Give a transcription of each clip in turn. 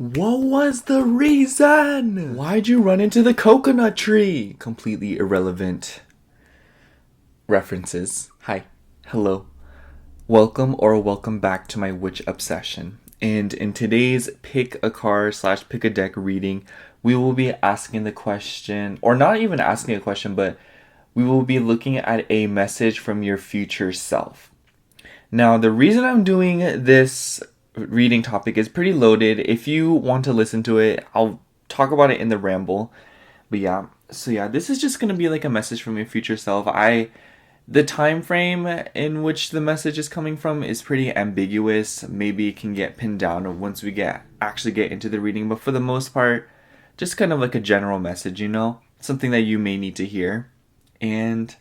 What was the reason? Why'd you run into the coconut tree? Completely irrelevant references. Hi. Hello. Welcome back to my witch obsession. And in today's pick a card / pick a deck reading, we will be asking the question, or not even asking a question, but we will be looking at a message from your future self. Now, the reason I'm doing this reading topic is pretty loaded. If you want to listen to it, I'll talk about it in the ramble. But yeah, this is just gonna be like a message from your future self. The time frame in which the message is coming from is pretty ambiguous. Maybe it can get pinned down once we actually get into the reading, but for the most part, just kind of like a general message, something that you may need to hear. And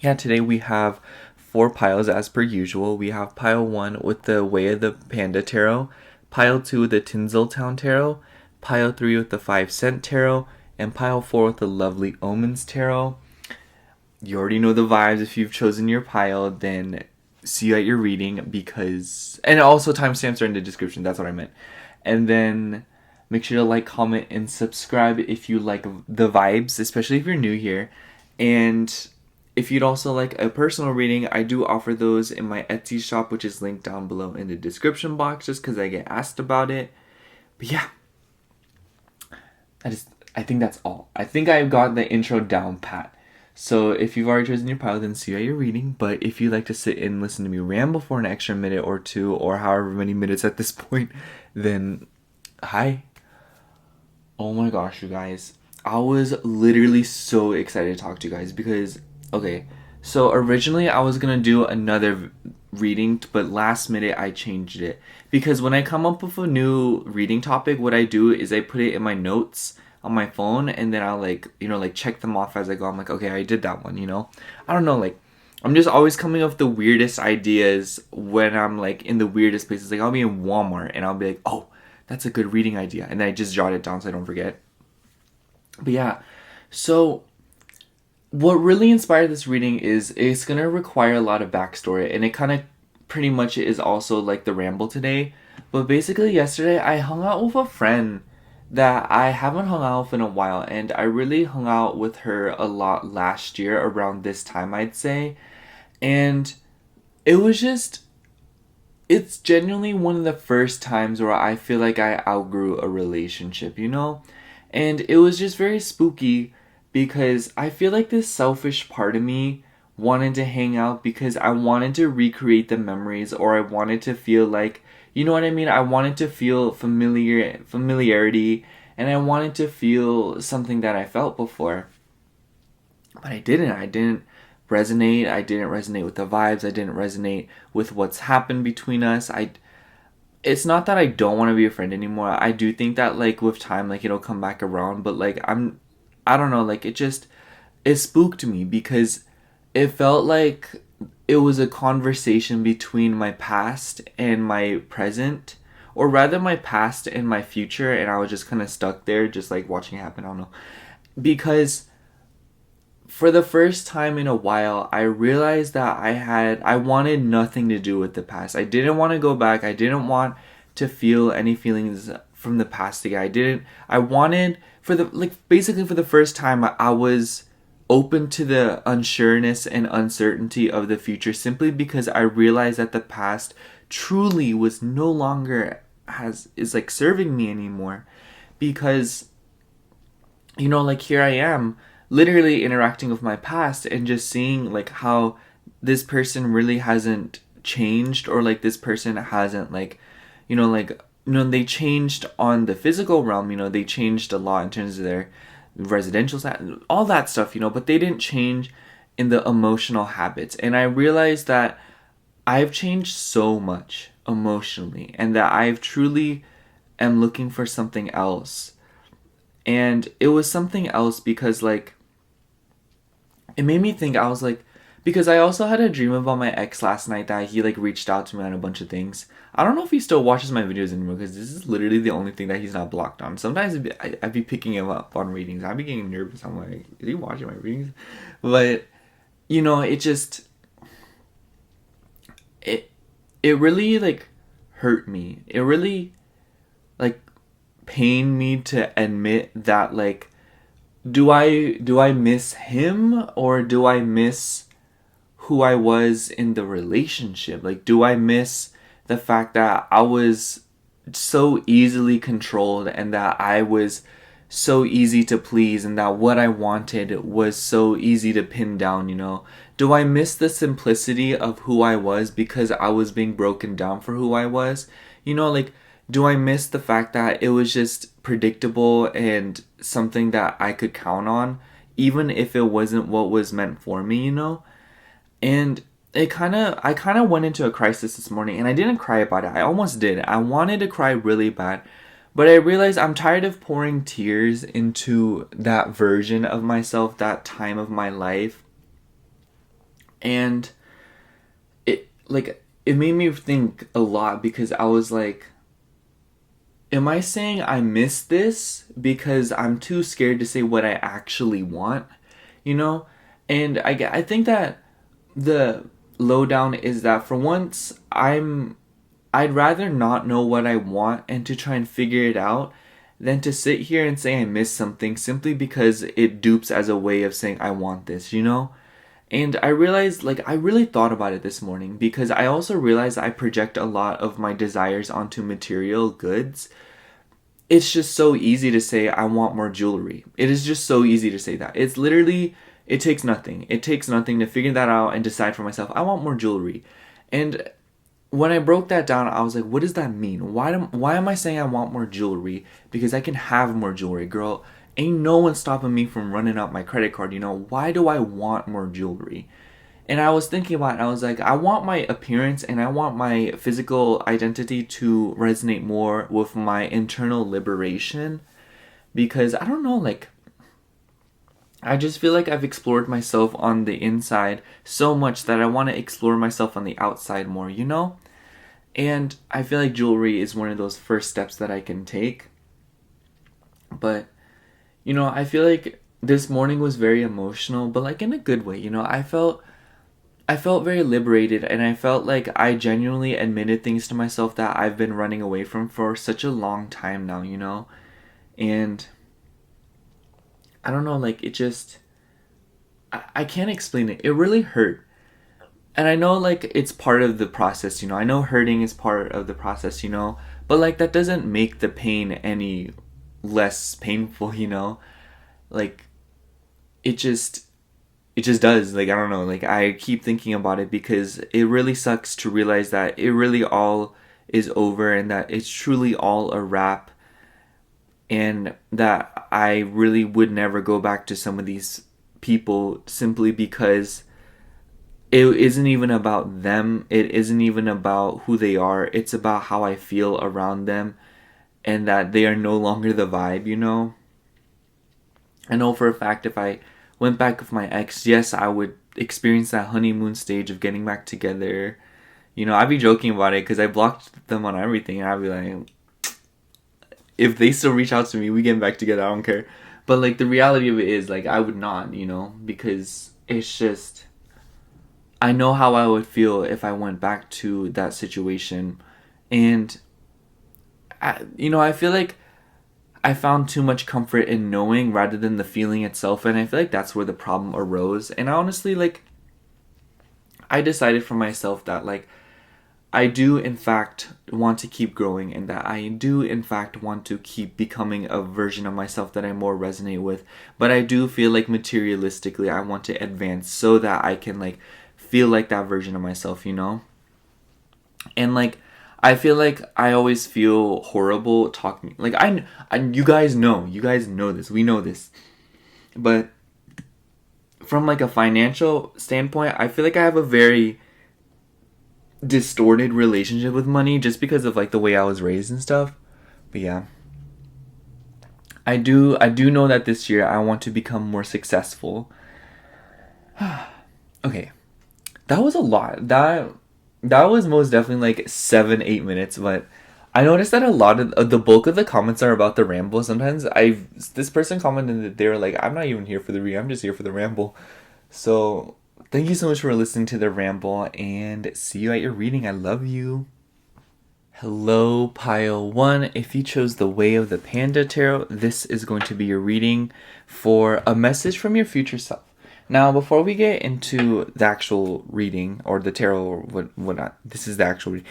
yeah, today we have 4 piles as per usual. We have pile 1 with the Way of the Panda Tarot, pile 2 with the Tinseltown Tarot, pile 3 with the 5 Cent Tarot, and pile 4 with the lovely Omens Tarot. You already know the vibes. If you've chosen your pile, then see you at your reading and also timestamps are in the description. That's what I meant. And then make sure to like, comment, and subscribe if you like the vibes, especially if you're new here. And if you'd also like a personal reading, I do offer those in my Etsy shop, which is linked down below in the description box, just because I get asked about it. But yeah, I think that's all. I think I've got the intro down pat. So if you've already chosen your pile, then see you at your reading. But if you'd like to sit and listen to me ramble for an extra minute or two, or however many minutes at this point, then hi. Oh my gosh, you guys. I was literally so excited to talk to you guys because, okay, so originally I was going to do another reading, but last minute I changed it. Because when I come up with a new reading topic, what I do is I put it in my notes on my phone, and then I'll check them off as I go. I'm like, okay, I did that one, I don't know, I'm just always coming up with the weirdest ideas when I'm like in the weirdest places. Like I'll be in Walmart and I'll be like, oh, that's a good reading idea, and then I just jot it down so I don't forget. But yeah, so what really inspired this reading is it's gonna require a lot of backstory, and it kind of pretty much is also like the ramble today. But basically yesterday I hung out with a friend that I haven't hung out with in a while, and I really hung out with her a lot last year around this time, I'd say. And it's genuinely one of the first times where I feel like I outgrew a relationship, And it was just very spooky because I feel like this selfish part of me wanted to hang out because I wanted to recreate the memories, or I wanted to feel like, you know what I mean? I wanted to feel familiarity, and I wanted to feel something that I felt before. But I didn't. I didn't resonate with the vibes. I didn't resonate with what's happened between us. It's not that I don't want to be a friend anymore. I do think that like with time, like it'll come back around, but like I don't know, like it spooked me because it felt like it was a conversation between my past and my present, or rather my past and my future, and I was just kind of stuck there, just like watching it happen. I don't know. Because for the first time in a while, I realized that I wanted nothing to do with the past. I didn't want to go back. I didn't want to feel any feelings from the past again. I wanted, basically for the first time, I was open to the unsureness and uncertainty of the future, simply because I realized that the past truly was no longer is like serving me anymore. Because, like here I am literally interacting with my past and just seeing like how this person really hasn't changed, or like this person hasn't they changed on the physical realm, they changed a lot in terms of their residential side, all that stuff, but they didn't change in the emotional habits. And I realized that I've changed so much emotionally, and that I've truly am looking for something else. And it was something else because like it made me think. I was like, because I also had a dream about my ex last night that he like reached out to me on a bunch of things. I don't know if he still watches my videos anymore, because this is literally the only thing that he's not blocked on. Sometimes I'd be picking him up on readings. I'd be getting nervous. I'm like, is he watching my readings? But it just it really like hurt me. It really like pain me to admit that, like, do I miss him, or do I miss who I was in the relationship? Like, do I miss the fact that I was so easily controlled, and that I was so easy to please, and that what I wanted was so easy to pin down, you know? Do I miss the simplicity of who I was because I was being broken down for who I was? You know, like, do I miss the fact that it was just predictable and something that I could count on, even if it wasn't what was meant for me, you know? And I kind of went into a crisis this morning, and I didn't cry about it. I almost did. I wanted to cry really bad, but I realized I'm tired of pouring tears into that version of myself, that time of my life. And it made me think a lot, because I was like, am I saying I miss this because I'm too scared to say what I actually want, you know? And I think that the lowdown is that, for once, I'd rather not know what I want and to try and figure it out than to sit here and say I miss something simply because it dupes as a way of saying I want this, you know? And I realized, like, I really thought about it this morning, because I also realized I project a lot of my desires onto material goods. It's just so easy to say I want more jewelry. It is just so easy to say that. It's literally, it takes nothing. It takes nothing to figure that out and decide for myself, I want more jewelry. And when I broke that down, I was like, what does that mean? Why am I saying I want more jewelry? Because I can have more jewelry, girl. Ain't no one stopping me from running out my credit card, you know? Why do I want more jewelry? And I was thinking about it, I was like, I want my appearance and I want my physical identity to resonate more with my internal liberation. Because I don't know, like, I just feel like I've explored myself on the inside so much that I want to explore myself on the outside more, you know? And I feel like jewelry is one of those first steps that I can take. But, you know, I feel like this morning was very emotional, but like in a good way, you know? I felt very liberated, and I felt like I genuinely admitted things to myself that I've been running away from for such a long time now, you know? And I don't know, like, it just, I can't explain it. It really hurt. And I know, like, it's part of the process, you know? I know hurting is part of the process, you know? But, like, that doesn't make the pain any less painful, you know? Like, it just, it just does. Like, I don't know. Like, I keep thinking about it because it really sucks to realize that it really all is over, and that it's truly all a wrap, and that I really would never go back to some of these people simply because it isn't even about them. It isn't even about who they are. It's about how I feel around them, and that they are no longer the vibe, you know? I know for a fact if I went back with my ex, yes, I would experience that honeymoon stage of getting back together. You know, I'd be joking about it because I blocked them on everything, and I'd be like, if they still reach out to me, we get back together, I don't care. But, like, the reality of it is, like, I would not, you know, because it's just, I know how I would feel if I went back to that situation. And, I feel like I found too much comfort in knowing rather than the feeling itself, and I feel like that's where the problem arose. And honestly, like, I decided for myself that, like, I do in fact want to keep growing, and that I do in fact want to keep becoming a version of myself that I more resonate with. But I do feel like materialistically I want to advance so that I can, like, feel like that version of myself, you know? And, like, I feel like I always feel horrible talking. Like, you guys know this. We know this. But from, like, a financial standpoint, I feel like I have a very distorted relationship with money just because of, like, the way I was raised and stuff. But yeah, I do know that this year I want to become more successful. Okay, that was a lot. That was most definitely like 7-8 minutes, but I noticed that a lot of the bulk of the comments are about the ramble. Sometimes this person commented that they were like, I'm not even here for the read, I'm just here for the ramble. So thank you so much for listening to the ramble, and see you at your reading. I love you. Hello, Pile 1. If you chose the Way of the Panda Tarot, this is going to be your reading for a message from your future self. Now, before we get into the actual reading, or the tarot, or whatnot, this is the actual reading.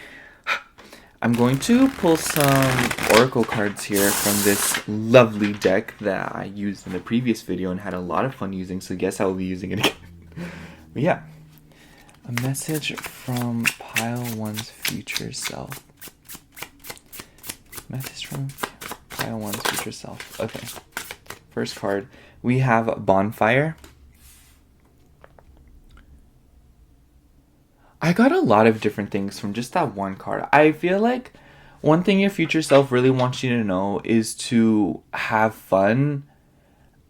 I'm going to pull some oracle cards here from this lovely deck that I used in the previous video and had a lot of fun using, so guess I will be using it again. But yeah, a message from Pile 1's future self. Message from Pile 1's future self. Okay. First card, we have Bonfire. I got a lot of different things from just that one card. I feel like one thing your future self really wants you to know is to have fun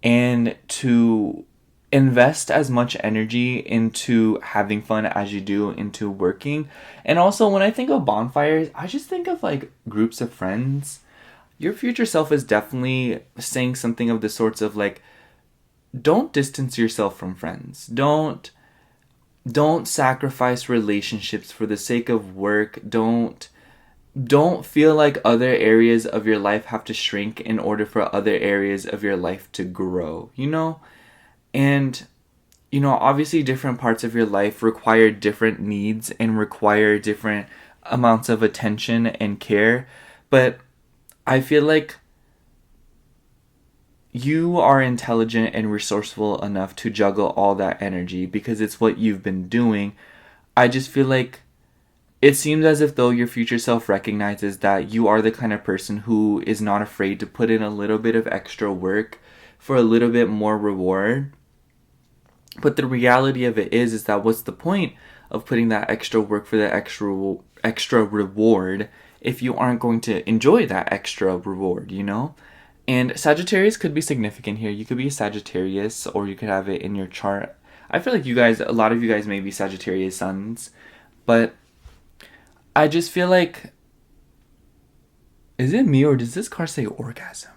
and to invest as much energy into having fun as you do into working. And also, when I think of bonfires, I just think of like groups of friends. Your future self is definitely saying something of the sorts of like, don't distance yourself from friends. Don't sacrifice relationships for the sake of work. Don't feel like other areas of your life have to shrink in order for other areas of your life to grow, you know? And, you know, obviously different parts of your life require different needs and require different amounts of attention and care. But I feel like you are intelligent and resourceful enough to juggle all that energy because it's what you've been doing. I just feel like it seems as if though your future self recognizes that you are the kind of person who is not afraid to put in a little bit of extra work for a little bit more reward. But the reality of it is that what's the point of putting that extra work for the extra reward if you aren't going to enjoy that extra reward, you know? And Sagittarius could be significant here. You could be a Sagittarius, or you could have it in your chart. I feel like a lot of you guys may be Sagittarius suns, but I just feel like, is it me or does this card say orgasm?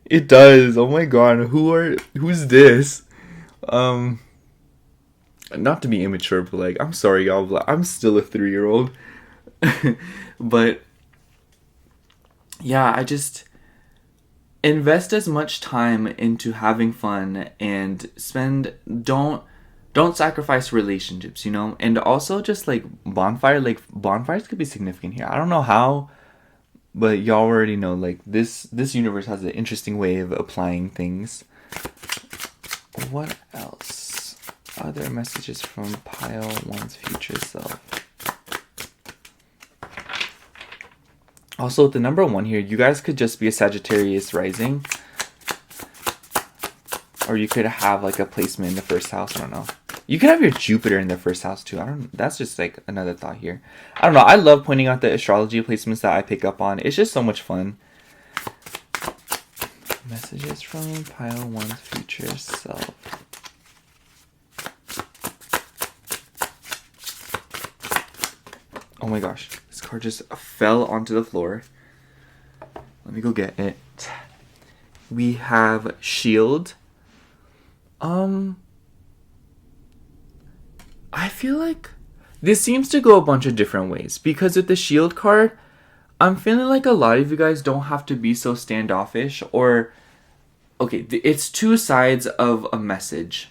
It does. Oh my god, who's this? Not to be immature, but like, I'm sorry y'all, but I'm still a 3-year-old. But yeah, I just invest as much time into having fun and don't sacrifice relationships, you know? And also just like bonfires could be significant here. I don't know how, but y'all already know, like, this universe has an interesting way of applying things. What else? Other messages from Pile 1's future self. Also, with the number 1 here, you guys could just be a Sagittarius rising. Or you could have, like, a placement in the first house. I don't know. You could have your Jupiter in the first house, too. That's just, like, another thought here. I don't know. I love pointing out the astrology placements that I pick up on. It's just so much fun. Messages from Pile 1's future self. Oh my gosh. This card just fell onto the floor. Let me go get it. We have Shield. I feel like this seems to go a bunch of different ways, because with the Shield card, I'm feeling like a lot of you guys don't have to be so standoffish, or okay, it's two sides of a message,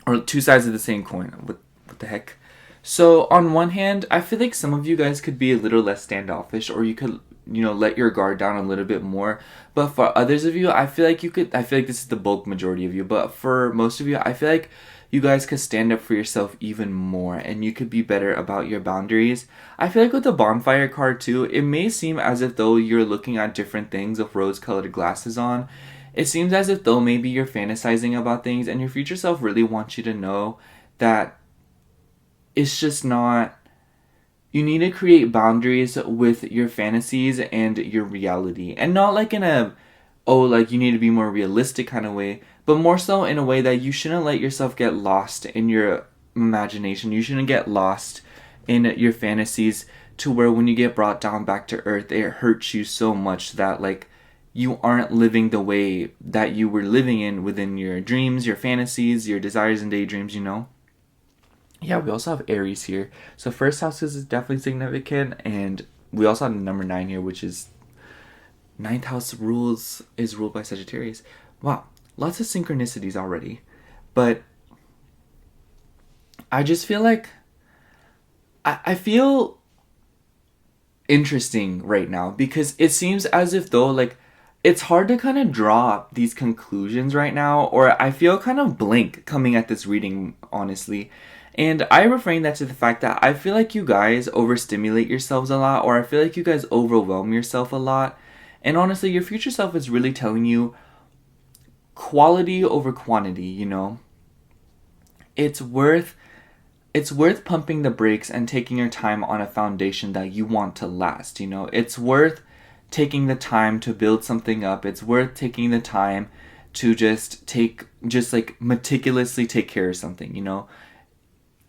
or two sides of the same coin. What the heck? So on one hand, I feel like some of you guys could be a little less standoffish, or you could, you know, let your guard down a little bit more. But for others of you, I feel like this is the bulk majority of you, but for most of you, I feel like you guys could stand up for yourself even more, and you could be better about your boundaries. I feel like with the bonfire card too, it may seem as if though you're looking at different things with rose-colored glasses on. It seems as if though maybe you're fantasizing about things, and your future self really wants you to know that it's just not... You need to create boundaries with your fantasies and your reality. And not like in a, oh, like you need to be more realistic kind of way, but more so in a way that you shouldn't let yourself get lost in your imagination. You shouldn't get lost in your fantasies to where when you get brought down back to earth, it hurts you so much that like you aren't living the way that you were living in within your dreams, your fantasies, your desires and daydreams, you know? Yeah, we also have Aries here. So first house is definitely significant, and we also have the number 9 here, which is ninth house rules is ruled by Sagittarius. Wow, lots of synchronicities already. But I just feel like I feel interesting right now because it seems as if though like it's hard to kind of draw these conclusions right now, or I feel kind of blank coming at this reading, honestly. And I refrain that to the fact that I feel like you guys overstimulate yourselves a lot, or I feel like you guys overwhelm yourself a lot. And honestly, your future self is really telling you quality over quantity, you know? It's worth it's worth pumping the brakes and taking your time on a foundation that you want to last, you know? It's worth taking the time to build something up. It's worth taking the time to just like meticulously take care of something, you know?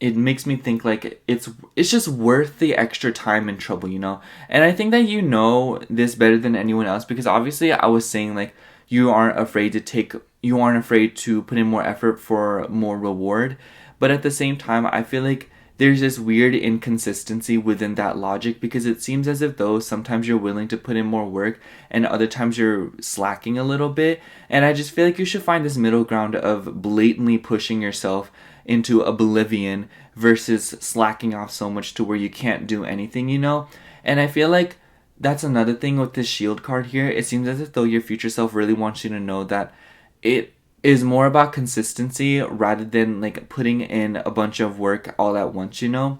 It makes me think like it's just worth the extra time and trouble, you know? And I think that you know this better than anyone else, because obviously I was saying like you aren't afraid to put in more effort for more reward, but at the same time I feel like there's this weird inconsistency within that logic, because it seems as if though sometimes you're willing to put in more work and other times you're slacking a little bit. And I just feel like you should find this middle ground of blatantly pushing yourself into oblivion versus slacking off so much to where you can't do anything, you know? And I feel like that's another thing with this shield card here. It seems as if though your future self really wants you to know that it is more about consistency rather than like putting in a bunch of work all at once, you know?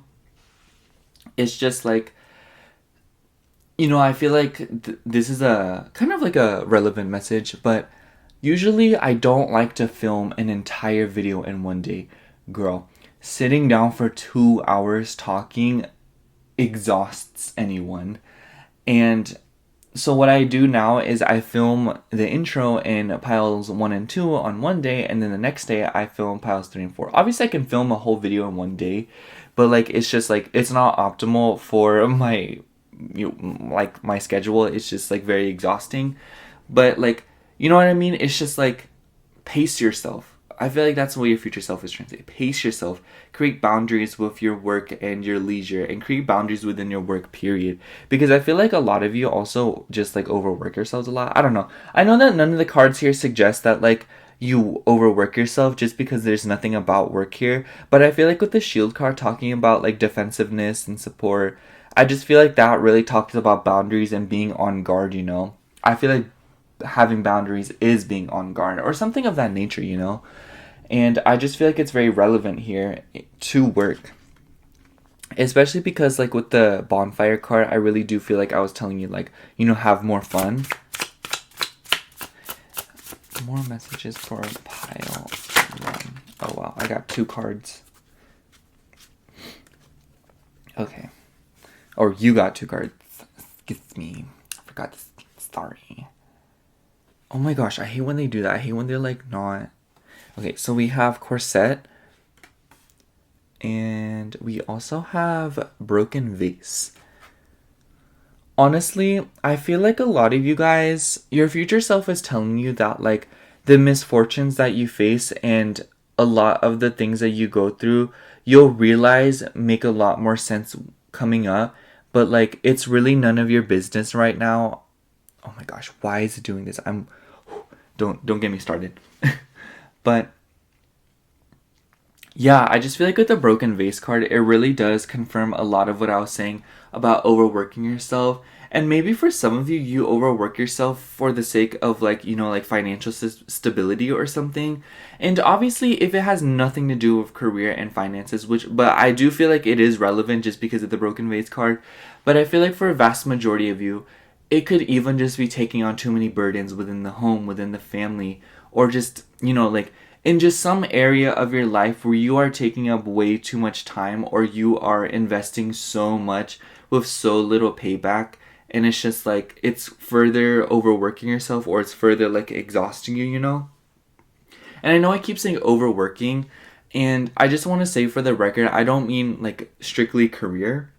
It's just like, you know, I feel like this is a kind of like a relevant message, but usually I don't like to film an entire video in one day. Girl, sitting down for 2 hours talking exhausts anyone. And so what I do now is I film the intro in piles 1 and 2 on one day, and then the next day I film piles 3 and 4. Obviously I can film a whole video in one day, but like it's just like it's not optimal for my like my schedule. It's just like very exhausting. But like, you know what I mean? It's just like pace yourself. I feel like that's what your future self is trying to say. Pace yourself. Create boundaries with your work and your leisure, and create boundaries within your work, period. Because I feel like a lot of you also just like overwork yourselves a lot. I don't know. I know that none of the cards here suggest that like you overwork yourself just because there's nothing about work here. But I feel like with the shield card talking about like defensiveness and support, I just feel like that really talks about boundaries and being on guard, you know? I feel like having boundaries is being on guard or something of that nature, you know? And I just feel like it's very relevant here to work. Especially because like with the bonfire card, I really do feel like I was telling you like, you know, have more fun. More messages for pile 1. Oh wow, I got 2 cards. Okay. Or you got 2 cards. Excuse me. I forgot this. Sorry. Oh my gosh, I hate when they do that. I hate when they're like not. Okay, so we have corset. And we also have broken vase. Honestly, I feel like a lot of you guys, your future self is telling you that like the misfortunes that you face and a lot of the things that you go through, you'll realize make a lot more sense coming up. But like it's really none of your business right now. Oh my gosh, why is it doing this? Don't get me started. But yeah, I just feel like with the broken vase card, it really does confirm a lot of what I was saying about overworking yourself. And maybe for some of you, you overwork yourself for the sake of like, you know, like financial stability or something. And obviously, if it has nothing to do with career and finances, but I do feel like it is relevant just because of the broken vase card. But I feel like for a vast majority of you, it could even just be taking on too many burdens within the home, within the family, or just, you know, like in just some area of your life where you are taking up way too much time, or you are investing so much with so little payback, and it's just like it's further overworking yourself, or it's further like exhausting you, you know? And I know I keep saying overworking, and I just want to say for the record, I don't mean like strictly career.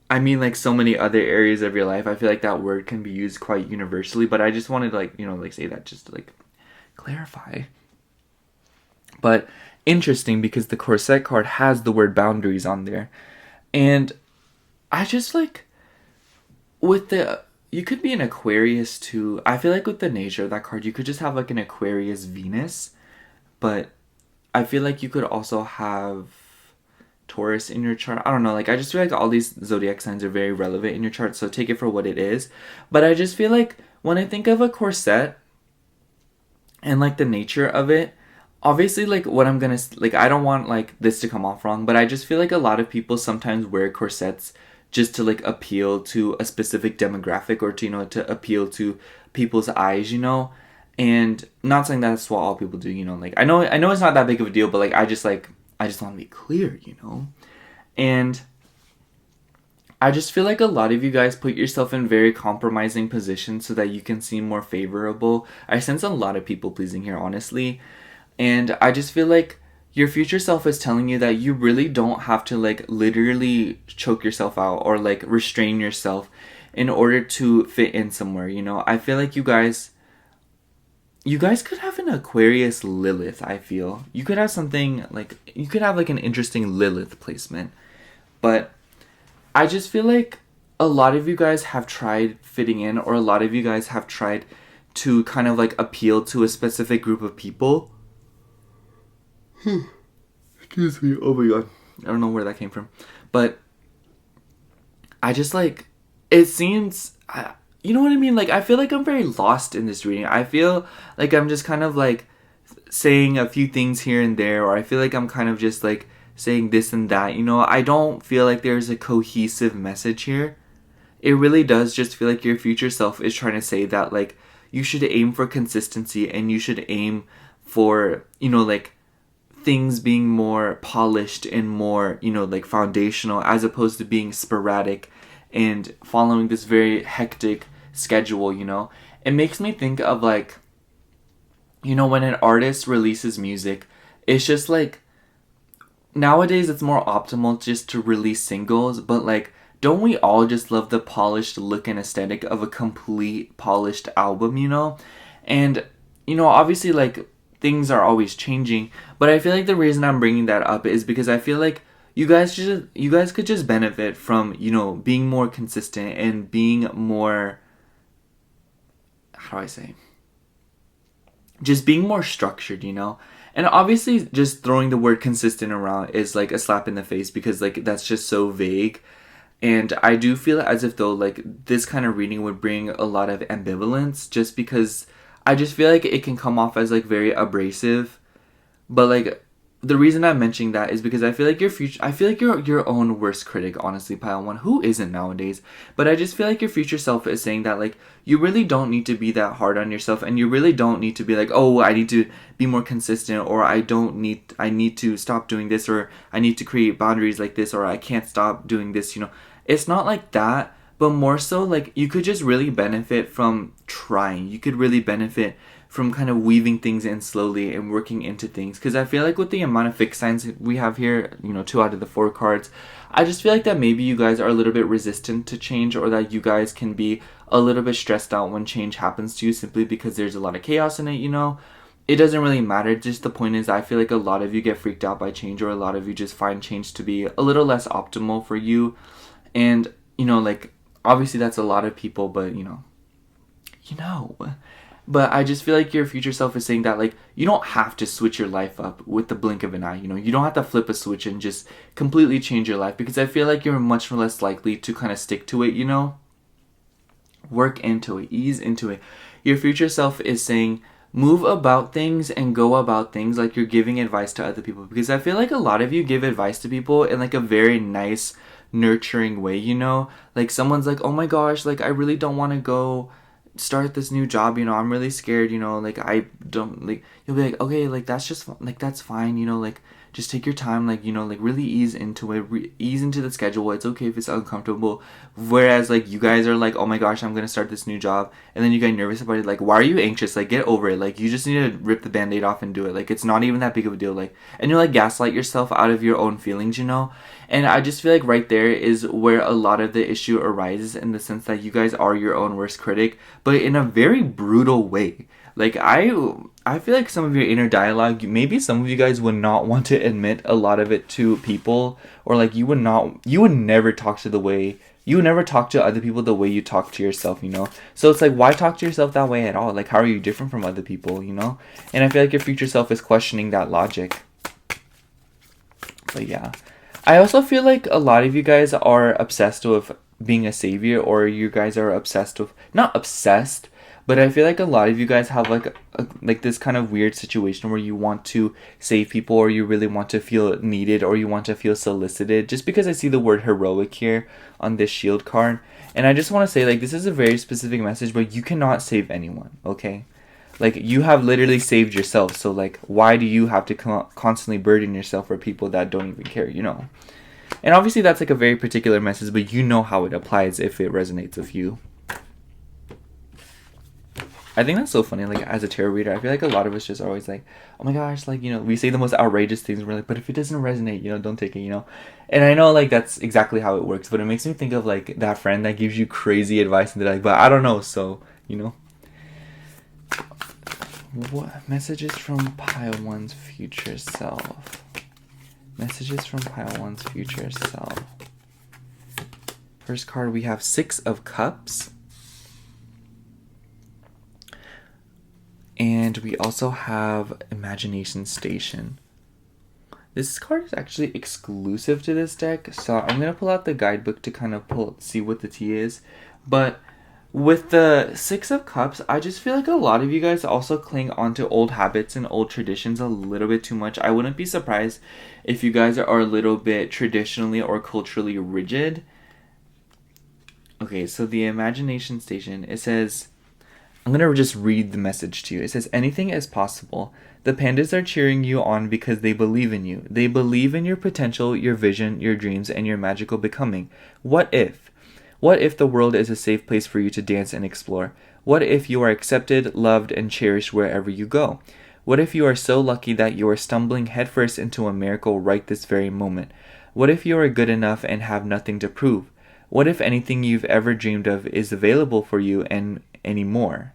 I mean like so many other areas of your life. I feel like that word can be used quite universally, but I just wanted to like, you know, like say that just to like clarify. But interesting because the corset card has the word boundaries on there. And I just like, with the, you could be an Aquarius too. I feel like with the nature of that card, you could just have like an Aquarius Venus, but I feel like you could also have Taurus in your chart. I don't know, like I just feel like all these zodiac signs are very relevant in your chart, so take it for what it is. But I just feel like when I think of a corset and like the nature of it, obviously like what I'm gonna, like I don't want like this to come off wrong, but I just feel like a lot of people sometimes wear corsets just to like appeal to a specific demographic, or to, you know, to appeal to people's eyes, you know. And not saying that's what all people do, you know, like I know it's not that big of a deal, but like I just want to be clear, you know. And I just feel like a lot of you guys put yourself in very compromising positions so that you can seem more favorable. I sense a lot of people pleasing here, honestly. And I just feel like your future self is telling you that you really don't have to like literally choke yourself out or like restrain yourself in order to fit in somewhere, you know. I feel like you guys could have an Aquarius Lilith, I feel. You could have something like, you could have like an interesting Lilith placement. But I just feel like a lot of you guys have tried fitting in, or a lot of you guys have tried to kind of like appeal to a specific group of people. Excuse me. Oh my god. I don't know where that came from. But I just like, it seems, you know what I mean? Like, I feel like I'm very lost in this reading. I feel like I'm just kind of like saying a few things here and there, or I feel like I'm kind of just like saying this and that, you know. I don't feel like there's a cohesive message here. It really does just feel like your future self is trying to say that like you should aim for consistency, and you should aim for, you know, like things being more polished and more, you know, like foundational, as opposed to being sporadic and following this very hectic schedule, you know. It makes me think of like, you know, when an artist releases music, it's just like, nowadays it's more optimal just to release singles, but like, don't we all just love the polished look and aesthetic of a complete polished album, you know? And, you know, obviously like things are always changing, but I feel like the reason I'm bringing that up is because I feel like you guys could just benefit from, you know, being more consistent and being more, how do I say, just being more structured, you know. And obviously just throwing the word consistent around is like a slap in the face, because like that's just so vague. And I do feel as if though like this kind of reading would bring a lot of ambivalence, just because I just feel like it can come off as like very abrasive. But like, the reason I'm mentioning that is because I feel like you're your own worst critic, honestly, Pile 1. Who isn't nowadays? But I just feel like your future self is saying that like you really don't need to be that hard on yourself, and you really don't need to be like, oh, I need to be more consistent, or I need to stop doing this, or I need to create boundaries like this, or I can't stop doing this, you know. It's not like that, but more so like you could just really benefit from trying. You could really benefit from kind of weaving things in slowly and working into things. Because I feel like with the amount of fixed signs we have here, you know, 2 out of the 4 cards, I just feel like that maybe you guys are a little bit resistant to change, or that you guys can be a little bit stressed out when change happens to you, simply because there's a lot of chaos in it, you know. It doesn't really matter. Just the point is, I feel like a lot of you get freaked out by change, or a lot of you just find change to be a little less optimal for you. And, you know, like, obviously that's a lot of people, but, you know. But I just feel like your future self is saying that, like, you don't have to switch your life up with the blink of an eye, you know? You don't have to flip a switch and just completely change your life, because I feel like you're much less likely to kind of stick to it, you know? Work into it. Ease into it. Your future self is saying, move about things and go about things like you're giving advice to other people, because I feel like a lot of you give advice to people in, like, a very nice, nurturing way, you know? Like, someone's like, oh my gosh, like, I really don't want to go start this new job, you know, I'm really scared, you know, like, I don't, like, you'll be like, okay, like, that's just, like, that's fine, you know, like, just take your time, like, you know, like, really ease into it, ease into the schedule. It's okay if it's uncomfortable. Whereas, like, you guys are like, oh my gosh, I'm gonna start this new job, and then you get nervous about it. Like, why are you anxious? Like, get over it. Like, you just need to rip the band-aid off and do it. Like, it's not even that big of a deal. Like, and you like gaslight yourself out of your own feelings, you know. And I just feel like right there is where a lot of the issue arises, in the sense that you guys are your own worst critic, but in a very brutal way. Like I feel like some of your inner dialogue, maybe some of you guys would not want to admit a lot of it to people, or like you would never talk to other people the way you talk to yourself, you know? So it's like, why talk to yourself that way at all? Like, how are you different from other people, you know? And I feel like your future self is questioning that logic. But yeah. I also feel like a lot of you guys are obsessed with being a savior, or you guys are obsessed with, not obsessed, but I feel like a lot of you guys have like this kind of weird situation where you want to save people, or you really want to feel needed, or you want to feel solicited. Just because I see the word heroic here on this shield card, and I just want to say, like, this is a very specific message, but you cannot save anyone, okay? Like, you have literally saved yourself, so like, why do you have to constantly burden yourself for people that don't even care, you know? And obviously that's like a very particular message, but you know how it applies if it resonates with you. I think that's so funny, like, as a tarot reader, I feel like a lot of us just always like, oh my gosh, like, you know, we say the most outrageous things, we're like, but if it doesn't resonate, you know, don't take it, you know? And I know, like, that's exactly how it works, but it makes me think of, like, that friend that gives you crazy advice, and they're like, but I don't know, so, you know? What messages from Pile 1's future self? Messages from Pile 1's future self. First card, we have Six of Cups. And we also have Imagination Station. This card is actually exclusive to this deck, so I'm going to pull out the guidebook to kind of see what the tea is. But with the Six of Cups, I just feel like a lot of you guys also cling onto old habits and old traditions a little bit too much. I wouldn't be surprised if you guys are a little bit traditionally or culturally rigid. Okay, so the Imagination Station, it says, I'm going to just read the message to you. It says, anything is possible. The pandas are cheering you on because they believe in you. They believe in your potential, your vision, your dreams, and your magical becoming. What if? What if the world is a safe place for you to dance and explore? What if you are accepted, loved, and cherished wherever you go? What if you are so lucky that you are stumbling headfirst into a miracle right this very moment? What if you are good enough and have nothing to prove? What if anything you've ever dreamed of is available for you and any more?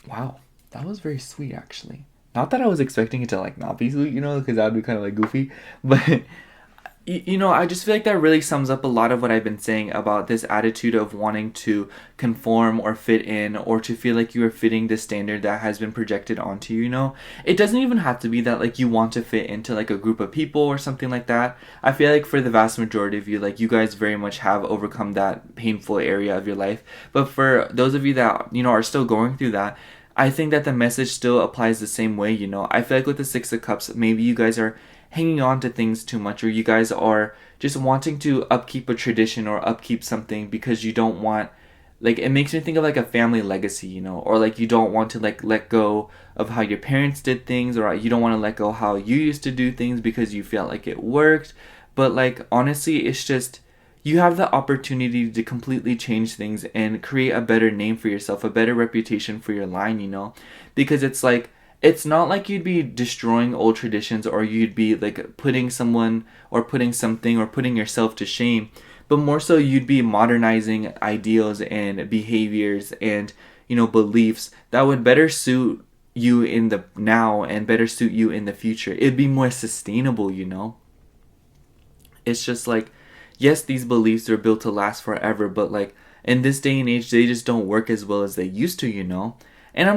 Wow, that was very sweet, actually. Not that I was expecting it to, like, not be sweet, you know, because that would be kind of, like, goofy. But, you know, I just feel like that really sums up a lot of what I've been saying about this attitude of wanting to conform or fit in, or to feel like you are fitting the standard that has been projected onto you, you know? It doesn't even have to be that, like, you want to fit into, like, a group of people or something like that. I feel like for the vast majority of you, like, you guys very much have overcome that painful area of your life. But for those of you that, you know, are still going through that, I think that the message still applies the same way, you know? I feel like with the Six of Cups, maybe you guys are hanging on to things too much, or you guys are just wanting to upkeep a tradition or upkeep something because you don't want, like, it makes me think of like a family legacy, you know, or like you don't want to like let go of how your parents did things, or you don't want to let go how you used to do things because you felt like it worked. But like, honestly, it's just, you have the opportunity to completely change things and create a better name for yourself, a better reputation for your line, you know, because it's like, it's not like you'd be destroying old traditions, or you'd be like putting someone or putting something or putting yourself to shame, but more so you'd be modernizing ideals and behaviors and, you know, beliefs that would better suit you in the now and better suit you in the future. It'd be more sustainable, you know? It's just like, yes, these beliefs are built to last forever, but like in this day and age, they just don't work as well as they used to, you know? And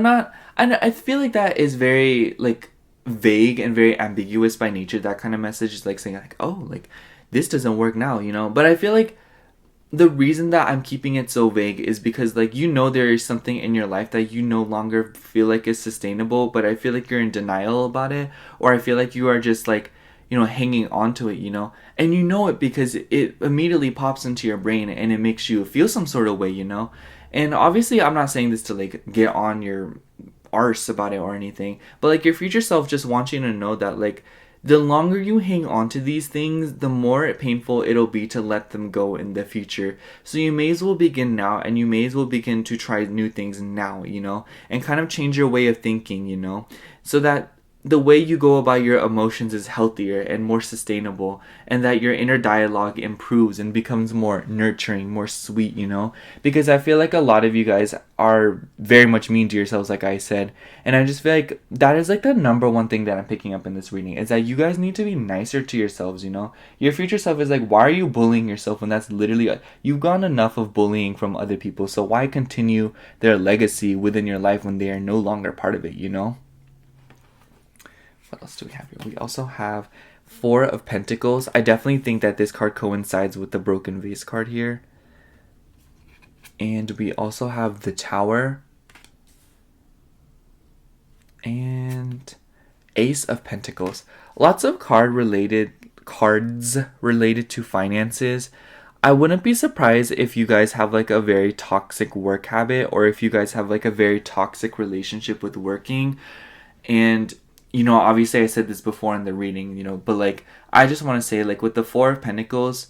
I feel like that is very, like, vague and very ambiguous by nature. That kind of message is like saying, like, oh, like, this doesn't work now, you know? But I feel like the reason that I'm keeping it so vague is because, like, you know, there is something in your life that you no longer feel like is sustainable, but I feel like you're in denial about it, or I feel like you are just, like, you know, hanging on to it, you know? And you know it because it immediately pops into your brain and it makes you feel some sort of way, you know? And obviously, I'm not saying this to, like, get on your arse about it or anything, but, like, your future self just wants you to know that, like, the longer you hang on to these things, the more painful it'll be to let them go in the future. So you may as well begin now, and you may as well begin to try new things now, you know, and kind of change your way of thinking, you know, so that the way you go about your emotions is healthier and more sustainable, and that your inner dialogue improves and becomes more nurturing, more sweet, you know? Because I feel like a lot of you guys are very much mean to yourselves, like I said, and I just feel like that is like the number one thing that I'm picking up in this reading, is that you guys need to be nicer to yourselves, you know? Your future self is like, why are you bullying yourself when that's literally, you've gone enough of bullying from other people, so why continue their legacy within your life when they are no longer part of it, you know? What else do we have here? We also have Four of Pentacles. I definitely think that this card coincides with the Broken Vase card here. And we also have the Tower. And Ace of Pentacles. Lots of cards related to finances. I wouldn't be surprised if you guys have like a very toxic work habit, or if you guys have like a very toxic relationship with working. And you know, obviously I said this before in the reading, you know, but like, I just want to say, like, with the Four of Pentacles,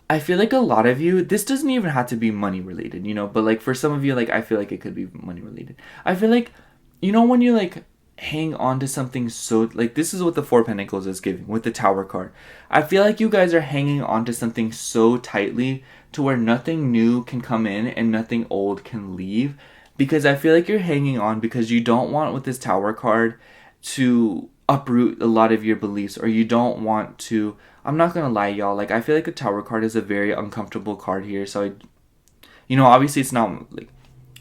I feel like a lot of you, this doesn't even have to be money related, you know, but like for some of you, like, I feel like it could be money related. I feel like, you know, when you like hang on to something so, like, this is what the Four of Pentacles is giving with the Tower card. I feel like you guys are hanging on to something so tightly to where nothing new can come in and nothing old can leave, because I feel like you're hanging on because you don't want, with this Tower card, to uproot a lot of your beliefs, or you don't want to, I'm not gonna lie, y'all, like, I feel like a Tower card is a very uncomfortable card here, so you know, obviously it's not, like,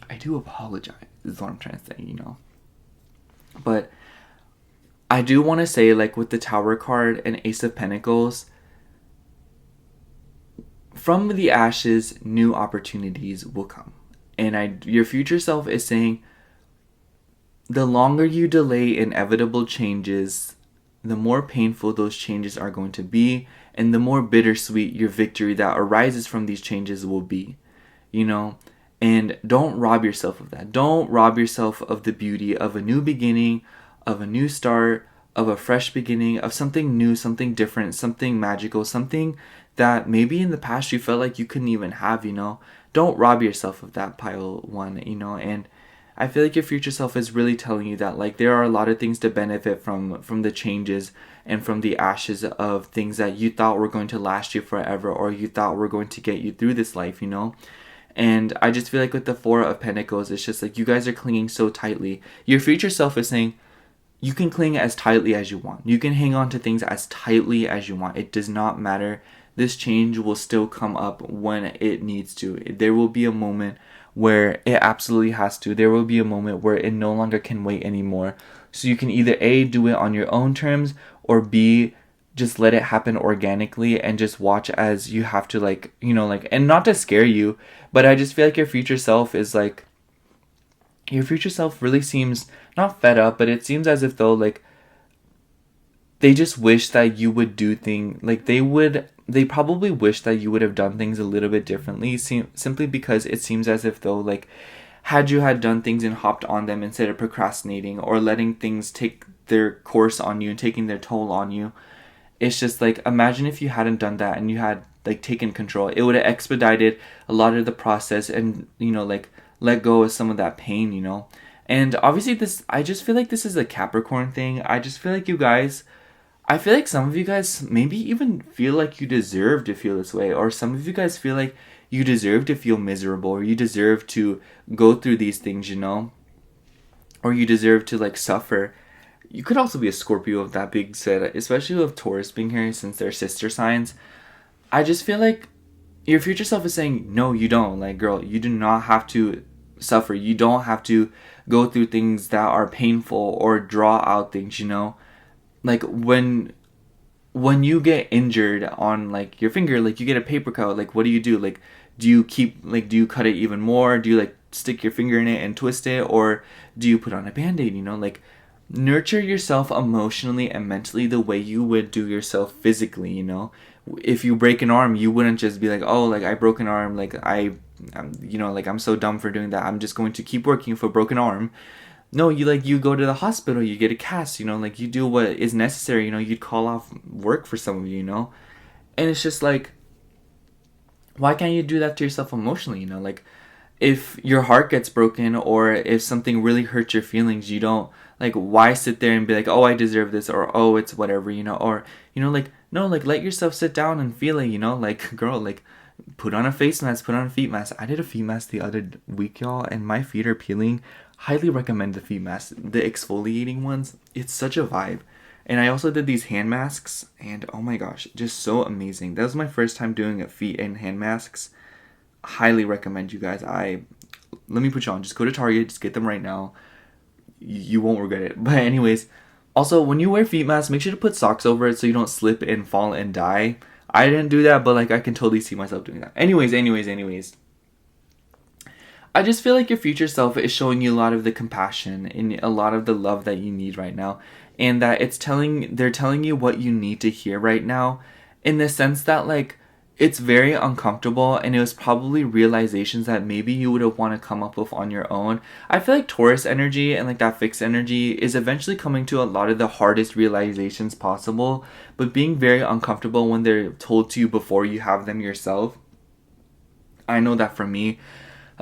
I do apologize, is what I'm trying to say, you know, but I do want to say, like, with the Tower card and Ace of Pentacles, from the ashes, new opportunities will come, and your future self is saying, the longer you delay inevitable changes, the more painful those changes are going to be, and the more bittersweet your victory that arises from these changes will be, you know? And don't rob yourself of that. Don't rob yourself of the beauty of a new beginning, of a new start, of a fresh beginning, of something new, something different, something magical, something that maybe in the past you felt like you couldn't even have, you know? Don't rob yourself of that, pile one, you know? And I feel like your future self is really telling you that, like, there are a lot of things to benefit from the changes and from the ashes of things that you thought were going to last you forever, or you thought were going to get you through this life, you know? And I just feel like with the Four of Pentacles, it's just like you guys are clinging so tightly. Your future self is saying, you can cling as tightly as you want. You can hang on to things as tightly as you want. It does not matter. This change will still come up when it needs to. There will be a moment where it absolutely has to. There will be a moment where it no longer can wait anymore. So you can either A, do it on your own terms, or B, just let it happen organically and just watch as you have to, like, you know, like, and not to scare you, but I just feel like your future self is like, your future self really seems not fed up, but it seems as if though, like, they just wish that you would do things, like, they probably wish that you would have done things a little bit differently, simply because it seems as if though, like, had you had done things and hopped on them instead of procrastinating or letting things take their course on you and taking their toll on you, it's just like, imagine if you hadn't done that and you had, like, taken control. It would have expedited a lot of the process and, you know, like, let go of some of that pain, you know. And obviously I just feel like this is a Capricorn thing. I just feel like you guys, I feel like some of you guys maybe even feel like you deserve to feel this way, or some of you guys feel like you deserve to feel miserable, or you deserve to go through these things, you know, or you deserve to, like, suffer. You could also be a Scorpio, of that being said, especially with Taurus being here since they're sister signs. I just feel like your future self is saying, no, you don't. Like, girl, you do not have to suffer. You don't have to go through things that are painful or draw out things, you know. Like, when you get injured on, like, your finger, like, you get a paper cut, like, what do? Like, do you cut it even more? Do you, like, stick your finger in it and twist it? Or do you put on a Band-Aid, you know? Like, nurture yourself emotionally and mentally the way you would do yourself physically, you know? If you break an arm, you wouldn't just be like, oh, like, I broke an arm, like, you know, like, I'm so dumb for doing that, I'm just going to keep working for a broken arm. No, you go to the hospital, you get a cast, you know, like, you do what is necessary, you know, you'd call off work for some of you, you know? And it's just like, why can't you do that to yourself emotionally, you know? Like, if your heart gets broken or if something really hurts your feelings, you don't, like, why sit there and be like, oh, I deserve this, or oh, it's whatever, or like, no, like, let yourself sit down and feel it, like, girl, like, put on a face mask, put on a feet mask. I did a feet mask the other week, y'all, and my feet are peeling. Highly recommend the feet mask, the exfoliating ones. It's such a vibe. And I also did these hand masks, and oh my gosh, just so amazing. That was my first time doing a feet and hand masks. Highly recommend, you guys. Let me put you on. Just go to Target, just get them right now. You won't regret it. But anyways, also when you wear feet masks, make sure to put socks over it so you don't slip and fall and die. I didn't do that, but like I can totally see myself doing that. Anyways. I just feel like your future self is showing you a lot of the compassion and a lot of the love that you need right now. And that they're telling you what you need to hear right now, in the sense that, like, it's very uncomfortable, and it was probably realizations that maybe you would have want to come up with on your own. I feel like Taurus energy and like that fixed energy is eventually coming to a lot of the hardest realizations possible, but being very uncomfortable when they're told to you before you have them yourself. I know that for me,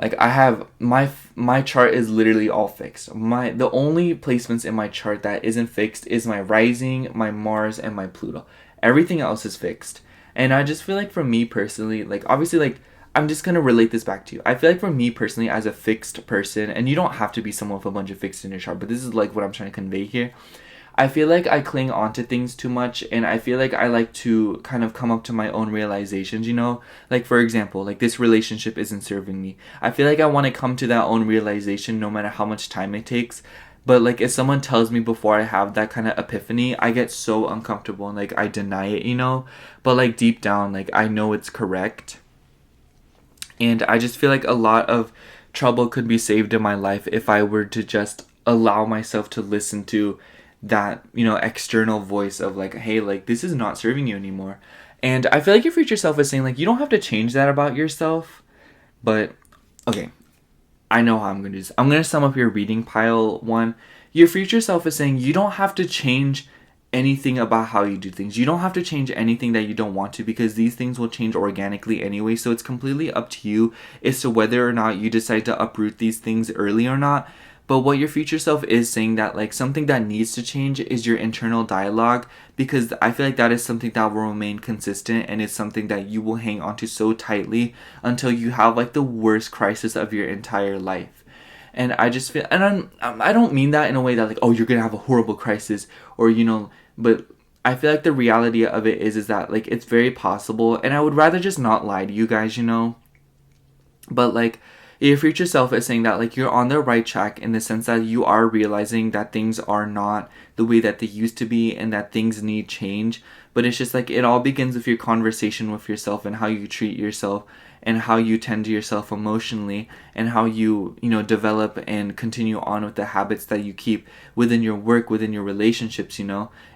like, I have my chart is literally all fixed. The only placements in my chart that isn't fixed is my rising, my Mars, and my Pluto. Everything else is fixed. And I just feel like for me personally, like, obviously, like, I'm just going to relate this back to you. I feel like for me personally, as a fixed person, and you don't have to be someone with a bunch of fixed in your chart, but this is like what I'm trying to convey here. I feel like I cling on to things too much, and I feel like I like to kind of come up to my own realizations, Like, for example, like, this relationship isn't serving me. I feel like I want to come to that own realization no matter how much time it takes. But, like, if someone tells me before I have that kind of epiphany, I get so uncomfortable and, like, I deny it, But, like, deep down, like, I know it's correct. And I just feel like a lot of trouble could be saved in my life if I were to just allow myself to listen to that, external voice of, like, hey, like, this is not serving you anymore. And I feel like your future self is saying, like, you don't have to change that about yourself. But, okay, I know how I'm going to do this. I'm going to sum up your reading pile 1. Your future self is saying you don't have to change anything about how you do things. You don't have to change anything that you don't want to, because these things will change organically anyway. So it's completely up to you as to whether or not you decide to uproot these things early or not. But what your future self is saying, that, like, something that needs to change is your internal dialogue, because I feel like that is something that will remain consistent, and it's something that you will hang on to so tightly until you have, like, the worst crisis of your entire life. And I just feel, and I don't mean that in a way that, like, oh, you're gonna have a horrible crisis, or, but I feel like the reality of it is that, like, it's very possible, and I would rather just not lie to you guys, but, like, your future self is saying that, like, you're on the right track, in the sense that you are realizing that things are not the way that they used to be, and that things need change. But it's just like, it all begins with your conversation with yourself, and how you treat yourself, and how you tend to yourself emotionally, and how you, develop and continue on with the habits that you keep within your work, within your relationships,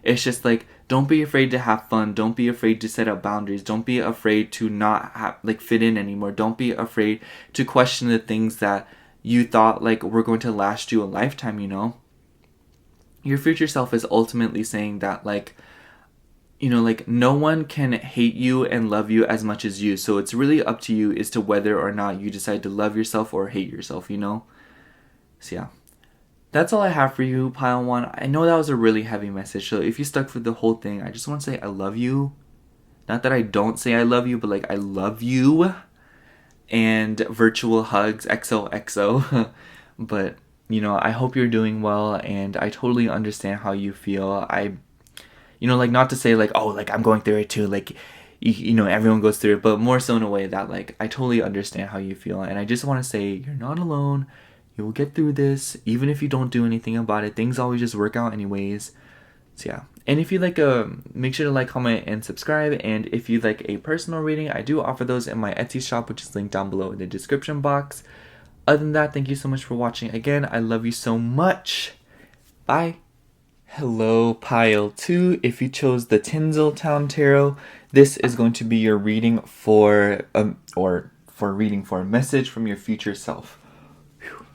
It's just like, don't be afraid to have fun. Don't be afraid to set up boundaries. Don't be afraid to not fit in anymore. Don't be afraid to question the things that you thought, like, were going to last you a lifetime, Your future self is ultimately saying that, like, like, no one can hate you and love you as much as you. So it's really up to you as to whether or not you decide to love yourself or hate yourself, So yeah. That's all I have for you, pile 1. I know that was a really heavy message. So if you stuck with the whole thing, I just want to say I love you. Not that I don't say I love you, but, like, I love you. And virtual hugs, XOXO. But, I hope you're doing well. And I totally understand how you feel. Like, not to say, like, oh, like, I'm going through it too, like, everyone goes through it, but more so in a way that, like, I totally understand how you feel, and I just want to say, you're not alone, you will get through this, even if you don't do anything about it, things always just work out anyways. So yeah, and if you like, make sure to like, comment, and subscribe, and if you'd like a personal reading, I do offer those in my Etsy shop, which is linked down below in the description box. Other than that, thank you so much for watching. Again, I love you so much. Bye. Hello, pile 2. If you chose the Tinseltown Tarot, this is going to be your reading for reading for a message from your future self. Whew.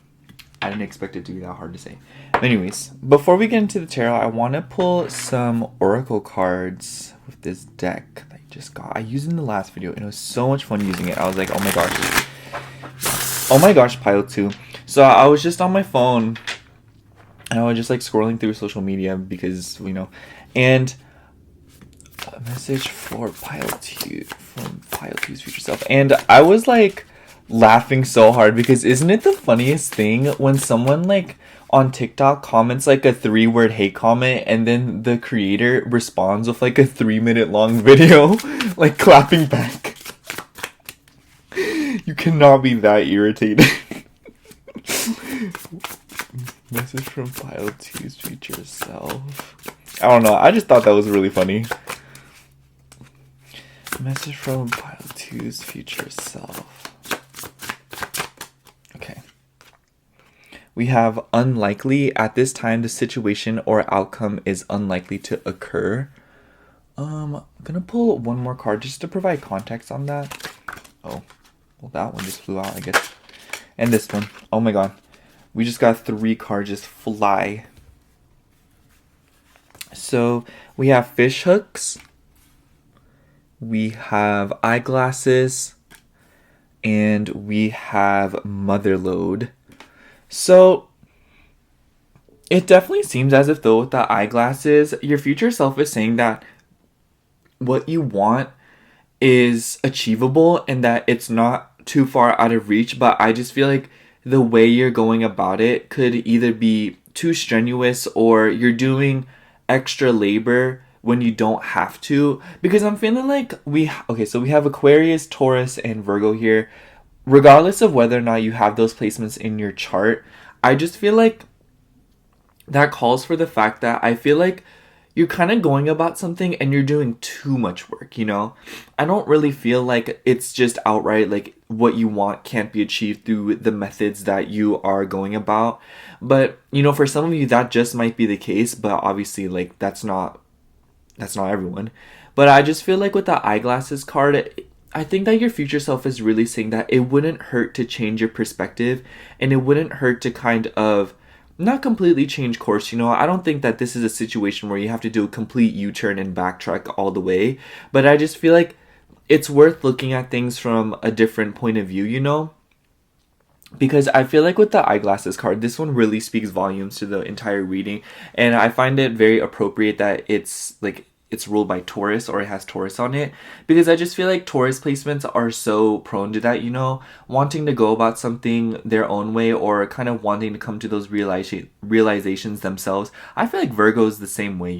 I didn't expect it to be that hard to say. But anyways, before we get into the tarot, I want to pull some oracle cards with this deck that I just got. I used it in the last video, and it was so much fun using it. I was like, oh my gosh. Oh my gosh, pile 2. So I was just on my phone and I was just like scrolling through social media because, and a message for pile 2 from pile 2's future self. And I was like laughing so hard because isn't it the funniest thing when someone like on TikTok comments like a 3-word hate comment and then the creator responds with like a 3-minute long video like clapping back. You cannot be that irritated. Message from pile 2's future self. I don't know. I just thought that was really funny. Message from pile 2's future self. Okay. We have unlikely. At this time, the situation or outcome is unlikely to occur. I'm gonna pull one more card just to provide context on that. Oh, well, that one just flew out, I guess. And this one. Oh my god. We just got 3 cards just fly. So we have fish hooks. We have eyeglasses. And we have motherlode. So it definitely seems as if though with the eyeglasses, your future self is saying that what you want is achievable and that it's not too far out of reach, but I just feel like the way you're going about it could either be too strenuous or you're doing extra labor when you don't have to. Because I'm feeling like so we have Aquarius, Taurus, and Virgo here. Regardless of whether or not you have those placements in your chart, I just feel like that calls for the fact that I feel like you're kind of going about something and you're doing too much work, I don't really feel like it's just outright like what you want can't be achieved through the methods that you are going about. But, for some of you that just might be the case, but obviously like that's not everyone. But I just feel like with the eyeglasses card, I think that your future self is really saying that it wouldn't hurt to change your perspective and it wouldn't hurt to kind of not completely change course. I don't think that this is a situation where you have to do a complete U-turn and backtrack all the way, but I just feel like it's worth looking at things from a different point of view, because I feel like with the eyeglasses card, this one really speaks volumes to the entire reading, and I find it very appropriate that it's ruled by Taurus or it has Taurus on it, because I just feel like Taurus placements are so prone to that, wanting to go about something their own way or kind of wanting to come to those realizations themselves. I feel like Virgo is the same way,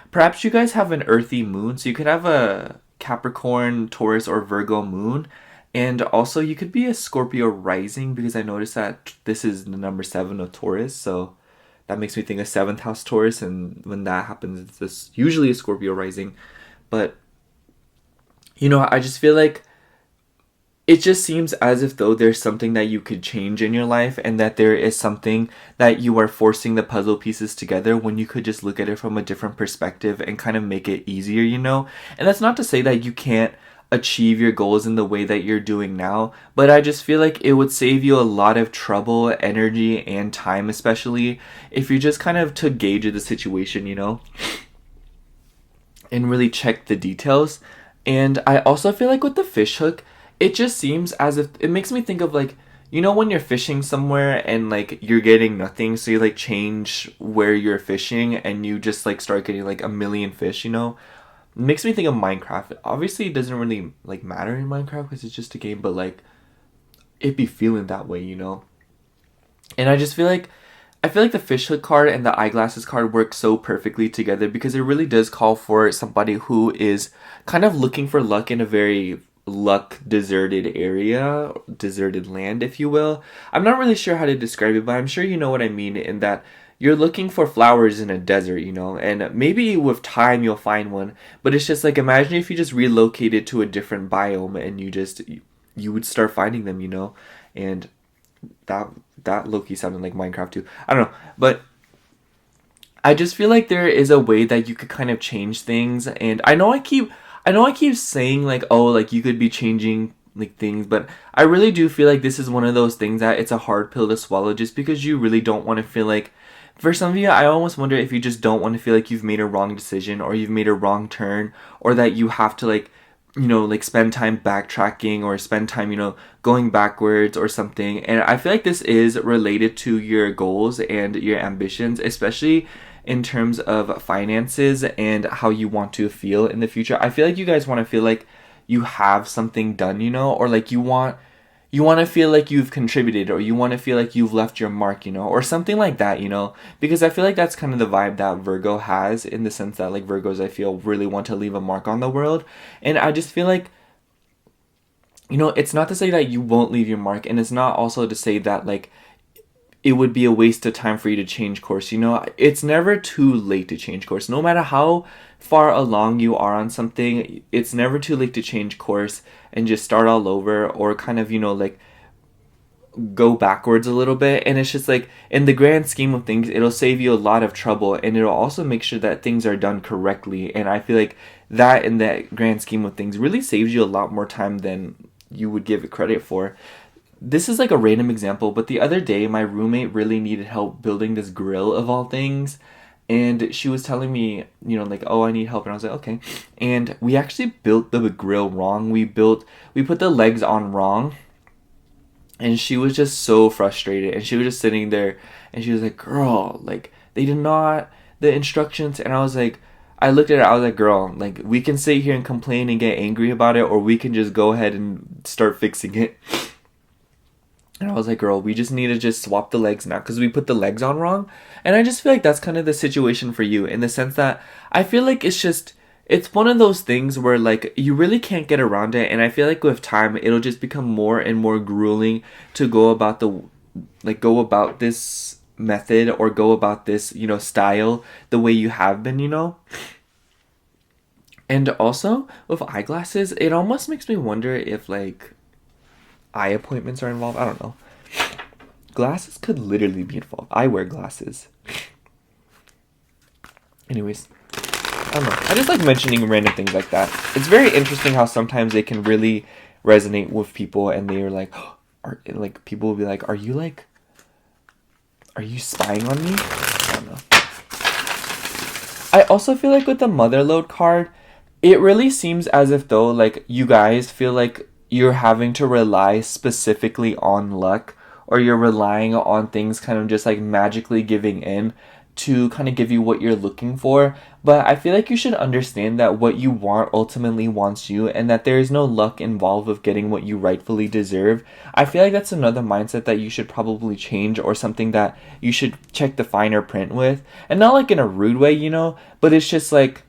Perhaps you guys have an earthy moon, so you could have a Capricorn, Taurus, or Virgo moon. And also you could be a Scorpio rising, because I noticed that this is the number 7 of Taurus, so that makes me think of 7th house Taurus, and when that happens, it's usually a Scorpio rising. But, I just feel like it just seems as if though there's something that you could change in your life and that there is something that you are forcing the puzzle pieces together when you could just look at it from a different perspective and kind of make it easier, And that's not to say that you can't achieve your goals in the way that you're doing now, but I just feel like it would save you a lot of trouble, energy, and time, especially if you just kind of took gauge of the situation, and really check the details. And I also feel like with the fish hook, it just seems as if it makes me think of like, when you're fishing somewhere and like you're getting nothing, so you like change where you're fishing and you just like start getting like a million fish, makes me think of Minecraft. Obviously, it doesn't really like matter in Minecraft because it's just a game, but like it be feeling that way, And I just feel like the fish hook card and the eyeglasses card work so perfectly together because it really does call for somebody who is kind of looking for luck in a very luck deserted area, deserted land, if you will. I'm not really sure how to describe it, but I'm sure you know what I mean in that you're looking for flowers in a desert, and maybe with time you'll find one, but it's just like, imagine if you just relocated to a different biome and you would start finding them, and that low-key sounded like Minecraft too. I don't know, but I just feel like there is a way that you could kind of change things, and I know I keep saying like, oh, like you could be changing like things, but I really do feel like this is one of those things that it's a hard pill to swallow just because you really don't want to feel like, for some of you, I almost wonder if you just don't want to feel like you've made a wrong decision or you've made a wrong turn or that you have to like like spend time backtracking or spend time, going backwards or something. And I feel like this is related to your goals and your ambitions, especially in terms of finances and how you want to feel in the future. I feel like you guys want to feel like you have something done, or like you want to feel like you've contributed, or you want to feel like you've left your mark, or something like that, because I feel like that's kind of the vibe that Virgo has, in the sense that like Virgos, I feel, really want to leave a mark on the world. And I just feel like, it's not to say that you won't leave your mark, and it's not also to say that like it would be a waste of time for you to change course. It's never too late to change course. No matter how far along you are on something, it's never too late to change course and just start all over, or kind of, like go backwards a little bit. And it's just like, in the grand scheme of things, it'll save you a lot of trouble, and it'll also make sure that things are done correctly. And I feel like that, in that grand scheme of things, really saves you a lot more time than you would give it credit for. This is like a random example, but the other day my roommate really needed help building this grill, of all things. And she was telling me, like, oh, I need help. And I was like, okay. And we actually built the grill wrong. We put the legs on wrong. And she was just so frustrated. And she was just sitting there, and she was like, girl, like, they did not, the instructions. And I looked at her, I was like, girl, like, we can sit here and complain and get angry about it, or we can just go ahead and start fixing it. And I was like, girl, we just need to just swap the legs now, because we put the legs on wrong. And I just feel like that's kind of the situation for you, in the sense that I feel like it's one of those things where like you really can't get around it. And I feel like with time, it'll just become more and more grueling to go about this method, or go about this, style, the way you have been, And also with eyeglasses, it almost makes me wonder if like eye appointments are involved. I don't know. Glasses could literally be involved. I wear glasses. Anyways, I don't know. I just like mentioning random things like that. It's very interesting how sometimes they can really resonate with people, and they are like, like people will be like, are you spying on me? I don't know. I also feel like with the Motherlode card, it really seems as if though like you guys feel like you're having to rely specifically on luck, or you're relying on things kind of just like magically giving in to kind of give you what you're looking for. But I feel like you should understand that what you want ultimately wants you, and that there is no luck involved with getting what you rightfully deserve. I feel like that's another mindset that you should probably change, or something that you should check the finer print with. And not like in a rude way, but it's just like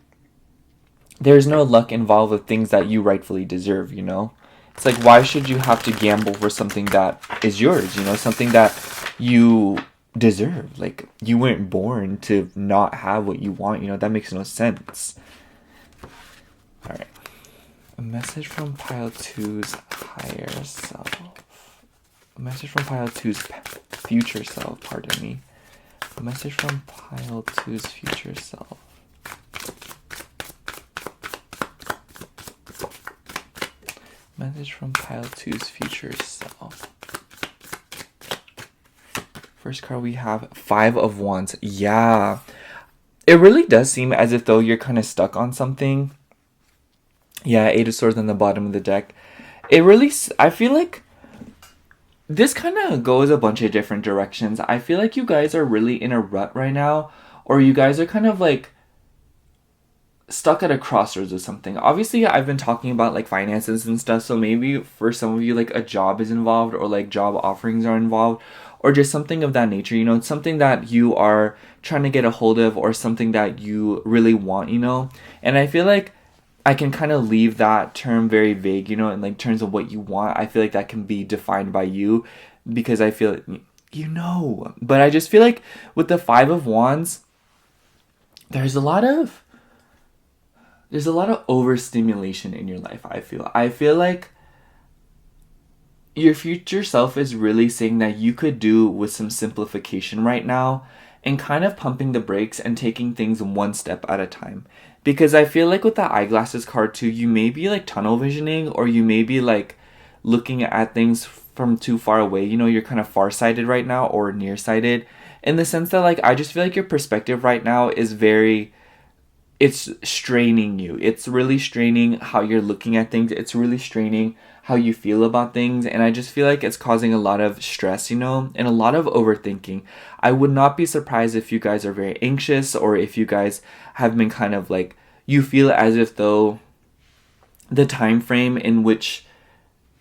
there's no luck involved with things that you rightfully deserve, It's like, why should you have to gamble for something that is yours, something that you deserve? Like, you weren't born to not have what you want, that makes no sense. Alright. A message from Pile 2's higher self. A message from Pile 2's future self, pardon me. A message from Pile 2's future self. Message from Pile 2's future self. First card we have, 5 of Wands. Yeah. It really does seem as if though you're kind of stuck on something. Yeah, 8 of Swords on the bottom of the deck. I feel like this kind of goes a bunch of different directions. I feel like you guys are really in a rut right now, or you guys are kind of like stuck at a crossroads or something. Obviously, I've been talking about like finances and stuff, so maybe for some of you like a job is involved, or like job offerings are involved, or just something of that nature, it's something that you are trying to get a hold of, or something that you really want, And I feel like I can kind of leave that term very vague, in like terms of what you want. I feel like that can be defined by you, because I feel but I just feel like with the 5 of Wands, there's a lot of overstimulation in your life. I feel like your future self is really saying that you could do with some simplification right now, and kind of pumping the brakes and taking things one step at a time. Because I feel like with the eyeglasses card too, you may be like tunnel visioning, or you may be like looking at things from too far away. You're kind of farsighted right now, or nearsighted, in the sense that like I just feel like your perspective right now is very it's straining you. It's really straining how you're looking at things. It's really straining how you feel about things. And I just feel like it's causing a lot of stress, you know, and a lot of overthinking. I would not be surprised if you guys are very anxious, or if you guys have been kind of like, you feel as if though the time frame in which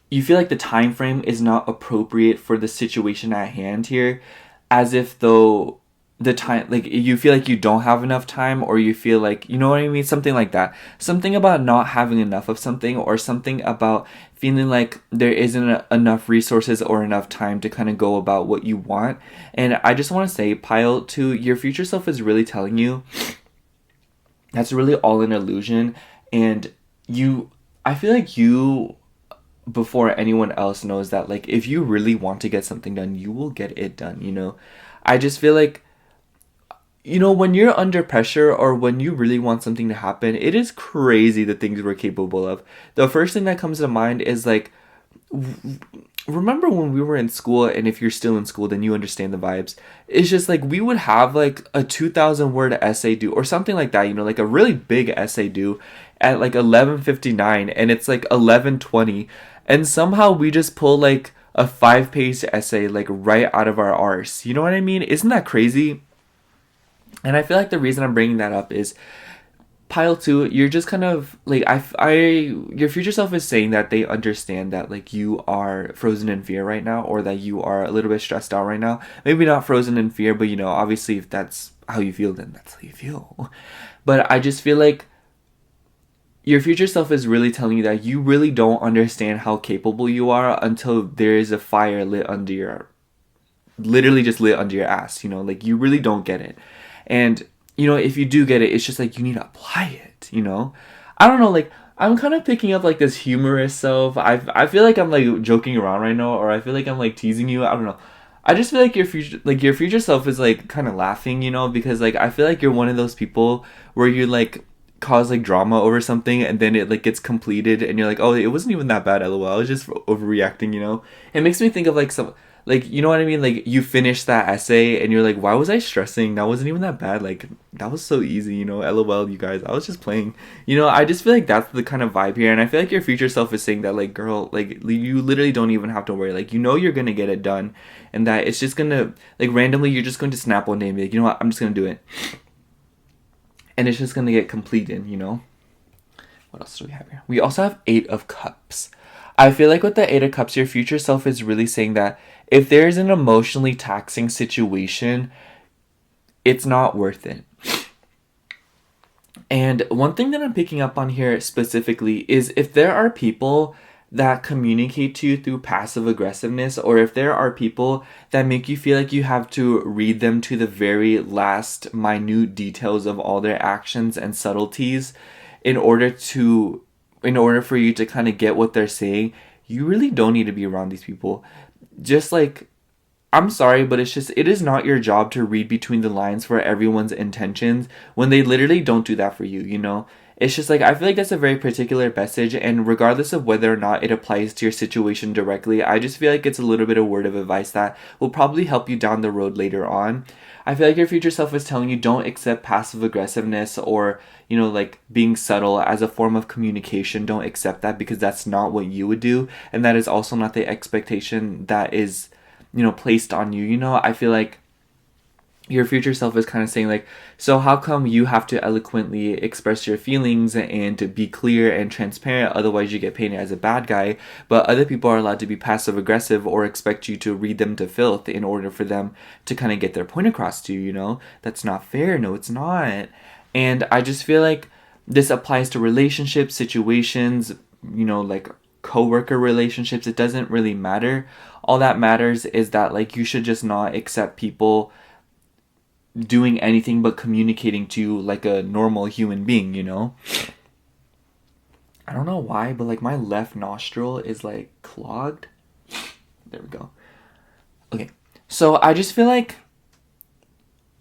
you feel like the time frame is not appropriate for the situation at hand here, as if though the time, like, you feel like you don't have enough time, or you feel like, you know what I mean, something like that, something about not having enough of something, or something about feeling like there isn't enough resources or enough time to kind of go about what you want. And I just want to say, pile 2, your future self is really telling you that's really all an illusion. And I feel like you, before anyone else, knows that, like, if you really want to get something done, you will get it done, you know. I just feel like, you know, when you're under pressure, or when you really want something to happen, it is crazy the things we're capable of. The first thing that comes to mind is like, remember when we were in school, and if you're still in school, then you understand the vibes. It's just like, we would have like a 2,000 word essay due, or something like that, you know, like a really big essay due at like 11:59, and it's like 11:20, and somehow we just pull like a 5-page essay like right out of our arse. You know what I mean? Isn't that crazy? And I feel like the reason I'm bringing that up is, pile 2, you're just kind of like, your future self is saying that they understand that, like, you are frozen in fear right now, or that you are a little bit stressed out right now. Maybe not frozen in fear, but, you know, obviously if that's how you feel, then that's how you feel. But I just feel like your future self is really telling you that you really don't understand how capable you are until there is a fire lit under your, literally just lit under your ass, you know, like, you really don't get it. And, you know, if you do get it, it's just like, you need to apply it, you know? I don't know, like, I'm kind of picking up like this humorous self. I feel like I'm like joking around right now, or I feel like I'm like teasing you. I don't know. I just feel like your future self is like kind of laughing, you know, because like, I feel like you're one of those people where you like cause like drama over something, and then it like gets completed, and you're like, oh, it wasn't even that bad, lol, I was just overreacting, you know? It makes me think of like some, like, you know what I mean? Like, you finish that essay and you're like, why was I stressing? That wasn't even that bad. Like, that was so easy, you know? LOL, you guys. I was just playing. You know, I just feel like that's the kind of vibe here. And I feel like your future self is saying that, like, girl, like, you literally don't even have to worry. Like, you know you're going to get it done. And that it's just going to, like, randomly, you're just going to snap one day and be like, you know what? I'm just going to do it. And it's just going to get completed, you know? What else do we have here? We also have 8 of Cups. I feel like with the 8 of Cups, your future self is really saying that if there's an emotionally taxing situation, it's not worth it. And one thing that I'm picking up on here specifically is, if there are people that communicate to you through passive aggressiveness, or if there are people that make you feel like you have to read them to the very last minute details of all their actions and subtleties in order for you to kind of get what they're saying, you really don't need to be around these people. Just like, I'm sorry, but it is not your job to read between the lines for everyone's intentions when they literally don't do that for you, you know? It's just like, I feel like that's a very particular message, and regardless of whether or not it applies to your situation directly, I just feel like it's a little bit of word of advice that will probably help you down the road later on. I feel like your future self is telling you, don't accept passive aggressiveness, or, you know, like, being subtle as a form of communication. Don't accept that, because that's not what you would do, and that is also not the expectation that is, you know, placed on you. You know, I feel like your future self is kind of saying, like, so how come you have to eloquently express your feelings and to be clear and transparent, otherwise you get painted as a bad guy, but other people are allowed to be passive aggressive or expect you to read them to filth in order for them to kind of get their point across to you, you know? That's not fair. No, it's not. And I just feel like this applies to relationships, situations, you know, like coworker relationships. It doesn't really matter. All that matters is that, like, you should just not accept people doing anything but communicating to you like a normal human being, you know? I don't know why, but like, my left nostril is like clogged. There we go. Okay, so I just feel like,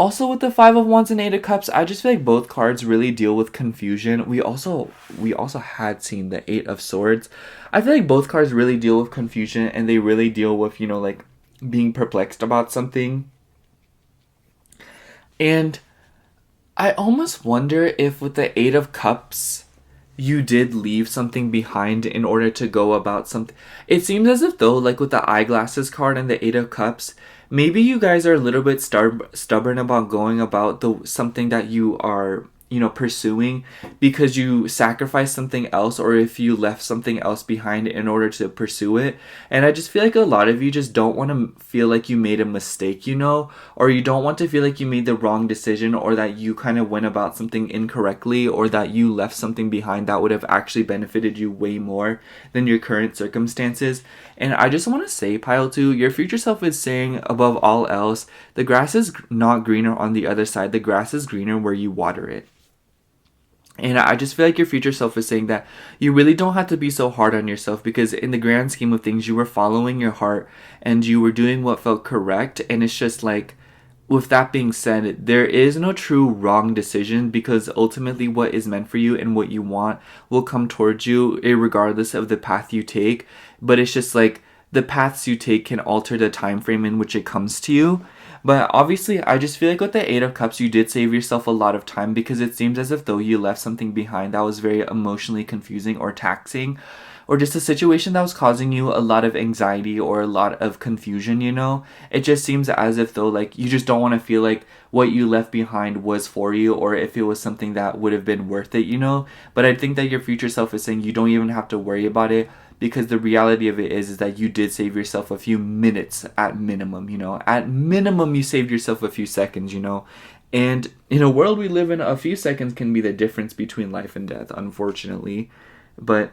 also with the 5 of Wands and 8 of Cups, I just feel like both cards really deal with confusion. We also had seen the 8 of Swords. I feel like both cards really deal with confusion, and they really deal with, you know, like, being perplexed about something. And I almost wonder if with the Eight of Cups, you did leave something behind in order to go about something. It seems as if though, like with the eyeglasses card and the Eight of Cups, maybe you guys are a little bit stubborn about going about the something that you are, pursuing, because you sacrificed something else, or if you left something else behind in order to pursue it. And I just feel like a lot of you just don't want to feel like you made a mistake, or you don't want to feel like you made the wrong decision, or that you kind of went about something incorrectly, or that you left something behind that would have actually benefited you way more than your current circumstances. And I just want to say, Pile 2, your future self is saying, above all else, the grass is not greener on the other side. The grass is greener where you water it. And I just feel like your future self is saying that you really don't have to be so hard on yourself, because in the grand scheme of things, you were following your heart and you were doing what felt correct. And it's just like, with that being said, there is no true wrong decision, because ultimately what is meant for you and what you want will come towards you regardless of the path you take. But it's just like the paths you take can alter the time frame in which it comes to you. But obviously, I just feel like with the Eight of Cups, you did save yourself a lot of time, because it seems as if though you left something behind that was very emotionally confusing or taxing, or just a situation that was causing you a lot of anxiety or a lot of confusion. It just seems as if though, like, you just don't want to feel like what you left behind was for you, or if it was something that would have been worth it. But I think that your future self is saying you don't even have to worry about it, because the reality of it is that you did save yourself a few minutes at minimum. At minimum, you saved yourself a few seconds. And in a world we live in, a few seconds can be the difference between life and death, unfortunately. But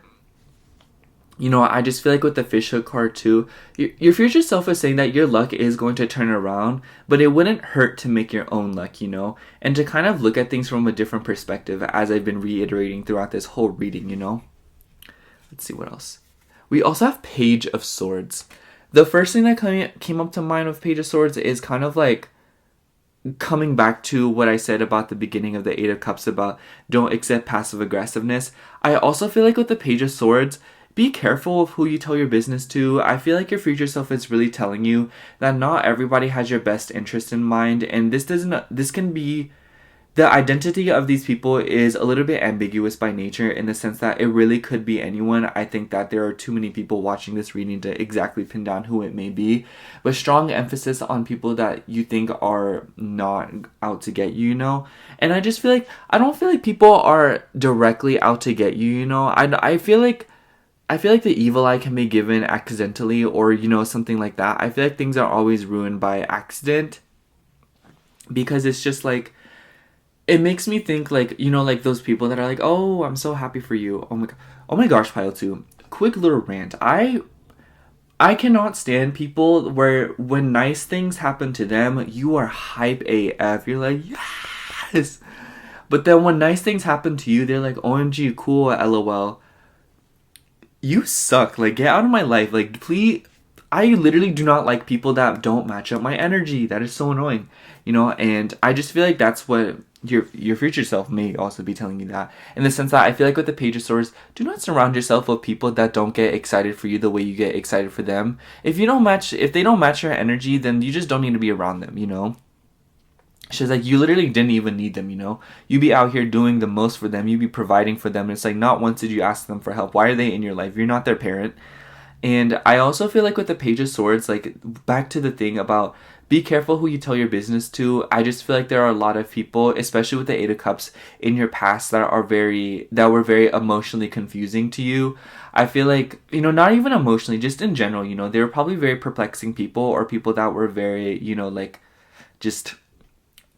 I just feel like with the fishhook card too, your future self is saying that your luck is going to turn around, but it wouldn't hurt to make your own luck, and to kind of look at things from a different perspective, as I've been reiterating throughout this whole reading. Let's see what else. We also have Page of Swords. The first thing that came up to mind with Page of Swords is kind of like coming back to what I said about the beginning of the Eight of Cups about don't accept passive aggressiveness. I also feel like with the Page of Swords, be careful of who you tell your business to. I feel like your future self is really telling you that not everybody has your best interest in mind, and this can be, the identity of these people is a little bit ambiguous by nature, in the sense that it really could be anyone. I think that there are too many people watching this reading to exactly pin down who it may be, but strong emphasis on people that you think are not out to get you. And I just feel like, I don't feel like people are directly out to get you. I feel like the evil eye can be given accidentally, or something like that. I feel like things are always ruined by accident, because it's just like, it makes me think like, like those people that are like, oh, I'm so happy for you. Oh my gosh, Pile 2. Quick little rant. I cannot stand people where when nice things happen to them, you are hype AF. You're like, yes. But then when nice things happen to you, they're like, OMG, cool, LOL. You suck. Like, get out of my life. Like, please. I literally do not like people that don't match up my energy. That is so annoying. And I just feel like that's what your future self may also be telling you, that, in the sense that I feel like with the Page of Swords, do not surround yourself with people that don't get excited for you the way you get excited for them. If they don't match your energy, then you just don't need to be around them. She's like, you literally didn't even need them. You be out here doing the most for them. You be providing for them. It's like, not once did you ask them for help. Why are they in your life? You're not their parent. And I also feel like with the Page of Swords, like, back to the thing about be careful who you tell your business to. I just feel like there are a lot of people, especially with the Eight of Cups, in your past that were very emotionally confusing to you. I feel like, not even emotionally, just in general, they were probably very perplexing people, or people that were very, like, just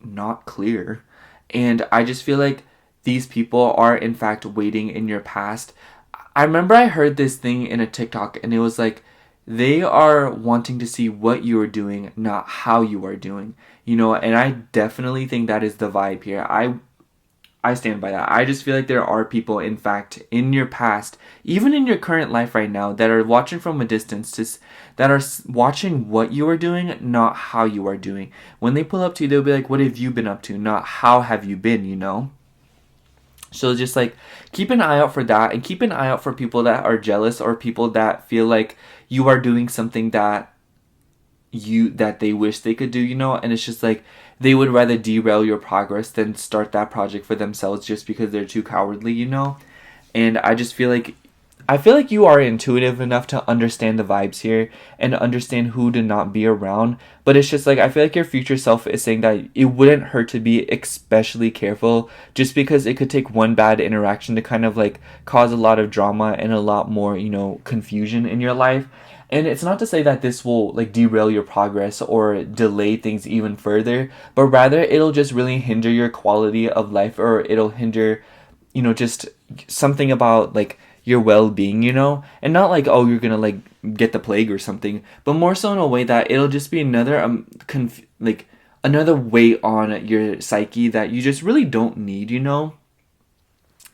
not clear. And I just feel like these people are in fact waiting in your past. I remember I heard this thing in a TikTok, and it was like, they are wanting to see what you are doing, not how you are doing. And I definitely think that is the vibe here. I stand by that. I just feel like there are people, in fact, in your past, even in your current life right now, that are watching from a distance, that are watching what you are doing, not how you are doing. When they pull up to you, they'll be like, what have you been up to? Not how have you been. So just like, keep an eye out for that, and keep an eye out for people that are jealous, or people that feel like you are doing something that that they wish they could do, you know? And it's just like they would rather derail your progress than start that project for themselves just because they're too cowardly, you know? And I feel like you are intuitive enough to understand the vibes here and understand who to not be around. But it's just like, I feel like your future self is saying that it wouldn't hurt to be especially careful just because it could take one bad interaction to kind of like cause a lot of drama and a lot more, you know, confusion in your life. And it's not to say that this will like derail your progress or delay things even further, but rather it'll just really hinder your quality of life, or it'll hinder, you know, just something about like your well-being, you know, and not like, oh, you're gonna like get the plague or something, but more so in a way that it'll just be another like another weight on your psyche that you just really don't need, you know.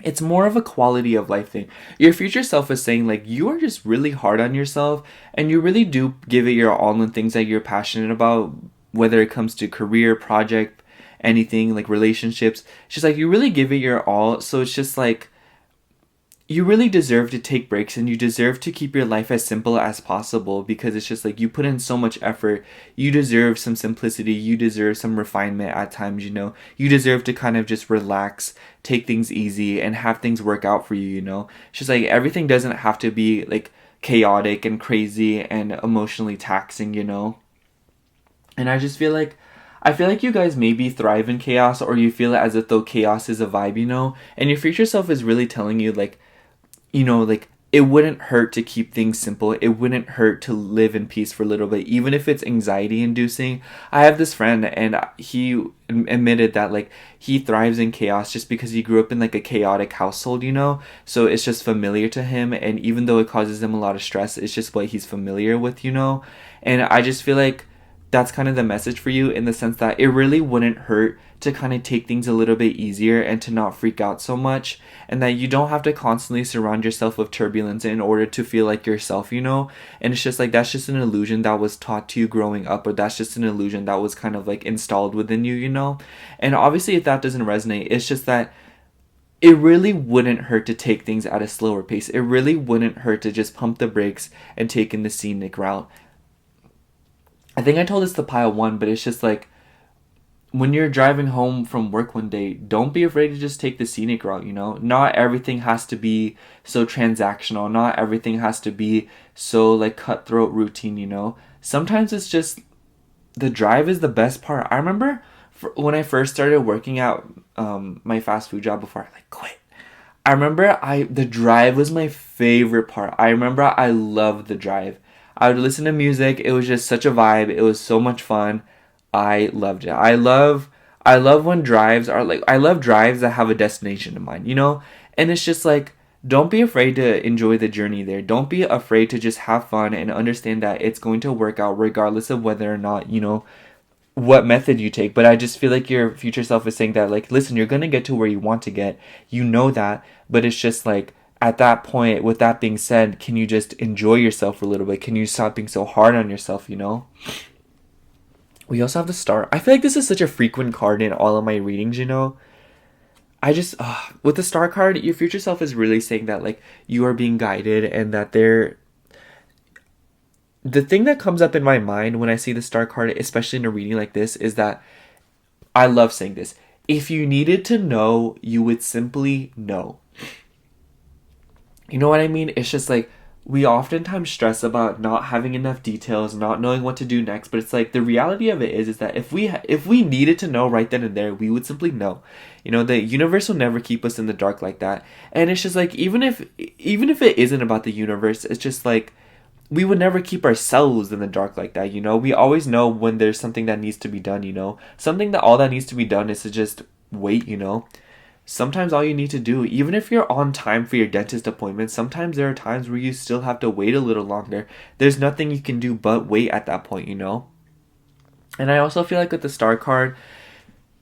It's more of a quality of life thing. Your future self is saying like you are just really hard on yourself and you really do give it your all in things that you're passionate about, whether it comes to career, project, anything like relationships. It's just like you really give it your all. So it's just like you really deserve to take breaks and you deserve to keep your life as simple as possible, because it's just like you put in so much effort. You deserve some simplicity. You deserve some refinement at times, you know. You deserve to kind of just relax, take things easy, and have things work out for you, you know. It's just like everything doesn't have to be like chaotic and crazy and emotionally taxing, you know. And I feel like you guys maybe thrive in chaos, or you feel as if though chaos is a vibe, you know. And your future self is really telling you like, you know, like it wouldn't hurt to keep things simple. It wouldn't hurt to live in peace for a little bit, even if it's anxiety inducing. I have this friend and he admitted that like he thrives in chaos just because he grew up in like a chaotic household, you know? So it's just familiar to him. And even though it causes him a lot of stress, it's just what he's familiar with, you know? And I just feel like that's kind of the message for you, in the sense that it really wouldn't hurt to kind of take things a little bit easier and to not freak out so much, and that you don't have to constantly surround yourself with turbulence in order to feel like yourself, you know. And it's just like that's just an illusion that was taught to you growing up, or that's just an illusion that was kind of like installed within you, you know. And obviously if that doesn't resonate, it's just that it really wouldn't hurt to take things at a slower pace. It really wouldn't hurt to just pump the brakes and take in the scenic route. I think I told this to pile one, but it's just like when you're driving home from work one day, don't be afraid to just take the scenic route, you know? Not everything has to be so transactional. Not everything has to be so like cutthroat routine, you know? Sometimes it's just the drive is the best part. I remember when I first started working at my fast food job before I like quit. I remember the drive was my favorite part. I remember I loved the drive. I would listen to music. It was just such a vibe. It was so much fun. I loved it. I love when drives are like, I love drives that have a destination in mind, you know? And it's just like, don't be afraid to enjoy the journey there. Don't be afraid to just have fun and understand that it's going to work out regardless of whether or not, you know, what method you take. But I just feel like your future self is saying that like, listen, you're going to get to where you want to get. You know that, but it's just like, at that point, with that being said, can you just enjoy yourself for a little bit? Can you stop being so hard on yourself, you know? We also have the Star. I feel like this is such a frequent card in all of my readings, you know? I just, with the Star card, your future self is really saying that, like, you are being guided and that they're... The thing that comes up in my mind when I see the Star card, especially in a reading like this, is that I love saying this. If you needed to know, you would simply know. You know what I mean? It's just like, we oftentimes stress about not having enough details, not knowing what to do next, but it's like the reality of it is that if we needed to know right then and there, we would simply know. You know, the universe will never keep us in the dark like that. And it's just like, even if it isn't about the universe, it's just like we would never keep ourselves in the dark like that, you know? We always know when there's something that needs to be done, you know? Something that all that needs to be done is to just wait, you know? Sometimes all you need to do, even if you're on time for your dentist appointment, sometimes there are times where you still have to wait a little longer. There's nothing you can do but wait at that point, you know? And I also feel like with the Star card,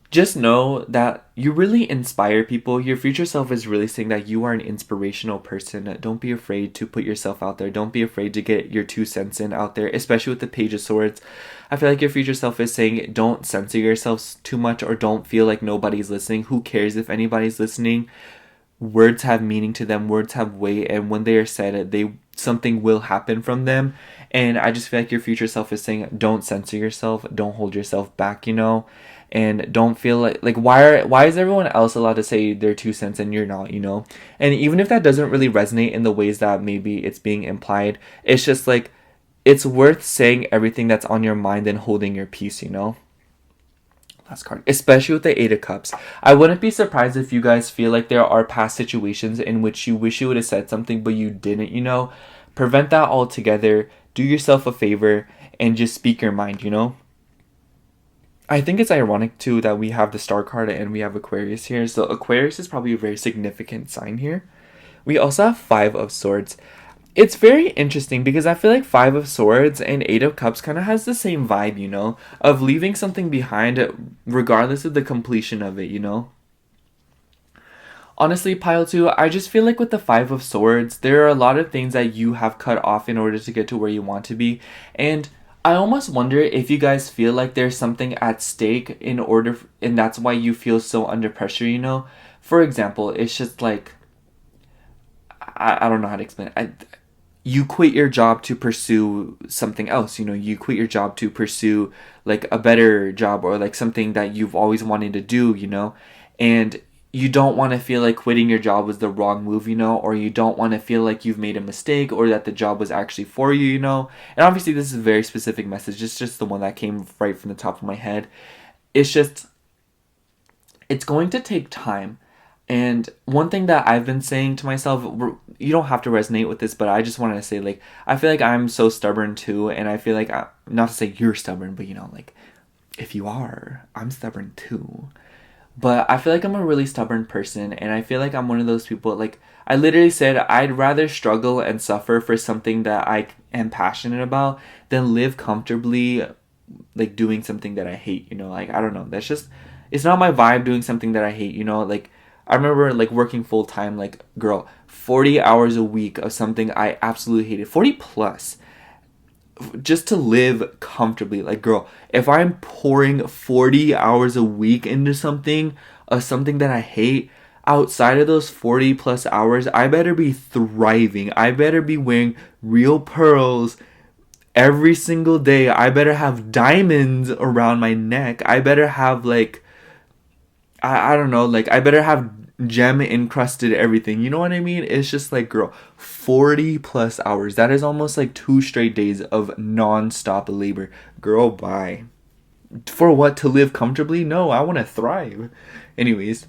just know that you really inspire people. Your future self is really saying that you are an inspirational person. Don't be afraid to put yourself out there. Don't be afraid to get your 2 cents in out there, especially with the Page of Swords. I feel like your future self is saying don't censor yourselves too much, or don't feel like nobody's listening. Who cares if anybody's listening? Words have meaning to them. Words have weight, and when they are said, something will happen from them. And I just feel like your future self is saying, don't censor yourself, don't hold yourself back, you know, and don't feel like why is everyone else allowed to say their 2 cents and you're not, you know? And even if that doesn't really resonate in the ways that maybe it's being implied, it's just like it's worth saying everything that's on your mind and holding your peace, you know? Last card. Especially with the Eight of Cups. I wouldn't be surprised if you guys feel like there are past situations in which you wish you would have said something but you didn't, you know? Prevent that altogether. Do yourself a favor and just speak your mind, you know? I think it's ironic too that we have the Star card and we have Aquarius here. So Aquarius is probably a very significant sign here. We also have Five of Swords. It's very interesting because I feel like Five of Swords and Eight of Cups kind of has the same vibe, you know, of leaving something behind regardless of the completion of it, you know. Honestly, Pile 2, I just feel like with the Five of Swords, there are a lot of things that you have cut off in order to get to where you want to be. And I almost wonder if you guys feel like there's something at stake and that's why you feel so under pressure, you know. For example, it's just like, I don't know how to explain it. You quit your job to pursue something else, you know, you quit your job to pursue like a better job or like something that you've always wanted to do, you know, and you don't want to feel like quitting your job was the wrong move, you know, or you don't want to feel like you've made a mistake or that the job was actually for you, you know. And obviously this is a very specific message. It's just the one that came right from the top of my head. It's just, it's going to take time. And one thing that I've been saying to myself, you don't have to resonate with this, but I just wanted to say, like, I feel like I'm so stubborn too, and I feel like, not to say you're stubborn, but you know, like, if you are, I'm stubborn too. But I feel like I'm a really stubborn person, and I feel like I'm one of those people, like, I literally said I'd rather struggle and suffer for something that I am passionate about than live comfortably, like, doing something that I hate, you know, like, I don't know, that's just, it's not my vibe doing something that I hate, you know, like, I remember like working full time, like, girl, 40 hours a week of something I absolutely hated, 40 plus, just to live comfortably. Like, girl, if I'm pouring 40 hours a week into something, something that I hate, outside of those 40 plus hours, I better be thriving. I better be wearing real pearls every single day. I better have diamonds around my neck. I better have like, I don't know, like, I better have gem encrusted everything. You know what I mean? It's just like, girl, 40 plus hours. That is almost like 2 straight days of non-stop labor. Girl, bye. For what? To live comfortably? No, I want to thrive. Anyways,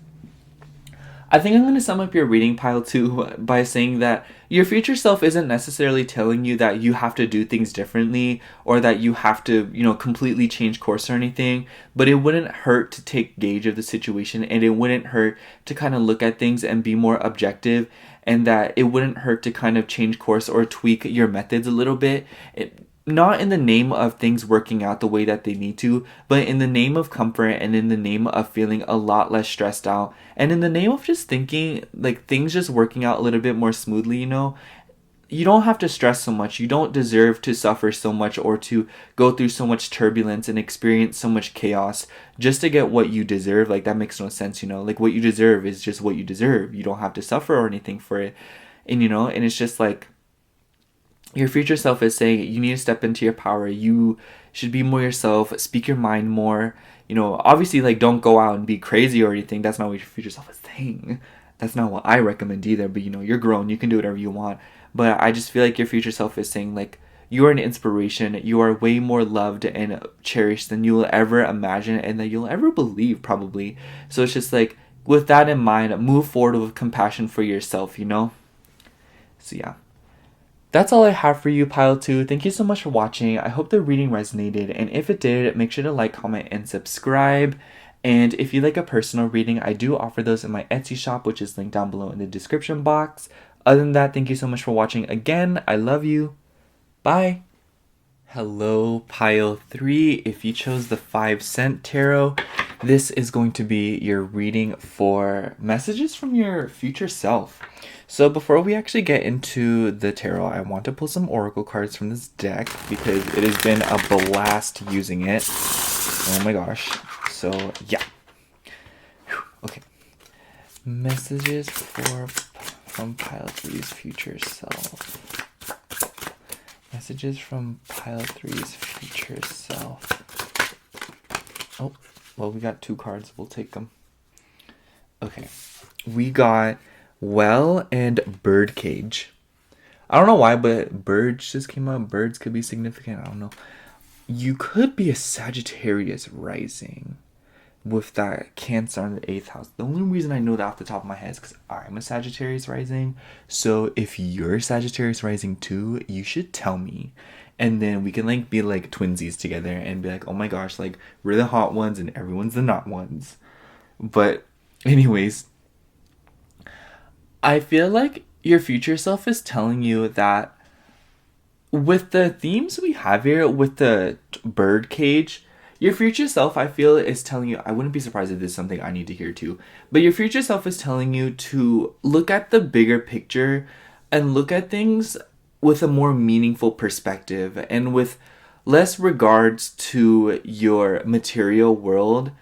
I think I'm going to sum up your reading, Pile 2, by saying that your future self isn't necessarily telling you that you have to do things differently or that you have to, you know, completely change course or anything, but it wouldn't hurt to take gauge of the situation, and it wouldn't hurt to kind of look at things and be more objective, and that it wouldn't hurt to kind of change course or tweak your methods a little bit. Not in the name of things working out the way that they need to, but in the name of comfort and in the name of feeling a lot less stressed out and in the name of just thinking like things just working out a little bit more smoothly, you know. You don't have to stress so much. You don't deserve to suffer so much or to go through so much turbulence and experience so much chaos just to get what you deserve. Like, that makes no sense, you know. Like, what you deserve is just what you deserve. You don't have to suffer or anything for it. And, you know, and it's just like, your future self is saying you need to step into your power. You should be more yourself, speak your mind more. You know, obviously, like, don't go out and be crazy or anything. That's not what your future self is saying. That's not what I recommend either. But, you know, you're grown. You can do whatever you want. But I just feel like your future self is saying, like, you are an inspiration. You are way more loved and cherished than you will ever imagine and that you'll ever believe, probably. So it's just like, with that in mind, move forward with compassion for yourself, you know? So, yeah. That's all I have for you, Pile 2. Thank you so much for watching. I hope the reading resonated, and if it did, make sure to like, comment, and subscribe. And if you like a personal reading, I do offer those in my Etsy shop, which is linked down below in the description box. Other than that, thank you so much for watching again. I love you. Bye. Hello, Pile 3. If you chose the 5-cent tarot, this is going to be your reading for messages from your future self. So before we actually get into the tarot, I want to pull some oracle cards from this deck because it has been a blast using it. Oh my gosh. So, yeah. Okay. Messages from Pile 3's future self. Messages from pile 3's future self. Oh, well, we got 2 cards. We'll take them. Okay. We got Well and Birdcage. I don't know why, but birds just came out. Birds could be significant. I don't know. You could be a Sagittarius rising with that Cancer in the 8th house. The only reason I know that off the top of my head is because I'm a Sagittarius rising. So if you're Sagittarius rising too, you should tell me. And then we can like be like twinsies together and be like, oh my gosh, like we're the hot ones and everyone's the not ones. But anyways, I feel like your future self is telling you that with the themes we have here, with the bird cage, your future self, I feel, is telling you, I wouldn't be surprised if this is something I need to hear too, but your future self is telling you to look at the bigger picture and look at things with a more meaningful perspective and with less regards to your material world,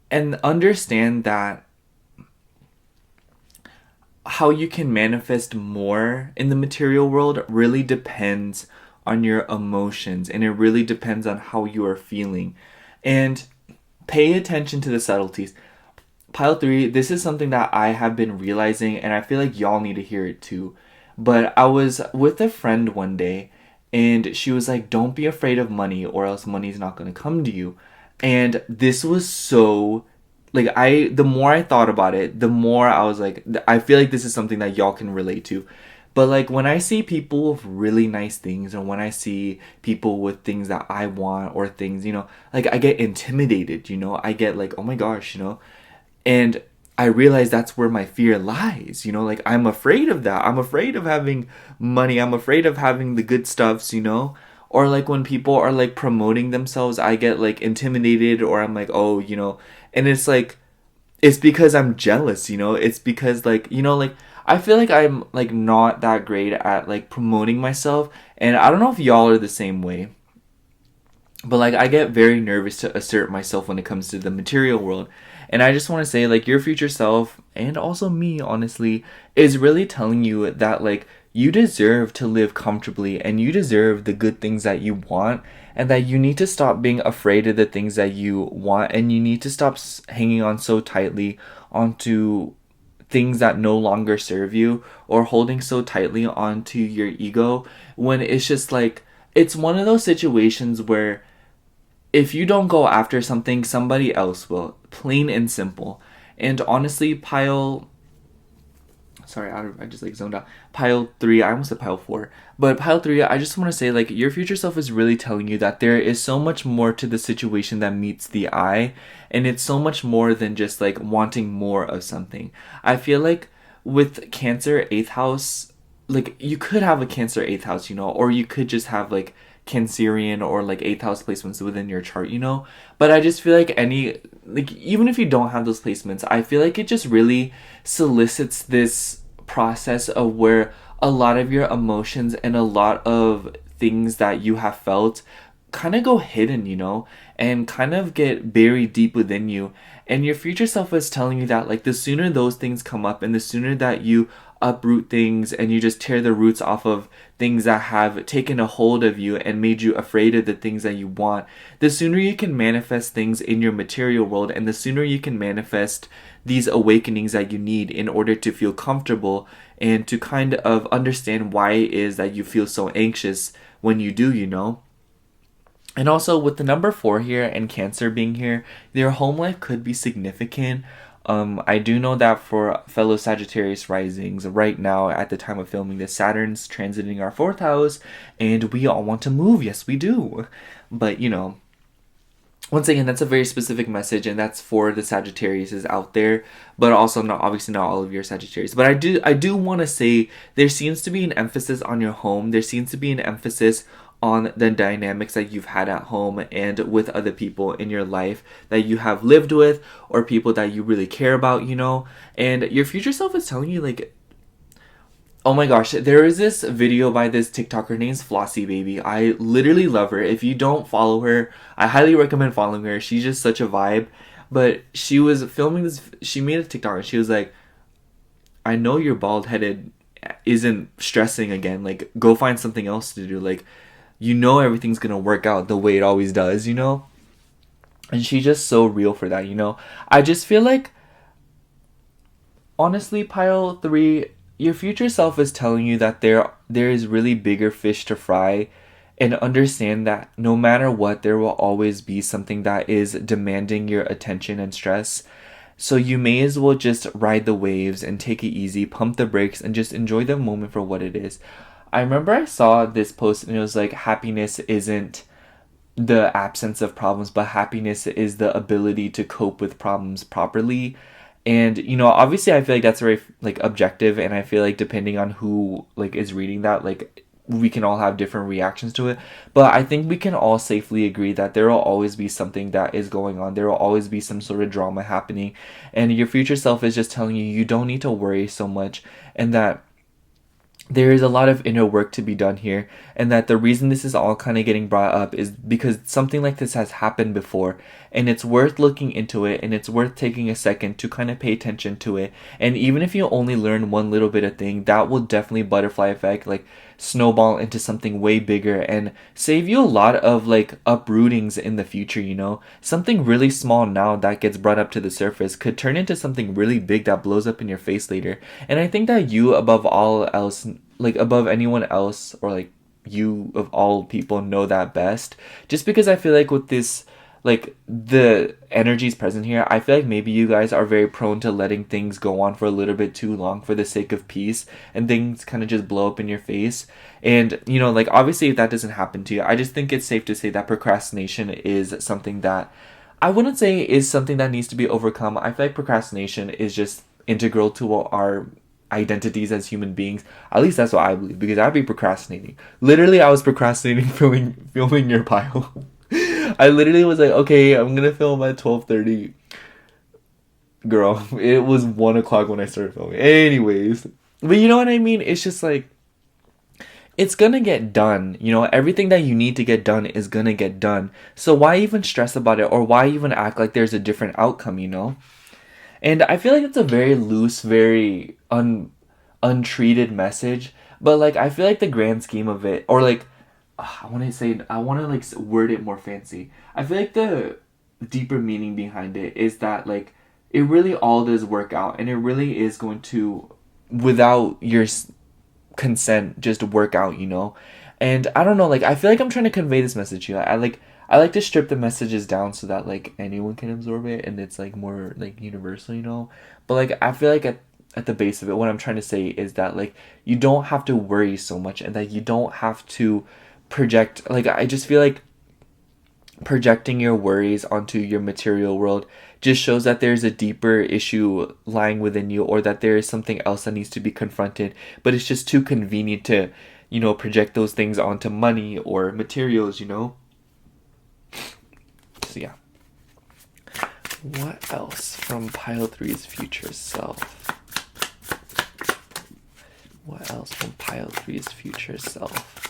and understand that how you can manifest more in the material world really depends on your emotions, and it really depends on how you are feeling. And pay attention to the subtleties. Pile 3, this is something that I have been realizing, and I feel like y'all need to hear it too. But I was with a friend one day, and she was like, don't be afraid of money, or else money's not going to come to you. And this was so, like, the more I thought about it, the more I was like, I feel like this is something that y'all can relate to. But like when I see people with really nice things, and when I see people with things that I want, or things, like I get intimidated, I get like, oh my gosh, and I realize that's where my fear lies, like I'm afraid of that. I'm afraid of having money. I'm afraid of having the good stuffs, or like when people are like promoting themselves, I get like intimidated, or I'm like, oh, and it's like, it's because I'm jealous, it's because like, like I feel like I'm like not that great at like promoting myself, and I don't know if y'all are the same way, but like I get very nervous to assert myself when it comes to the material world. And I just want to say, like, your future self, and also me, honestly, is really telling you that like you deserve to live comfortably, and you deserve the good things that you want, and that you need to stop being afraid of the things that you want, and you need to stop hanging on so tightly onto things that no longer serve you, or holding so tightly onto your ego, when it's just like, it's one of those situations where if you don't go after something, somebody else will, plain and simple. And honestly, I just like zoned out. Pile 3, I almost said pile 4. But pile 3, I just want to say, like, your future self is really telling you that there is so much more to the situation that meets the eye. And it's so much more than just, like, wanting more of something. I feel like with Cancer 8th house, like, you could have a Cancer 8th house, or you could just have, like, Cancerian or, like, 8th house placements within your chart, But I just feel like even if you don't have those placements, I feel like it just really solicits this process of where a lot of your emotions and a lot of things that you have felt kind of go hidden, and kind of get buried deep within you. And your future self is telling you that, like, the sooner those things come up, and the sooner that you uproot things and you just tear the roots off of things that have taken a hold of you and made you afraid of the things that you want, the sooner you can manifest things in your material world, and the sooner you can manifest these awakenings that you need in order to feel comfortable and to kind of understand why it is that you feel so anxious when you do, And also with the number 4 here and Cancer being here, their home life could be significant. I do know that for fellow Sagittarius risings, right now at the time of filming this, Saturn's transiting our 4th house, and we all want to move. Yes, we do. But, once again, that's a very specific message, and that's for the Sagittarius out there, but also not all of your Sagittarius. But I do want to say there seems to be an emphasis on your home. There seems to be an emphasis on the dynamics that you've had at home and with other people in your life that you have lived with, or people that you really care about, and your future self is telling you, like, oh my gosh, there is this video by this TikToker, her name's Flossie Baby. I literally love her. If you don't follow her, I highly recommend following her. She's just such a vibe. But she was filming this, she made a TikTok and she was like, I know you're bald-headed isn't stressing again, like, go find something else to do, like, you know everything's gonna work out the way it always does, you know? And she's just so real for that, you know? I just feel like, honestly, pile 3, your future self is telling you that there is really bigger fish to fry, and understand that no matter what, there will always be something that is demanding your attention and stress. So you may as well just ride the waves and take it easy, pump the brakes, and just enjoy the moment for what it is. I remember I saw this post and it was like, happiness isn't the absence of problems, but happiness is the ability to cope with problems properly. And you know, obviously I feel like that's very like objective, and I feel like depending on who like is reading that, like we can all have different reactions to it. But I think we can all safely agree that there will always be something that is going on. There will always be some sort of drama happening, and your future self is just telling you you don't need to worry so much, and that there is a lot of inner work to be done here, and that the reason this is all kind of getting brought up is because something like this has happened before, and it's worth looking into it, and it's worth taking a second to kind of pay attention to it. And even if you only learn one little bit of thing, that will definitely butterfly effect, like snowball into something way bigger and save you a lot of like uprootings in the future, you know? Something really small now that gets brought up to the surface could turn into something really big that blows up in your face later. And I think that you, above all else, like above anyone else, or like you of all people, know that best. Just because I feel like with this, like the energies present here, I feel like maybe you guys are very prone to letting things go on for a little bit too long for the sake of peace, and things kind of just blow up in your face. And you know, like obviously if that doesn't happen to you, I just think it's safe to say that procrastination is something that I wouldn't say is something that needs to be overcome. I feel like procrastination is just integral to our identities as human beings. At least that's what I believe, because I'd be procrastinating. Literally, I was procrastinating filming your pile. I literally was like, okay, I'm gonna film at 12:30. Girl, it was 1 o'clock when I started filming. Anyways, but you know what I mean? It's just like, it's gonna get done. You know, everything that you need to get done is gonna get done. So why even stress about it, or why even act like there's a different outcome, you know? And I feel like it's a very loose, very untreated message. But like, I feel like the grand scheme of it, or like, I want to like word it more fancy. I feel like the deeper meaning behind it is that like it really all does work out, and it really is going to, without your consent, just work out, you know. And I don't know, like I feel like I'm trying to convey this message to you. I like to strip the messages down so that like anyone can absorb it, and it's like more like universal, you know. But like I feel like at the base of it, what I'm trying to say is that like you don't have to worry so much, and that you don't have to project. Like I just feel like projecting your worries onto your material world just shows that there's a deeper issue lying within you, or that there is something else that needs to be confronted, but it's just too convenient to, you know, project those things onto money or materials, you know. So yeah. What else from pile 3's future self? What else from pile 3's future self?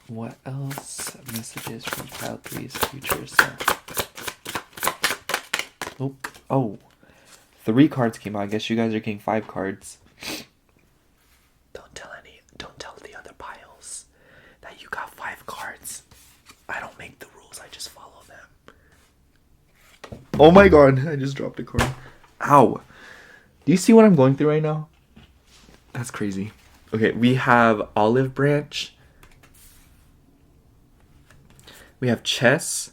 What else? Messages from pile 3's future self. Oh. 3 cards came out. I guess you guys are getting 5 cards. Don't tell the other piles that you got 5 cards. I don't make the rules, I just follow them. Oh my god, I just dropped a card. Ow. Do you see what I'm going through right now? That's crazy. Okay, we have Olive Branch. We have Chess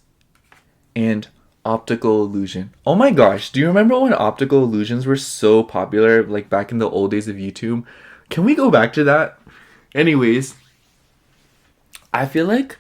and Optical Illusion. Oh my gosh, do you remember when optical illusions were so popular, like back in the old days of YouTube? Can we go back to that? Anyways, I feel like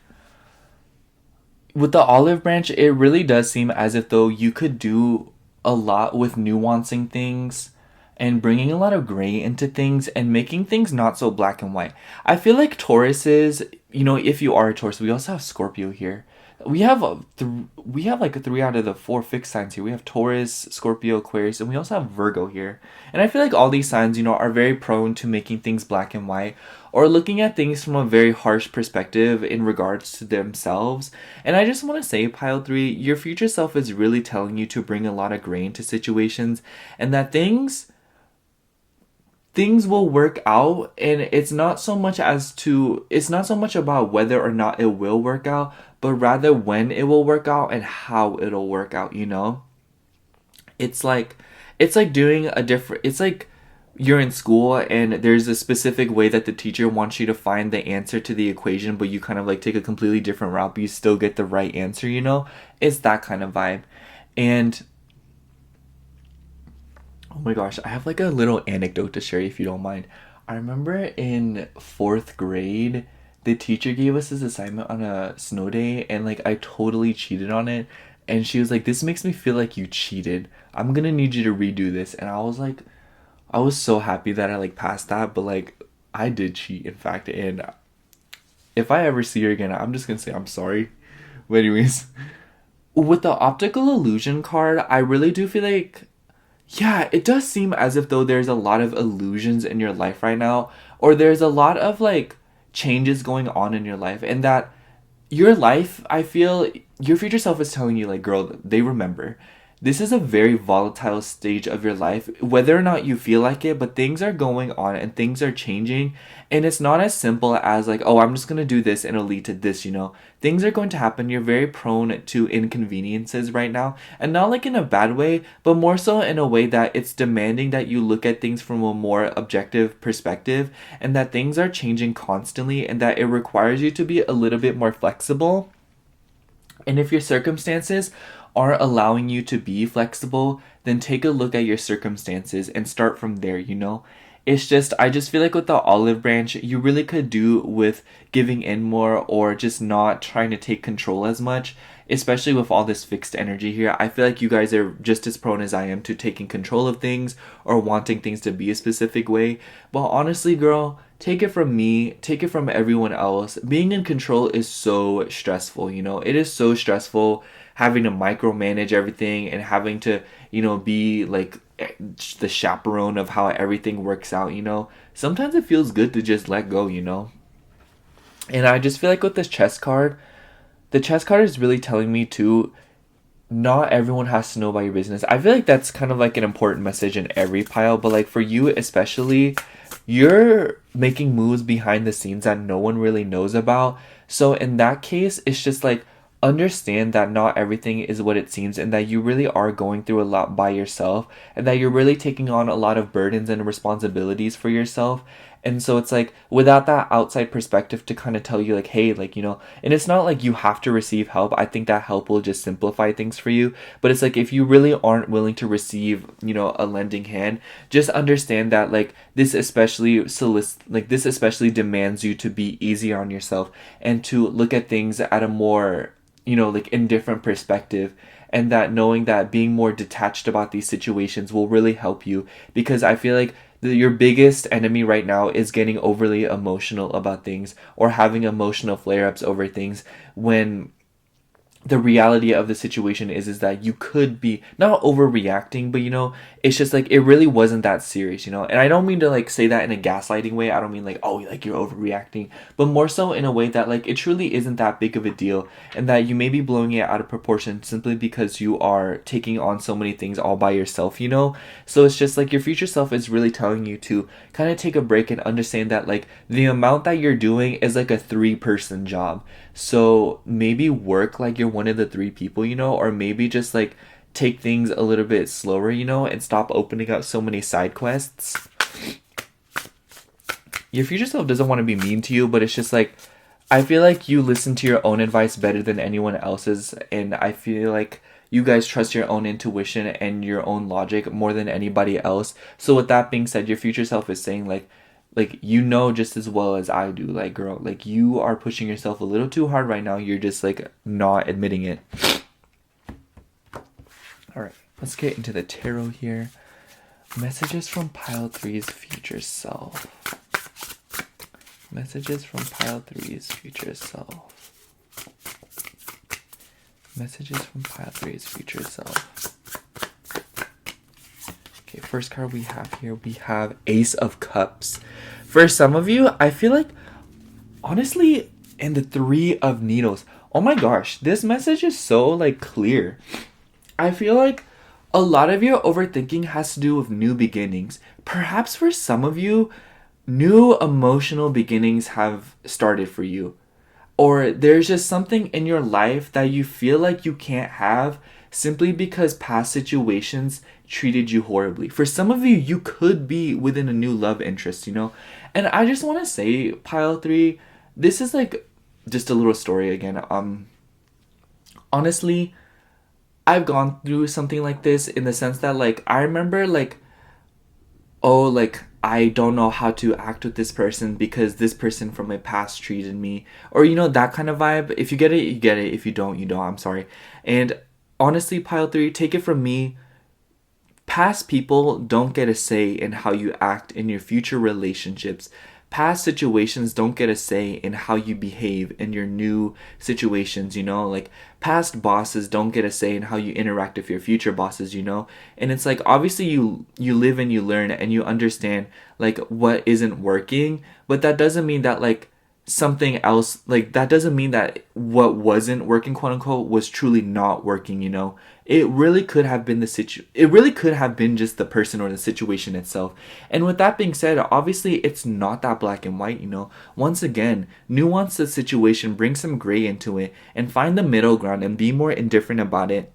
with the Olive Branch, it really does seem as if though you could do a lot with nuancing things and bringing a lot of gray into things and making things not so black and white. I feel like Tauruses, you know, if you are a Taurus, we also have Scorpio here. We have like 3 out of the 4 fixed signs here. We have Taurus, Scorpio, Aquarius, and we also have Virgo here. And I feel like all these signs, you know, are very prone to making things black and white, or looking at things from a very harsh perspective in regards to themselves. And I just want to say, pile 3, your future self is really telling you to bring a lot of gray into situations, and that things things will work out, and it's not so much about whether or not it will work out, but rather when it will work out and how it'll work out, you know? It's like doing a different it's like you're in school and there's a specific way that the teacher wants you to find the answer to the equation, but you kind of like take a completely different route, but you still get the right answer, you know? It's that kind of vibe. And oh my gosh, I have like a little anecdote to share if you don't mind. I remember in fourth grade, the teacher gave us this assignment on a snow day, and like I totally cheated on it. And she was like, "This makes me feel like you cheated. I'm gonna need you to redo this." And I was like, I was so happy that I like passed that, but like I did cheat, in fact. And if I ever see her again, I'm just gonna say I'm sorry. But anyways, with the optical illusion card, I really do feel like, yeah, it does seem as if though there's a lot of illusions in your life right now, or there's a lot of like changes going on in your life, and that your life, I feel, your future self is telling you, like, girl, they remember. This is a very volatile stage of your life, whether or not you feel like it, but things are going on and things are changing. And it's not as simple as, like, oh, I'm just going to do this and it'll lead to this, you know? Things are going to happen. You're very prone to inconveniences right now. And not like in a bad way, but more so in a way that it's demanding that you look at things from a more objective perspective, and that things are changing constantly, and that it requires you to be a little bit more flexible. And if your circumstances are allowing you to be flexible, then take a look at your circumstances and start from there, you know? It's just, I just feel like with the olive branch, you really could do with giving in more, or just not trying to take control as much, especially with all this fixed energy here. I feel like you guys are just as prone as I am to taking control of things or wanting things to be a specific way. But honestly, girl, take it from me, take it from everyone else. Being in control is so stressful, you know? It is so stressful having to micromanage everything and having to, you know, be like the chaperone of how everything works out, you know? Sometimes it feels good to just let go, you know? And I just feel like with this chess card, the chess card is really telling me too, not everyone has to know about your business. I feel like that's kind of like an important message in every pile, but like for you especially, you're making moves behind the scenes that no one really knows about. So in that case, it's just like, understand that not everything is what it seems, and that you really are going through a lot by yourself, and that you're really taking on a lot of burdens and responsibilities for yourself. And so it's like, without that outside perspective to kind of tell you like, hey, like, you know, and it's not like you have to receive help. I think that help will just simplify things for you. But it's like, if you really aren't willing to receive, you know, a lending hand, just understand that like this especially demands you to be easier on yourself, and to look at things at a more, you know, like indifferent perspective. And that knowing that being more detached about these situations will really help you, because I feel like your biggest enemy right now is getting overly emotional about things, or having emotional flare-ups over things, when the reality of the situation is that you could be not overreacting, but you know, it's just like it really wasn't that serious, you know. And I don't mean to like say that in a gaslighting way. I don't mean like, oh, like you're overreacting, but more so in a way that like it truly isn't that big of a deal, and that you may be blowing it out of proportion simply because you are taking on so many things all by yourself, you know. So it's just like your future self is really telling you to kind of take a break and understand that like the amount that you're doing is like a 3-person job. So maybe work like you're one of the 3 people, you know, or maybe just like take things a little bit slower, you know, and stop opening up so many side quests. Your future self doesn't want to be mean to you, but it's just like, I feel like you listen to your own advice better than anyone else's, and I feel like you guys trust your own intuition and your own logic more than anybody else. So with that being said, your future self is saying like you know just as well as I do, like, girl, like you are pushing yourself a little too hard right now. You're just like not admitting it. All right, let's get into the tarot here. Messages from pile 3's future self. Messages from pile 3's future self. Messages from pile 3's future self. Okay, first card we have here, we have Ace of Cups. For some of you, I feel like, honestly, and the 3 of Needles. Oh my gosh, this message is so like clear. I feel like A lot of your overthinking has to do with new beginnings. Perhaps for some of you, new emotional beginnings have started for you. Or there's just something in your life that you feel like you can't have simply because past situations treated you horribly. For some of you, you could be within a new love interest, you know? And I just want to say, pile 3, this is like just a little story again. Honestly, I've gone through something like this in the sense that like I remember like, oh, like I don't know how to act with this person because this person from my past treated me, or you know, that kind of vibe. If you get it, you get it. If you don't, you don't. I'm sorry. And honestly, pile 3, take it from me, past people don't get a say in how you act in your future relationships. Past situations don't get a say in how you behave in your new situations, you know? Like, past bosses don't get a say in how you interact with your future bosses, you know? And it's like, obviously, you live and you learn and you understand, like, what isn't working, but that doesn't mean that, like, something else, like, that doesn't mean that what wasn't working, quote unquote, was truly not working, you know? It really could have been it really could have been just the person or the situation itself. And with that being said, obviously it's not that black and white, you know. Once again, nuance the situation, bring some gray into it, and find the middle ground and be more indifferent about it.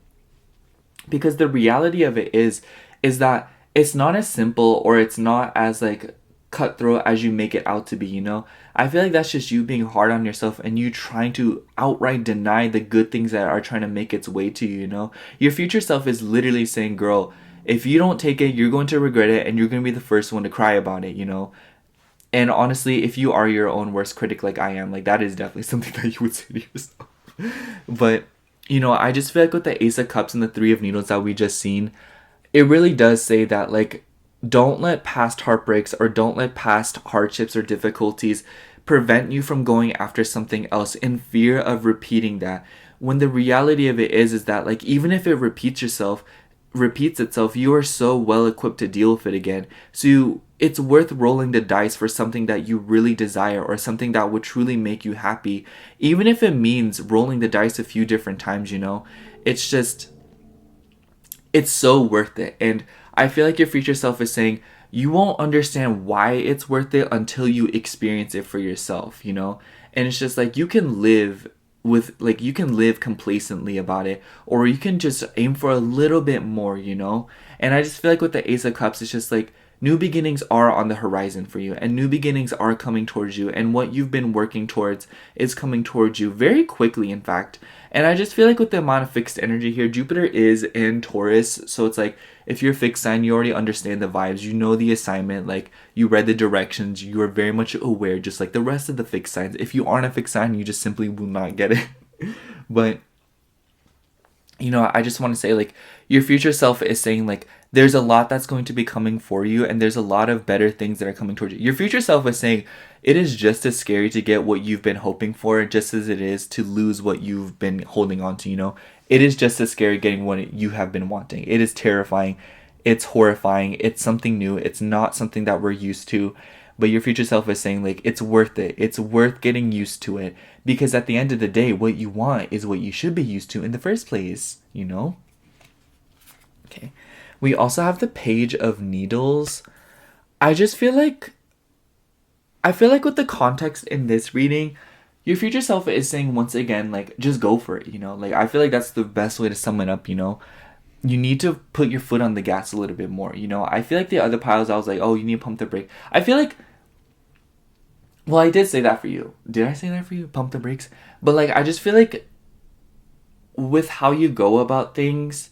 Because the reality of it is that it's not as simple or it's not as like cutthroat as you make it out to be, you know? I feel like that's just you being hard on yourself and you trying to outright deny the good things that are trying to make its way to you, you know? Your future self is literally saying, girl, if you don't take it, you're going to regret it and you're going to be the first one to cry about it, you know? And honestly, if you are your own worst critic like I am, like that is definitely something that you would say to yourself. But, you know, I just feel like with the Ace of Cups and the Three of Needles that we just seen, it really does say that, like, don't let past heartbreaks or don't let past hardships or difficulties prevent you from going after something else in fear of repeating that. When the reality of it is that, like, even if it repeats itself, you are so well equipped to deal with it again. So it's worth rolling the dice for something that you really desire or something that would truly make you happy, even if it means rolling the dice a few different times, you know. It's just, it's so worth it. And I feel like your future self is saying you won't understand why it's worth it until you experience it for yourself, you know? And it's just like you can live you can live complacently about it, or you can just aim for a little bit more, you know? And I just feel like with the Ace of Cups, it's just like new beginnings are on the horizon for you and new beginnings are coming towards you, and what you've been working towards is coming towards you very quickly, in fact. And I just feel like with the amount of fixed energy here, Jupiter is in Taurus, so it's like if you're a fixed sign, you already understand the vibes, you know the assignment, like you read the directions, you are very much aware, just like the rest of the fixed signs. If you aren't a fixed sign, you just simply will not get it. But you know, I just want to say, like, your future self is saying, like, there's a lot that's going to be coming for you, and there's a lot of better things that are coming towards you. Your future self is saying it is just as scary to get what you've been hoping for, just as it is to lose what you've been holding on to, you know? It is just as scary getting what you have been wanting. It is terrifying. It's horrifying. It's something new. It's not something that we're used to. But your future self is saying, like, it's worth it. It's worth getting used to it. Because at the end of the day, what you want is what you should be used to in the first place, you know? Okay. We also have the Page of Needles. I feel like with the context in this reading, your future self is saying once again, like, just go for it, you know? Like, I feel like that's the best way to sum it up, you know? You need to put your foot on the gas a little bit more, you know? I feel like the other piles, I was like, oh, you need to pump the brake. I feel like, well, I did say that for you. Did I say that for you? Pump the brakes? But, like, I just feel like with how you go about things,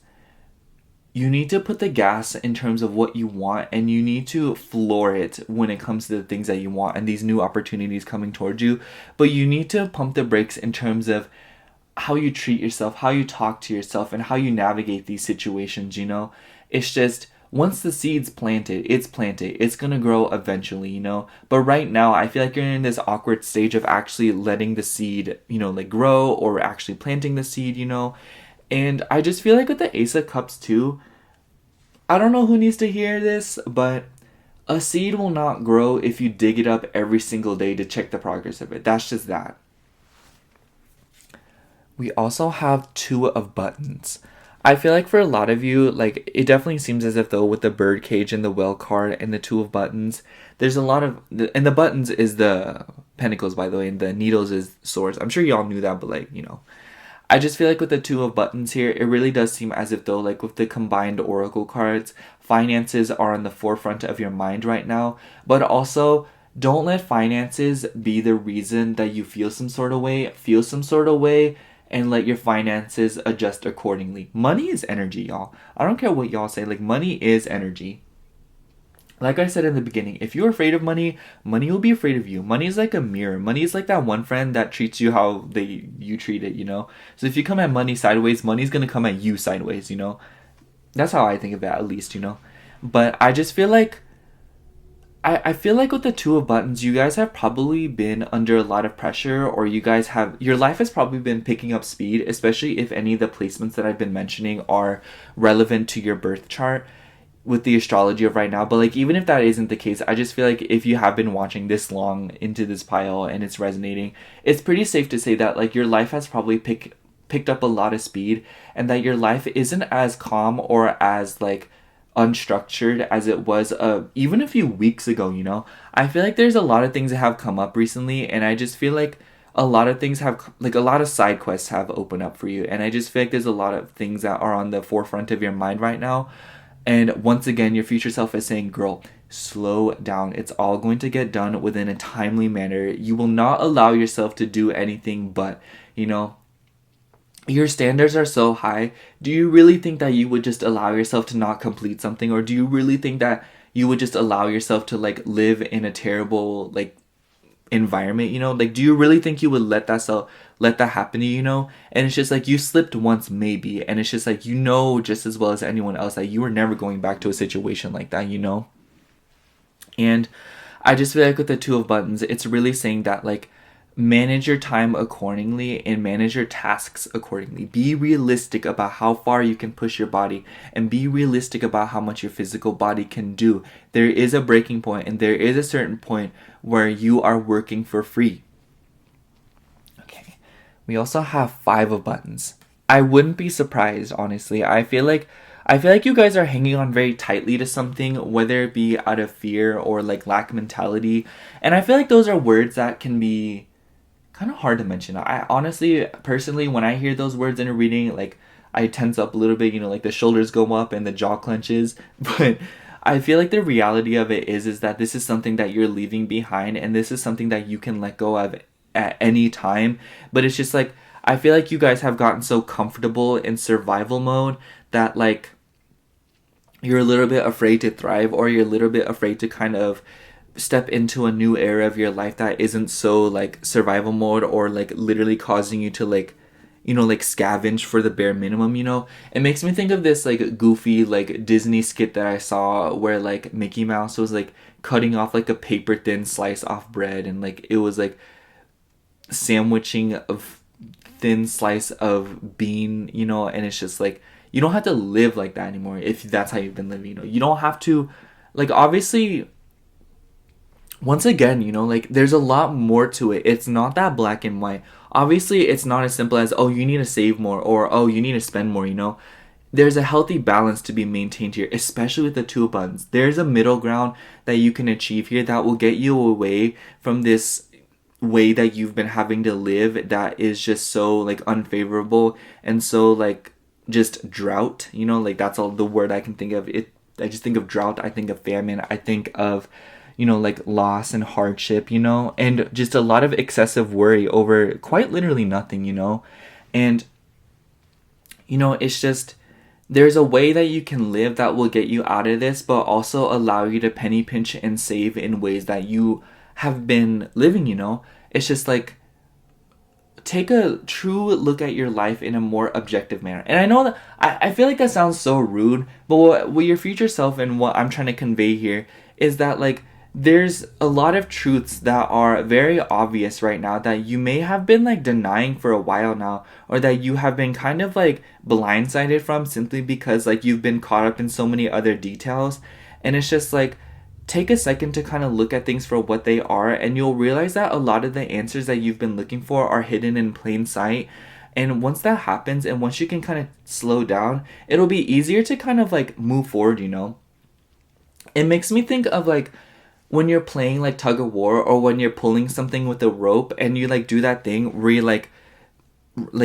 you need to put the gas in terms of what you want, and you need to floor it when it comes to the things that you want and these new opportunities coming towards you. But you need to pump the brakes in terms of how you treat yourself, how you talk to yourself, and how you navigate these situations, you know? It's just, once the seed's planted. It's gonna grow eventually, you know? But right now, I feel like you're in this awkward stage of actually letting the seed, you know, like grow, or actually planting the seed, you know? And I just feel like with the Ace of Cups too, I don't know who needs to hear this, but a seed will not grow if you dig it up every single day to check the progress of it. That's just that. We also have Two of Buttons. I feel like for a lot of you, like it definitely seems as if though with the bird cage and the well card and the two of buttons, there's a lot of and the buttons is the pentacles by the way, and the needles is swords. I'm sure y'all knew that, but like, I just feel like with the two of buttons here, it really does seem as if though like with the combined oracle cards, finances are on the forefront of your mind right now, but also don't let finances be the reason that you feel some sort of way. Feel some sort of way and let your finances adjust accordingly. Money is energy, y'all. I don't care what y'all say. Like, money is energy. Like I said in the beginning, if you're afraid of money, money will be afraid of you. Money is like a mirror. Money is like that one friend that treats you how you treat it, So if you come at money sideways, money's gonna come at you sideways. That's how I think of it, at least. But I just feel like I feel like with the two of buttons, you guys have probably been under a lot of pressure, or your life has probably been picking up speed, especially if any of the placements that I've been mentioning are relevant to your birth chart with the astrology of right now. But like, even if that isn't the case, I just feel like if you have been watching this long into this pile and it's resonating, it's pretty safe to say that like your life has probably picked up a lot of speed, and that your life isn't as calm or as like unstructured as it was even a few weeks ago. I feel like there's a lot of things that have come up recently, and I just feel like a lot of things have, like, a lot of side quests have opened up for you, and I just feel like there's a lot of things that are on the forefront of your mind right now. And once again, your future self is saying, girl, slow down. It's all going to get done within a timely manner. You will not allow yourself to do anything but, your standards are so high. Do you really think that you would just allow yourself to not complete something? Or do you really think that you would just allow yourself to like live in a terrible like environment? Like, do you really think you would let that happen to you? And it's just like, you slipped once maybe, and it's just like, just as well as anyone else that you were never going back to a situation like that. And I just feel like with the two of buttons, it's really saying that like, manage your time accordingly and manage your tasks accordingly. Be realistic about how far you can push your body, and be realistic about how much your physical body can do. There is a breaking point, and there is a certain point where you are working for free. Okay. We also have 5 of buttons. I wouldn't be surprised, honestly. I feel like you guys are hanging on very tightly to something, whether it be out of fear or like lack mentality. And I feel like those are words that can be kind of hard to mention. I honestly, personally, when I hear those words in a reading, like, I tense up a little bit, like the shoulders go up and the jaw clenches. But I feel like the reality of it is that this is something that you're leaving behind, and this is something that you can let go of at any time. But it's just like, I feel like you guys have gotten so comfortable in survival mode that like, you're a little bit afraid to thrive, or you're a little bit afraid to kind of step into a new era of your life that isn't so like survival mode, or like literally causing you to like scavenge for the bare minimum. It makes me think of this like goofy like Disney skit that I saw where like Mickey Mouse was like cutting off like a paper thin slice off bread, and like it was like sandwiching a thin slice of bean, and it's just like, you don't have to live like that anymore if that's how you've been living. You don't have to, like, obviously, once again, like, there's a lot more to it. It's not that black and white. Obviously, it's not as simple as, oh, you need to save more, or, oh, you need to spend more, There's a healthy balance to be maintained here, especially with the two buttons. There's a middle ground that you can achieve here that will get you away from this way that you've been having to live that is just so, like, unfavorable and so, like, just drought, Like, that's all the word I can think of. I just think of drought. I think of famine. I think of like loss and hardship, and just a lot of excessive worry over quite literally nothing, and, it's just, there's a way that you can live that will get you out of this, but also allow you to penny pinch and save in ways that you have been living, It's just like, take a true look at your life in a more objective manner. And I know that, I feel like that sounds so rude, but what your future self and what I'm trying to convey here is that, like, there's a lot of truths that are very obvious right now that you may have been like denying for a while now, or that you have been kind of like blindsided from simply because like you've been caught up in so many other details. And it's just like, take a second to kind of look at things for what they are, and you'll realize that a lot of the answers that you've been looking for are hidden in plain sight. And once that happens, and once you can kind of slow down, it'll be easier to kind of like move forward, you know? It makes me think of like when you're playing like tug of war, or when you're pulling something with a rope and you like do that thing where you like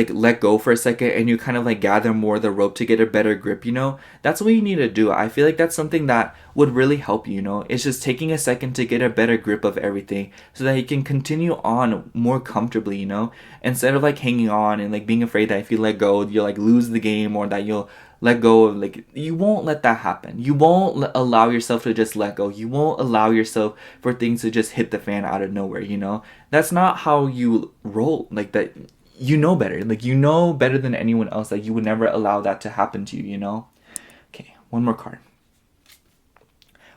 let go for a second and you kind of like gather more of the rope to get a better grip, you know? That's what you need to do. I feel like that's something that would really help you, you know? It's just taking a second to get a better grip of everything so that you can continue on more comfortably, you know? Instead of like hanging on and like being afraid that if you let go, you'll like lose the game, or that you'll let go of, like, you won't let that happen. You won't allow yourself to just let go. You won't allow yourself for things to just hit the fan out of nowhere, you know? That's not how you roll. Like, that, you know better. Like, you know better than anyone else that you would never allow that to happen to you, you know? Okay, one more card.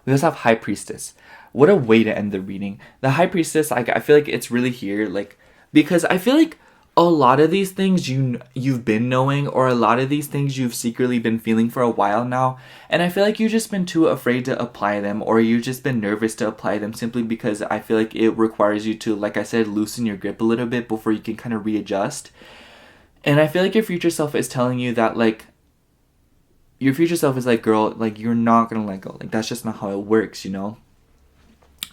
We also have High Priestess. What a way to end the reading. The High Priestess, like, I feel like it's really here, like, because I feel like a lot of these things you've been knowing, or a lot of these things you've secretly been feeling for a while now, and I feel like you've just been too afraid to apply them, or you've just been nervous to apply them, simply because I feel like it requires you to, like I said, loosen your grip a little bit before you can kind of readjust. And I feel like your future self is telling you that, like, your future self is like, girl, like, you're not gonna let go. Like, that's just not how it works, you know?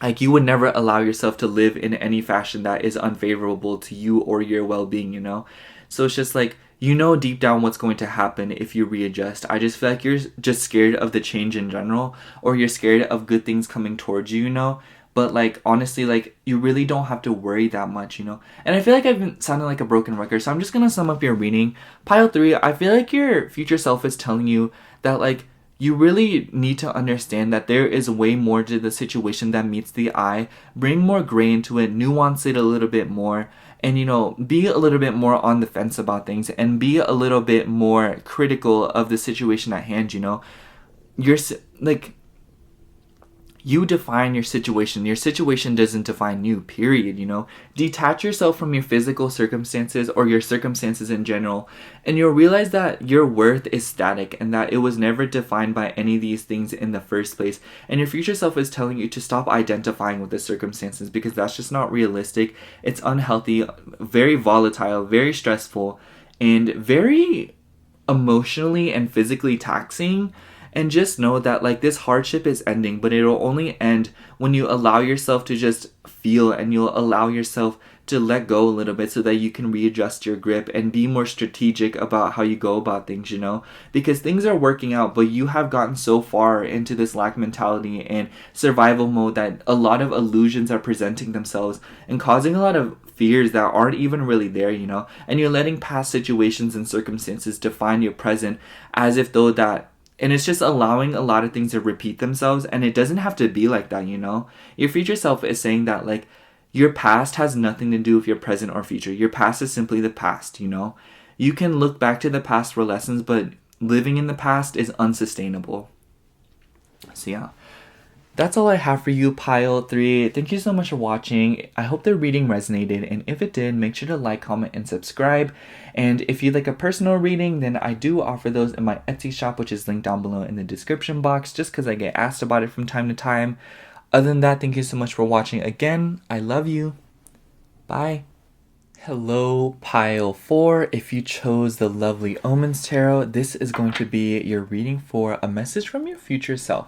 Like, you would never allow yourself to live in any fashion that is unfavorable to you or your well-being, you know? So it's just like, you know deep down what's going to happen if you readjust. I just feel like you're just scared of the change in general, or you're scared of good things coming towards you, you know? But, like, honestly, like, you really don't have to worry that much, you know? And I feel like I've been sounding like a broken record, so I'm just gonna sum up your reading. Pile 3, I feel like your future self is telling you that, like, you really need to understand that there is way more to the situation than meets the eye. Bring more gray into it, nuance it a little bit more, and, you know, be a little bit more on the fence about things, and be a little bit more critical of the situation at hand, you know? You're, like, you define your situation. Your situation doesn't define you, period, you know? Detach yourself from your physical circumstances, or your circumstances in general, and you'll realize that your worth is static, and that it was never defined by any of these things in the first place. And your future self is telling you to stop identifying with the circumstances, because that's just not realistic. It's unhealthy, very volatile, very stressful, and very emotionally and physically taxing. And just know that, like, this hardship is ending, but it'll only end when you allow yourself to just feel, and you'll allow yourself to let go a little bit so that you can readjust your grip and be more strategic about how you go about things, you know? Because things are working out, but you have gotten so far into this lack mentality and survival mode that a lot of illusions are presenting themselves and causing a lot of fears that aren't even really there, you know? And you're letting past situations and circumstances define your present, as if though that, and it's just allowing a lot of things to repeat themselves, and it doesn't have to be like that, you know? Your future self is saying that, like, your past has nothing to do with your present or future. Your past is simply the past, you know? You can look back to the past for lessons, but living in the past is unsustainable. So yeah, that's all I have for you, Pile 3. Thank you so much for watching. I hope the reading resonated, and if it did, make sure to like, comment, and subscribe. And if you'd like a personal reading, then I do offer those in my Etsy shop, which is linked down below in the description box, just because I get asked about it from time to time. Other than that, thank you so much for watching again. I love you. Bye. Hello, Pile 4. If you chose the lovely Omens Tarot, this is going to be your reading for a message from your future self.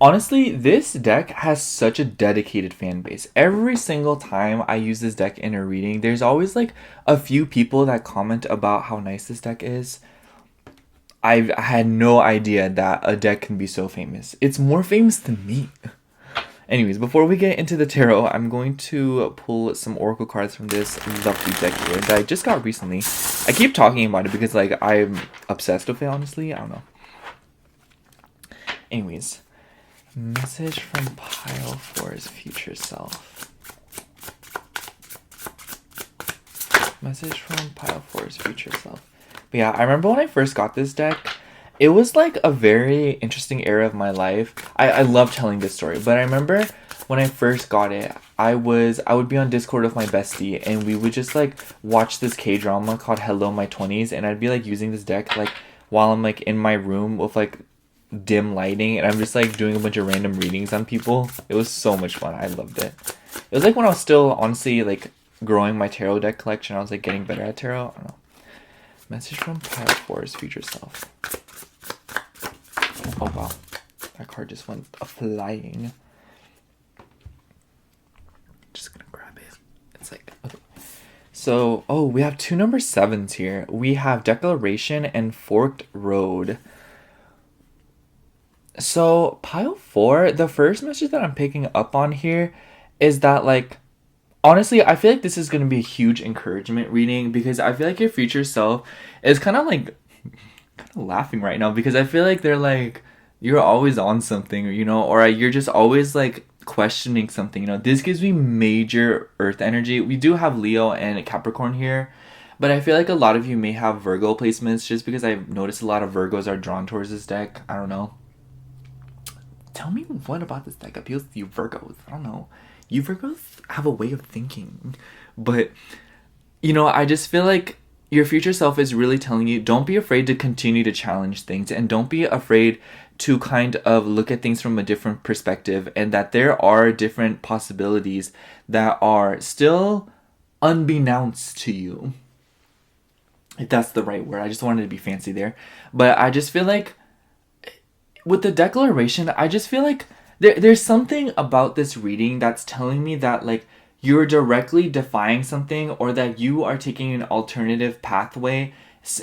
Honestly, this deck has such a dedicated fan base. Every single time I use this deck in a reading, there's always like a few people that comment about how nice this deck is. I had no idea that a deck can be so famous. It's more famous than me. Anyways, before we get into the tarot, I'm going to pull some oracle cards from this lovely deck here that I just got recently. I keep talking about it because, like, I'm obsessed with it, honestly. I don't know. Anyways, message from Pile 4's future self. Message from Pile 4's future self. But yeah, I remember when I first got this deck, it was like a very interesting era of my life. I love telling this story, but I remember when I first got it, I would be on Discord with my bestie, and we would just like watch this K-drama called Hello My 20s, and I'd be like using this deck like while I'm like in my room with like dim lighting, and I'm just like doing a bunch of random readings on people. It was so much fun. I loved it. It was like when I was still honestly like growing my tarot deck collection. I was like getting better at tarot. I don't know. Message from pile 4's future self. Oh wow, that card just went flying. Just gonna grab it. It's like, okay. So, oh, we have 2 number 7s here. We have Declaration and Forked Road. So, pile 4, the first message that I'm picking up on here is that, like, honestly, I feel like this is going to be a huge encouragement reading, because I feel like your future self is kind of like, kind of laughing right now, because I feel like they're like, you're always on something, you know, or you're just always like questioning something, you know. This gives me major earth energy. We do have Leo and Capricorn here, but I feel like a lot of you may have Virgo placements, just because I've noticed a lot of Virgos are drawn towards this deck. I don't know. Tell me what about this deck appeals to you Virgos. I don't know. You Virgos have a way of thinking. But, you know, I just feel like your future self is really telling you, don't be afraid to continue to challenge things, and don't be afraid to kind of look at things from a different perspective, and that there are different possibilities that are still unbeknownst to you. If that's the right word. I just wanted to be fancy there. But I just feel like with the Declaration, I just feel like there's something about this reading that's telling me that, like, you're directly defying something, or that you are taking an alternative pathway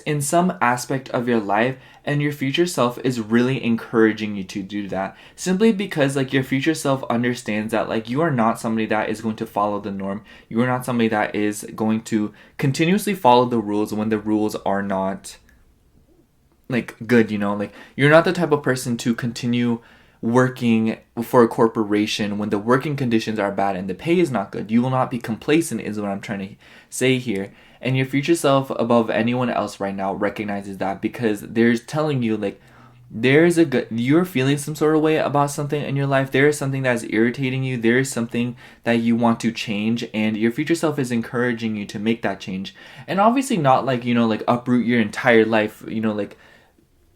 in some aspect of your life, and your future self is really encouraging you to do that, simply because, like, your future self understands that, like, you are not somebody that is going to follow the norm. You are not somebody that is going to continuously follow the rules when the rules are not, like, good, you know. Like, you're not the type of person to continue working for a corporation when the working conditions are bad and the pay is not good. You will not be complacent, is what I'm trying to say here. And your future self, above anyone else right now, recognizes that, because there's telling you, like, you're feeling some sort of way about something in your life. There is something that's irritating you. There is something that you want to change, and your future self is encouraging you to make that change. And obviously not, like, you know, like, uproot your entire life, you know, like,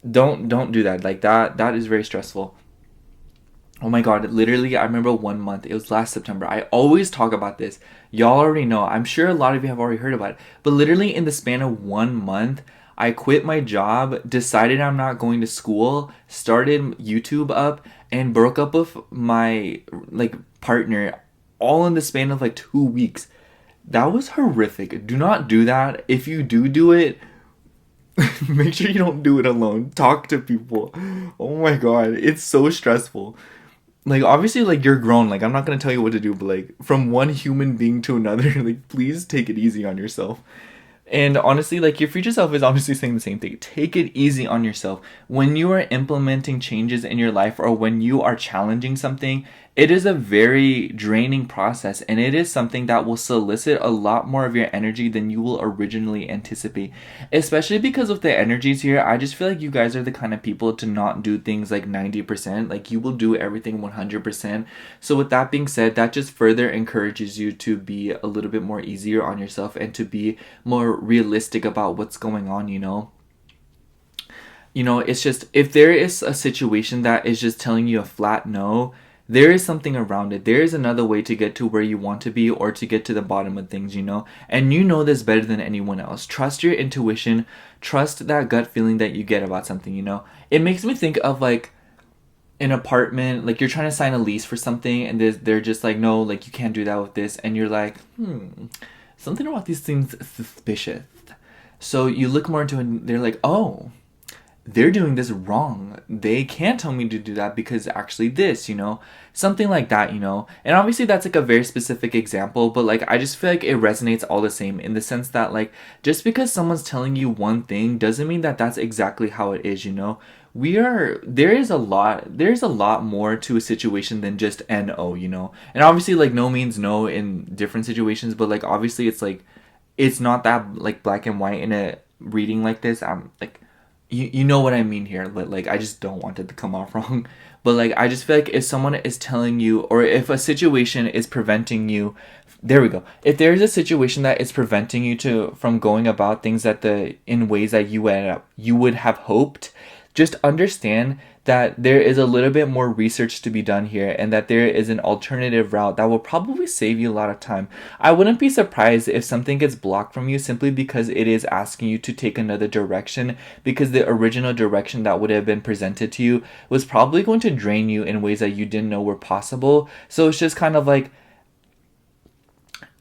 don't do that. Like, that is very stressful. Oh my god, literally, I remember 1 month, it was last September. I always talk about this. Y'all already know. I'm sure a lot of you have already heard about it. But literally in the span of 1 month, I quit my job, decided I'm not going to school, started YouTube up, and broke up with my, like, partner, all in the span of like 2 weeks. That was horrific. Do not do that. If you do it, make sure you don't do it alone. Talk to people. Oh my god, it's so stressful. Like, obviously, like, you're grown. Like, I'm not gonna tell you what to do, but, like, from one human being to another, like, please take it easy on yourself. And honestly, like, your future self is obviously saying the same thing. Take it easy on yourself. When you are implementing changes in your life, or when you are challenging something, it is a very draining process, and it is something that will solicit a lot more of your energy than you will originally anticipate. Especially because of the energies here, I just feel like you guys are the kind of people to not do things like 90%. Like, you will do everything 100%. So with that being said, that just further encourages you to be a little bit more easier on yourself, and to be more realistic about what's going on, you know. You know, it's just, if there is a situation that is just telling you a flat no, there is something around it. There is another way to get to where you want to be, or to get to the bottom of things, you know. And you know this better than anyone else. Trust your intuition. Trust that gut feeling that you get about something, you know. It makes me think of, like, an apartment, like, you're trying to sign a lease for something, and they're just like, no, like, you can't do that with this. And you're like, something about these things is suspicious. So you look more into it, and they're like, oh, they're doing this wrong. They can't tell me to do that because actually this, you know, something like that, you know. And obviously that's like a very specific example, but like, I just feel like it resonates all the same, in the sense that, like, just because someone's telling you one thing doesn't mean that that's exactly how it is, you know. There's a lot more to a situation than just NO, you know. And obviously, like, no means no in different situations, but like, obviously it's like, it's not that, like, black and white in a reading like this. I'm like, you know what I mean here, but like, I just don't want it to come off wrong. But like, I just feel like if someone is telling you, or if a situation is preventing you, there we go. If there's a situation that is preventing you from going about things in ways that you would have hoped, just understand that there is a little bit more research to be done here, and that there is an alternative route that will probably save you a lot of time. I wouldn't be surprised if something gets blocked from you simply because it is asking you to take another direction, because the original direction that would have been presented to you was probably going to drain you in ways that you didn't know were possible. So it's just kind of like,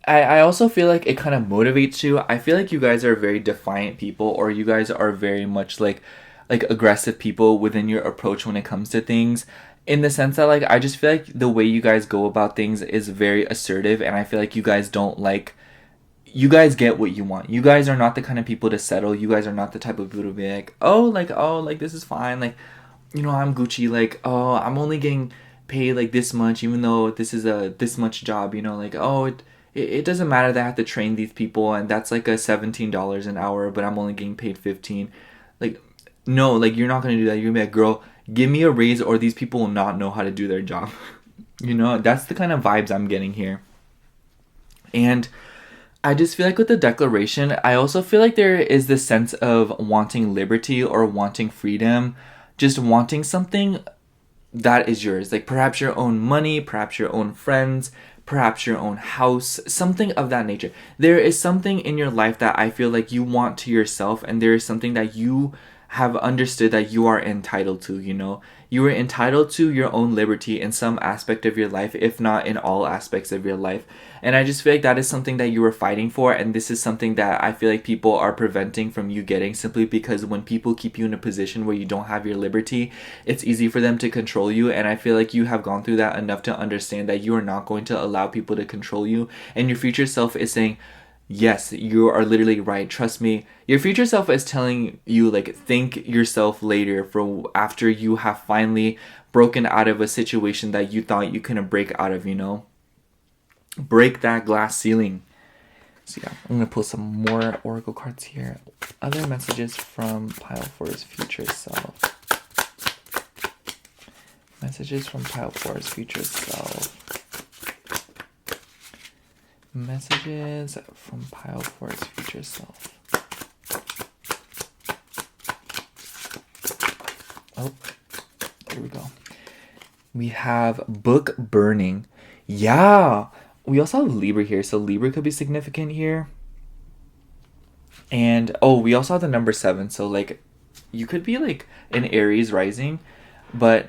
I also feel like it kind of motivates you. I feel like you guys are very defiant people, or you guys are very much like aggressive people within your approach when it comes to things, in the sense that like I just feel like the way you guys go about things is very assertive, and I feel like you guys don't like, you guys get what you want. You guys are not the kind of people to settle. You guys are not the type of people to be like, oh, like this is fine, like, you know, I'm Gucci, like, oh, I'm only getting paid like this much even though this is a this much job, you know, like, oh, it doesn't matter that I have to train these people and that's like a $17 an hour, but I'm only getting paid 15. Like, no, like, you're not going to do that. You're going to be like, girl, give me a raise or these people will not know how to do their job. You know, that's the kind of vibes I'm getting here. And I just feel like with the declaration, I also feel like there is this sense of wanting liberty or wanting freedom, just wanting something that is yours. Like perhaps your own money, perhaps your own friends, perhaps your own house, something of that nature. There is something in your life that I feel like you want to yourself, and there is something that you have understood that you are entitled to, you know? You are entitled to your own liberty in some aspect of your life, if not in all aspects of your life. And I just feel like that is something that you were fighting for, and this is something that I feel like people are preventing from you getting, simply because when people keep you in a position where you don't have your liberty, it's easy for them to control you. And I feel like you have gone through that enough to understand that you are not going to allow people to control you. And your future self is saying, yes, you are literally right. Trust me. Your future self is telling you, like, thank yourself later for after you have finally broken out of a situation that you thought you couldn't break out of, you know? Break that glass ceiling. So yeah, I'm going to pull some more oracle cards here. Other messages from Pile 4's future self. Messages from Pile 4's future self. Messages from Pile 4's future self. Oh, here we go. We have book burning. Yeah. We also have Libra here, so Libra could be significant here. And, oh, we also have the number 7, so, like, you could be, like, an Aries rising, but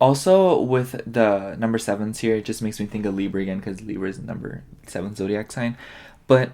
also with the number 7s here, it just makes me think of Libra again, because Libra is the number 7 zodiac sign. But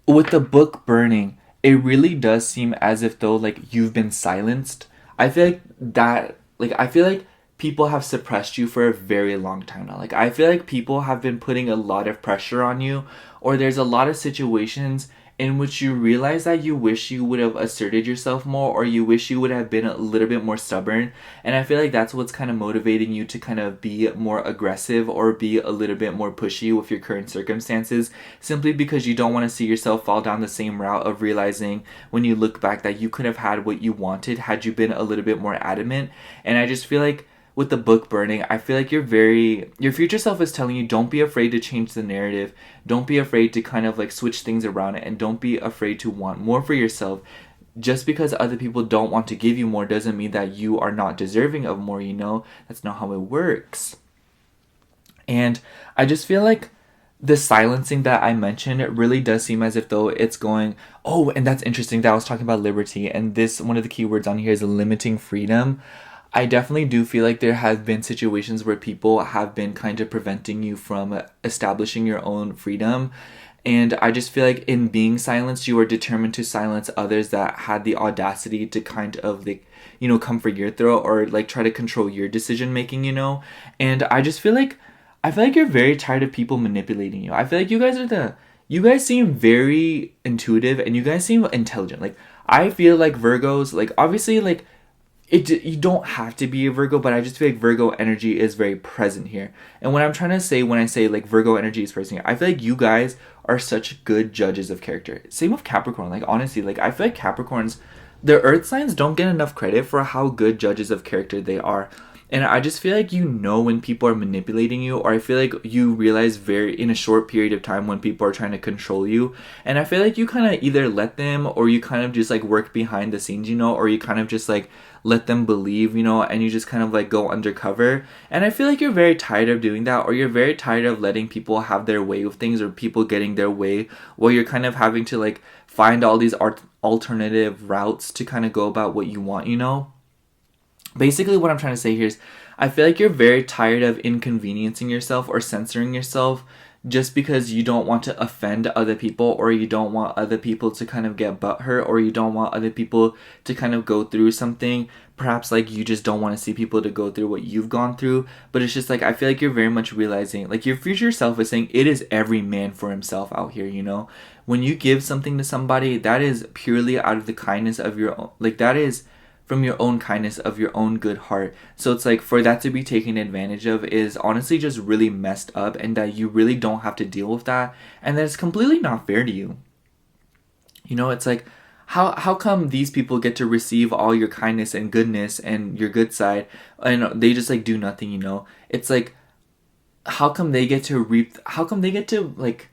with the book burning, it really does seem as if though, like, you've been silenced. I feel like that, like, I feel like people have suppressed you for a very long time now. Like, I feel like people have been putting a lot of pressure on you, or there's a lot of situations in which you realize that you wish you would have asserted yourself more, or you wish you would have been a little bit more stubborn. And I feel like that's what's kind of motivating you to kind of be more aggressive or be a little bit more pushy with your current circumstances, simply because you don't want to see yourself fall down the same route of realizing when you look back that you could have had what you wanted had you been a little bit more adamant. And I just feel like with the book burning, I feel like your future self is telling you, don't be afraid to change the narrative. Don't be afraid to kind of like switch things around, and don't be afraid to want more for yourself. Just because other people don't want to give you more doesn't mean that you are not deserving of more, you know? That's not how it works. And I just feel like the silencing that I mentioned, it really does seem as if though it's going, oh, and that's interesting that I was talking about liberty, and this, one of the keywords on here is limiting freedom. I definitely do feel like there have been situations where people have been kind of preventing you from establishing your own freedom. And I just feel like in being silenced, you are determined to silence others that had the audacity to kind of like, you know, come for your throat or like try to control your decision making, you know? And I just feel like, you're very tired of people manipulating you. I feel like you guys seem very intuitive and you guys seem intelligent. Like, I feel like Virgos, like, obviously, like, you don't have to be a Virgo, but I just feel like Virgo energy is very present here. And what I'm trying to say when I say like Virgo energy is present here, I feel like you guys are such good judges of character. Same with Capricorn. Like, honestly, like, I feel like Capricorns, the earth signs don't get enough credit for how good judges of character they are. And I just feel like you know when people are manipulating you, or I feel like you realize very in a short period of time when people are trying to control you. And I feel like you kind of either let them, or you kind of just like work behind the scenes, you know, or you kind of just like let them believe, you know, and you just kind of like go undercover. And I feel like you're very tired of doing that, or you're very tired of letting people have their way with things, or people getting their way, while you're kind of having to like find all these alternative routes to kind of go about what you want, you know? Basically, what I'm trying to say here is I feel like you're very tired of inconveniencing yourself or censoring yourself just because you don't want to offend other people, or you don't want other people to kind of get butthurt, or you don't want other people to kind of go through something. Perhaps like you just don't want to see people to go through what you've gone through. But it's just like I feel like you're very much realizing, like, your future self is saying it is every man for himself out here, you know? When you give something to somebody, that is purely out of the kindness of your own, like, that is from your own kindness of your own good heart. So it's like, for that to be taken advantage of is honestly just really messed up, and that you really don't have to deal with that, and that it's completely not fair to you. You know, it's like, how come these people get to receive all your kindness and goodness and your good side, and they just like do nothing, you know? It's like, how come they get to like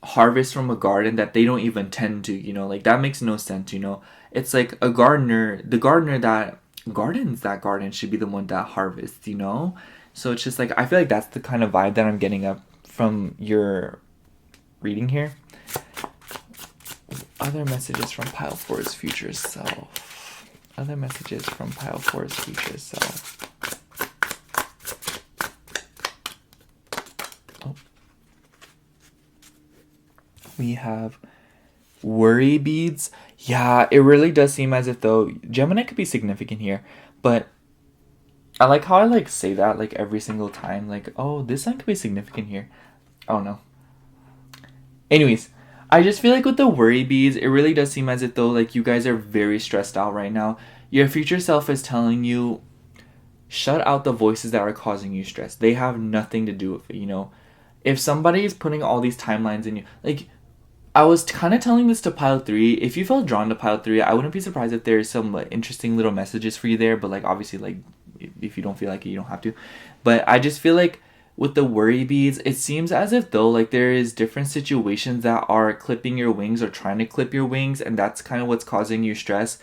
harvest from a garden that they don't even tend to, you know? Like, that makes no sense, you know? It's like the gardener that gardens that garden should be the one that harvests, you know? So it's just like, I feel like that's the kind of vibe that I'm getting up from your reading here. Other messages from Pile 4's future self. Other messages from Pile 4's future self. Oh. We have worry beads. Yeah, it really does seem as if though Gemini could be significant here, but I like how I like say that like every single time, like, oh, this sign could be significant here. Oh no. Anyways, I just feel like with the worry beads, it really does seem as if though like you guys are very stressed out right now. Your future self is telling you, shut out the voices that are causing you stress. They have nothing to do with it, you know? If somebody is putting all these timelines in you, like, I was kind of telling this to Pile 3. If you felt drawn to Pile 3, I wouldn't be surprised if there's some like, interesting little messages for you there. But like, obviously, like, if you don't feel like it, you don't have to. But I just feel like with the worry beads, it seems as if though like there is different situations that are clipping your wings or trying to clip your wings, and that's kind of what's causing you stress.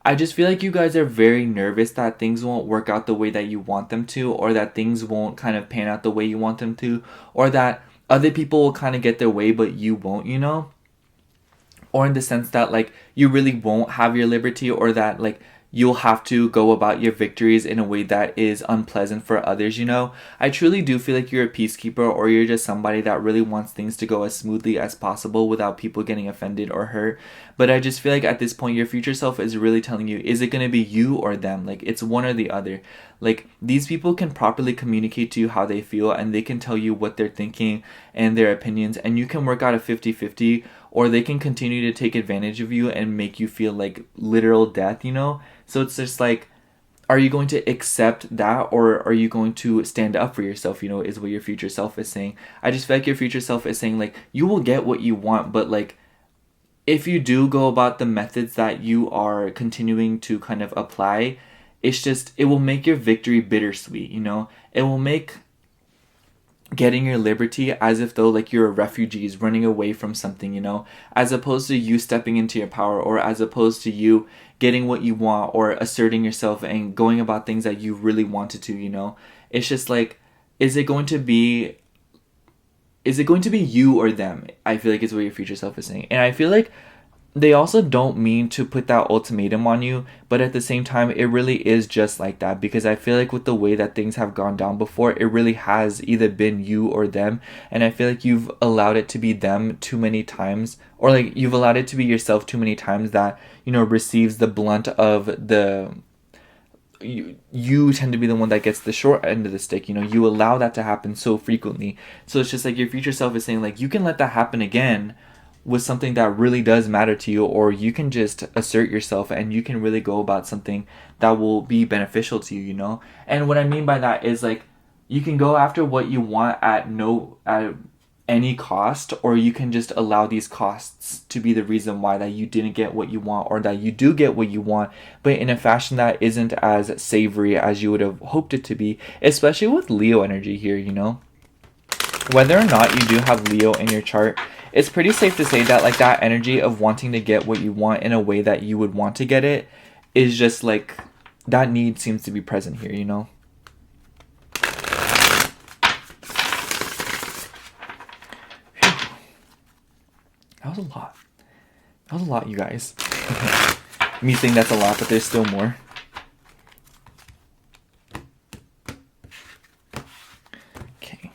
I just feel like you guys are very nervous that things won't work out the way that you want them to, or that things won't kind of pan out the way you want them to, or that other people will kind of get their way but you won't, you know? Or in the sense that like you really won't have your liberty, or that like you'll have to go about your victories in a way that is unpleasant for others, you know? I truly do feel like you're a peacekeeper, or you're just somebody that really wants things to go as smoothly as possible without people getting offended or hurt. But I just feel like at this point, your future self is really telling you, is it going to be you or them? Like, it's one or the other. Like, these people can properly communicate to you how they feel, and they can tell you what they're thinking and their opinions, and you can work out a 50-50, or they can continue to take advantage of you and make you feel like literal death, you know? So it's just like, are you going to accept that, or are you going to stand up for yourself, you know, is what your future self is saying. I just feel like your future self is saying, like, you will get what you want, but, like, if you do go about the methods that you are continuing to kind of apply, it's just, it will make your victory bittersweet, you know? It will make getting your liberty as if though like you're a refugee running away from something, you know, as opposed to you stepping into your power, or as opposed to you getting what you want, or asserting yourself and going about things that you really wanted to, you know. It's just like, is it going to be you or them? I feel like it's what your future self is saying. And I feel like they also don't mean to put that ultimatum on you, but at the same time, it really is just like that, because I feel like with the way that things have gone down before, it really has either been you or them, and I feel like you've allowed it to be them too many times, or like you've allowed it to be yourself too many times, that, you know, receives the blunt of the... You tend to be the one that gets the short end of the stick, you know. You allow that to happen so frequently. So it's just like your future self is saying, like, you can let that happen again with something that really does matter to you, or you can just assert yourself and you can really go about something that will be beneficial to you, you know? And what I mean by that is, like, you can go after what you want at any cost, or you can just allow these costs to be the reason why that you didn't get what you want, or that you do get what you want, but in a fashion that isn't as savory as you would have hoped it to be, especially with Leo energy here, you know? Whether or not you do have Leo in your chart, it's pretty safe to say that like that energy of wanting to get what you want in a way that you would want to get it is just like, that need seems to be present here, you know? That was a lot. That was a lot, you guys. Me saying that's a lot, but there's still more. Okay.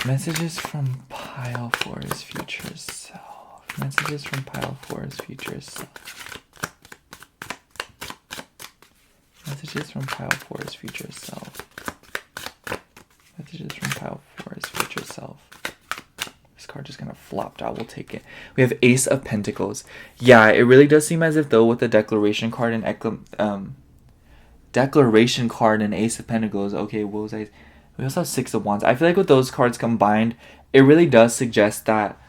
Messages from Pile 4's future self. Messages from Pile 4's future self. Messages from Pile 4's future self. Messages from Pile 4's future self. This card just kind of flopped out. We'll take it. We have Ace of Pentacles. Yeah, it really does seem as if though with the Declaration card and Declaration card and Ace of Pentacles. Okay, what was I? We also have Six of Wands. I feel like with those cards combined, it really does suggest that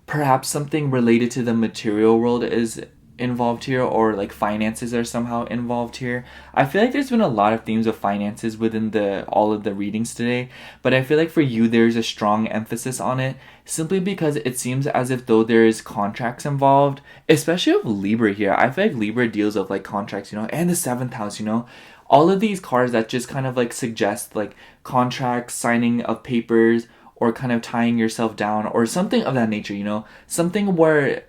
perhaps something related to the material world is involved here, or like finances are somehow involved here. I feel like there's been a lot of themes of finances within all of the readings today, but I feel like for you there's a strong emphasis on it simply because it seems as if though there is contracts involved, especially with Libra here. I feel like Libra deals with like contracts, you know, and the 7th house, you know. All of these cards that just kind of like suggest like contracts, signing of papers, or kind of tying yourself down or something of that nature, you know, something where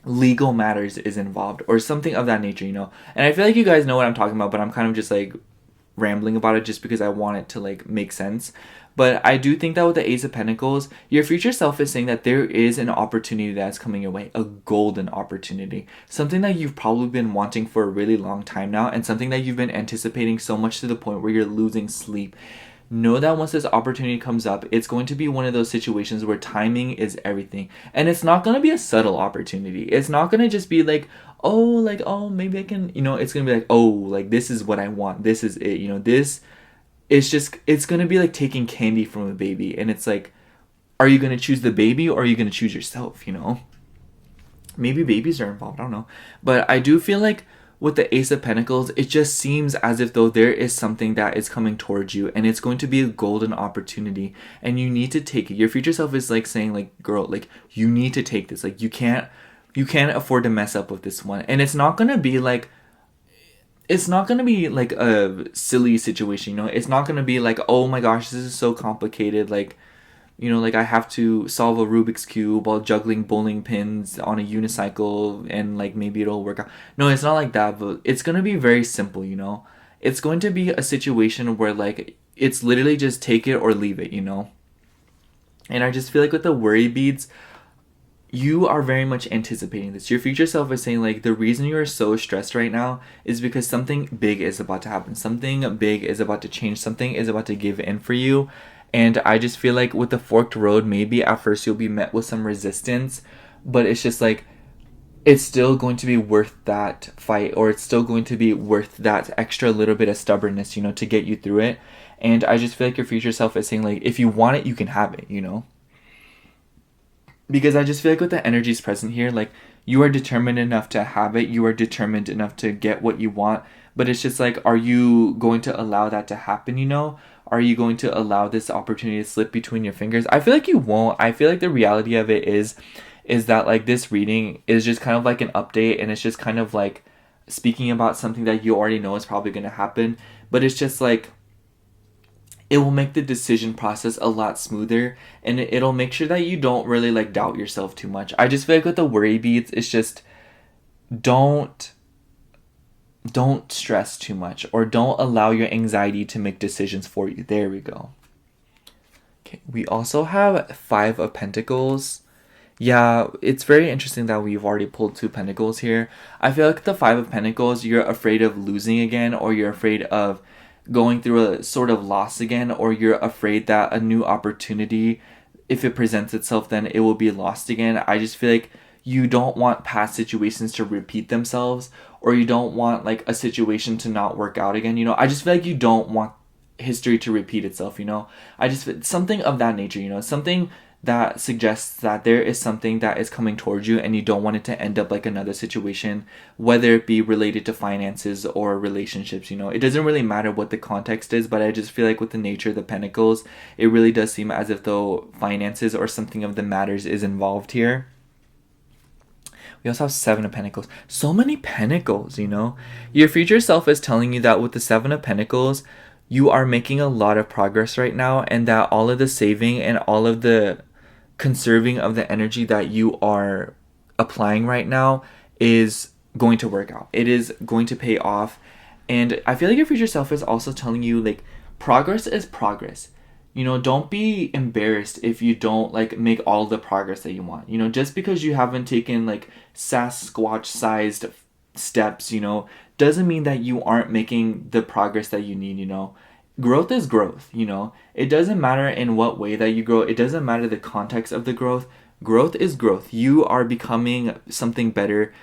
legal matters is involved or something of that nature, you know. And I feel like you guys know what I'm talking about, but I'm kind of just like rambling about it just because I want it to like make sense. But I do think that with the Ace of Pentacles, your future self is saying that there is an opportunity that's coming your way, a golden opportunity, something that you've probably been wanting for a really long time now, and something that you've been anticipating so much to the point where you're losing sleep. Know that once this opportunity comes up, it's going to be one of those situations where timing is everything. And it's not going to be a subtle opportunity. It's not going to just be like, oh, maybe I can, you know, it's going to be like, oh, like this is what I want. This is it, you know, it's going to be like taking candy from a baby. And it's like, are you going to choose the baby or are you going to choose yourself, you know? Maybe babies are involved, I don't know. But I do feel like with the Ace of Pentacles, it just seems as if though there is something that is coming towards you and it's going to be a golden opportunity and you need to take it. Your future self is like saying like, girl, like you need to take this. Like you can't afford to mess up with this one. And it's not going to be like a silly situation, you know? It's not going to be like, oh my gosh, this is so complicated. Like, you know, like I have to solve a Rubik's Cube while juggling bowling pins on a unicycle and like maybe it'll work out. No, it's not like that, but it's going to be very simple, you know? It's going to be a situation where like it's literally just take it or leave it, you know? And I just feel like with the worry beads, you are very much anticipating this. Your future self is saying like the reason you are so stressed right now is because something big is about to happen. Something big is about to change. Something is about to give in for you. And I just feel like with the forked road, maybe at first you'll be met with some resistance, but it's just like, it's still going to be worth that fight, or it's still going to be worth that extra little bit of stubbornness, you know, to get you through it. And I just feel like your future self is saying like, if you want it, you can have it, you know? Because I just feel like with the energies present here, like you are determined enough to have it, you are determined enough to get what you want, but it's just like, are you going to allow that to happen, you know? Are you going to allow this opportunity to slip between your fingers? I feel like you won't. I feel like the reality of it is that like this reading is just kind of like an update, and it's just kind of like speaking about something that you already know is probably going to happen, but it's just like it will make the decision process a lot smoother, and it'll make sure that you don't really like doubt yourself too much. I just feel like with the worry beads, it's just don't stress too much, or don't allow your anxiety to make decisions for you. There we go. Okay, we also have 5 of Pentacles. Yeah, it's very interesting that we've already pulled 2 Pentacles here. I feel like the 5 of Pentacles, you're afraid of losing again, or you're afraid of going through a sort of loss again, or you're afraid that a new opportunity, if it presents itself, then it will be lost again. I just feel like you don't want past situations to repeat themselves, or you don't want like a situation to not work out again, you know? I just feel like you don't want history to repeat itself, I just, something of that nature, something that suggests that there is something that is coming towards you and you don't want it to end up like another situation, whether it be related to finances or relationships. It doesn't really matter what the context is, but I just feel like with the nature of the pentacles, it really does seem as if though finances or something of the matters is involved here. We also have Seven of Pentacles. So many pentacles, Your future self is telling you that with the Seven of Pentacles, you are making a lot of progress right now, and that all of the saving and all of the conserving of the energy that you are applying right now is going to work out. It is going to pay off. And I feel like your future self is also telling you, like, progress is progress. Don't be embarrassed if you don't like make all the progress that you want. Just because you haven't taken like Sasquatch sized steps, doesn't mean that you aren't making the progress that you need. Growth is growth. It doesn't matter in what way that you grow. It doesn't matter the context of the growth. Growth is growth. You are becoming something better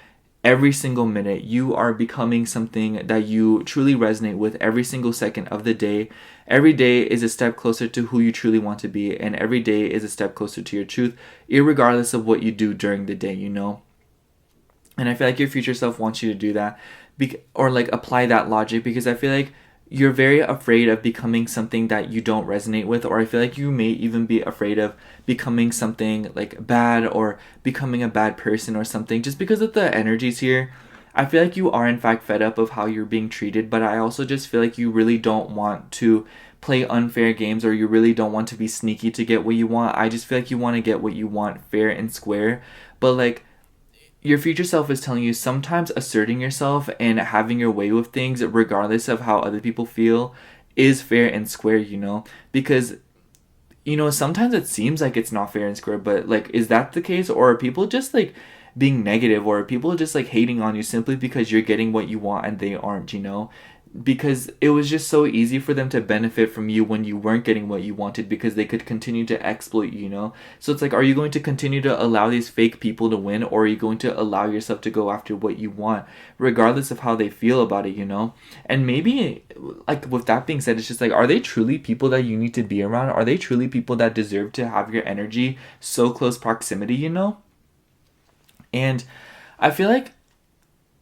every single minute. You are becoming something that you truly resonate with every single second of the day. Every day is a step closer to who you truly want to be, and every day is a step closer to your truth, irregardless of what you do during the day, And I feel like your future self wants you to do that, or like apply that logic, because I feel like you're very afraid of becoming something that you don't resonate with, or I feel like you may even be afraid of becoming something like bad or becoming a bad person or something, just because of the energies here. I feel like you are in fact fed up of how you're being treated, but I also just feel like you really don't want to play unfair games, or you really don't want to be sneaky to get what you want. I just feel like you want to get what you want fair and square, but like, your future self is telling you sometimes asserting yourself and having your way with things, regardless of how other people feel, is fair and square, because, sometimes it seems like it's not fair and square, but like, is that the case? Or are people just like being negative, or are people just like hating on you simply because you're getting what you want and they aren't, because it was just so easy for them to benefit from you when you weren't getting what you wanted, because they could continue to exploit you, So it's like, are you going to continue to allow these fake people to win, or are you going to allow yourself to go after what you want, regardless of how they feel about it, And maybe, like, with that being said, it's just like, are they truly people that you need to be around? Are they truly people that deserve to have your energy so close proximity, And I feel like,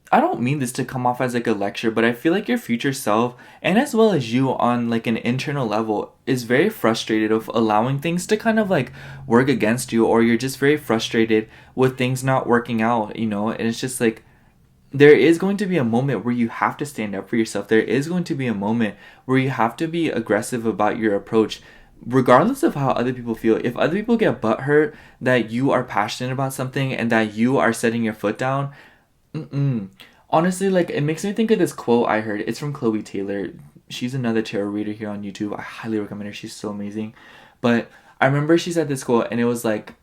I don't mean this to come off as like a lecture, but I feel like your future self, and as well as you on like an internal level, is very frustrated of allowing things to kind of like work against you, or you're just very frustrated with things not working out, and it's just like, there is going to be a moment where you have to stand up for yourself. There is going to be a moment where you have to be aggressive about your approach, regardless of how other people feel. If other people get butthurt that you are passionate about something and that you are setting your foot down, honestly, like, it makes me think of this quote I heard. It's from Chloe Taylor. She's another tarot reader here on YouTube. I highly recommend her. She's so amazing. But I remember she said this quote, and it was like,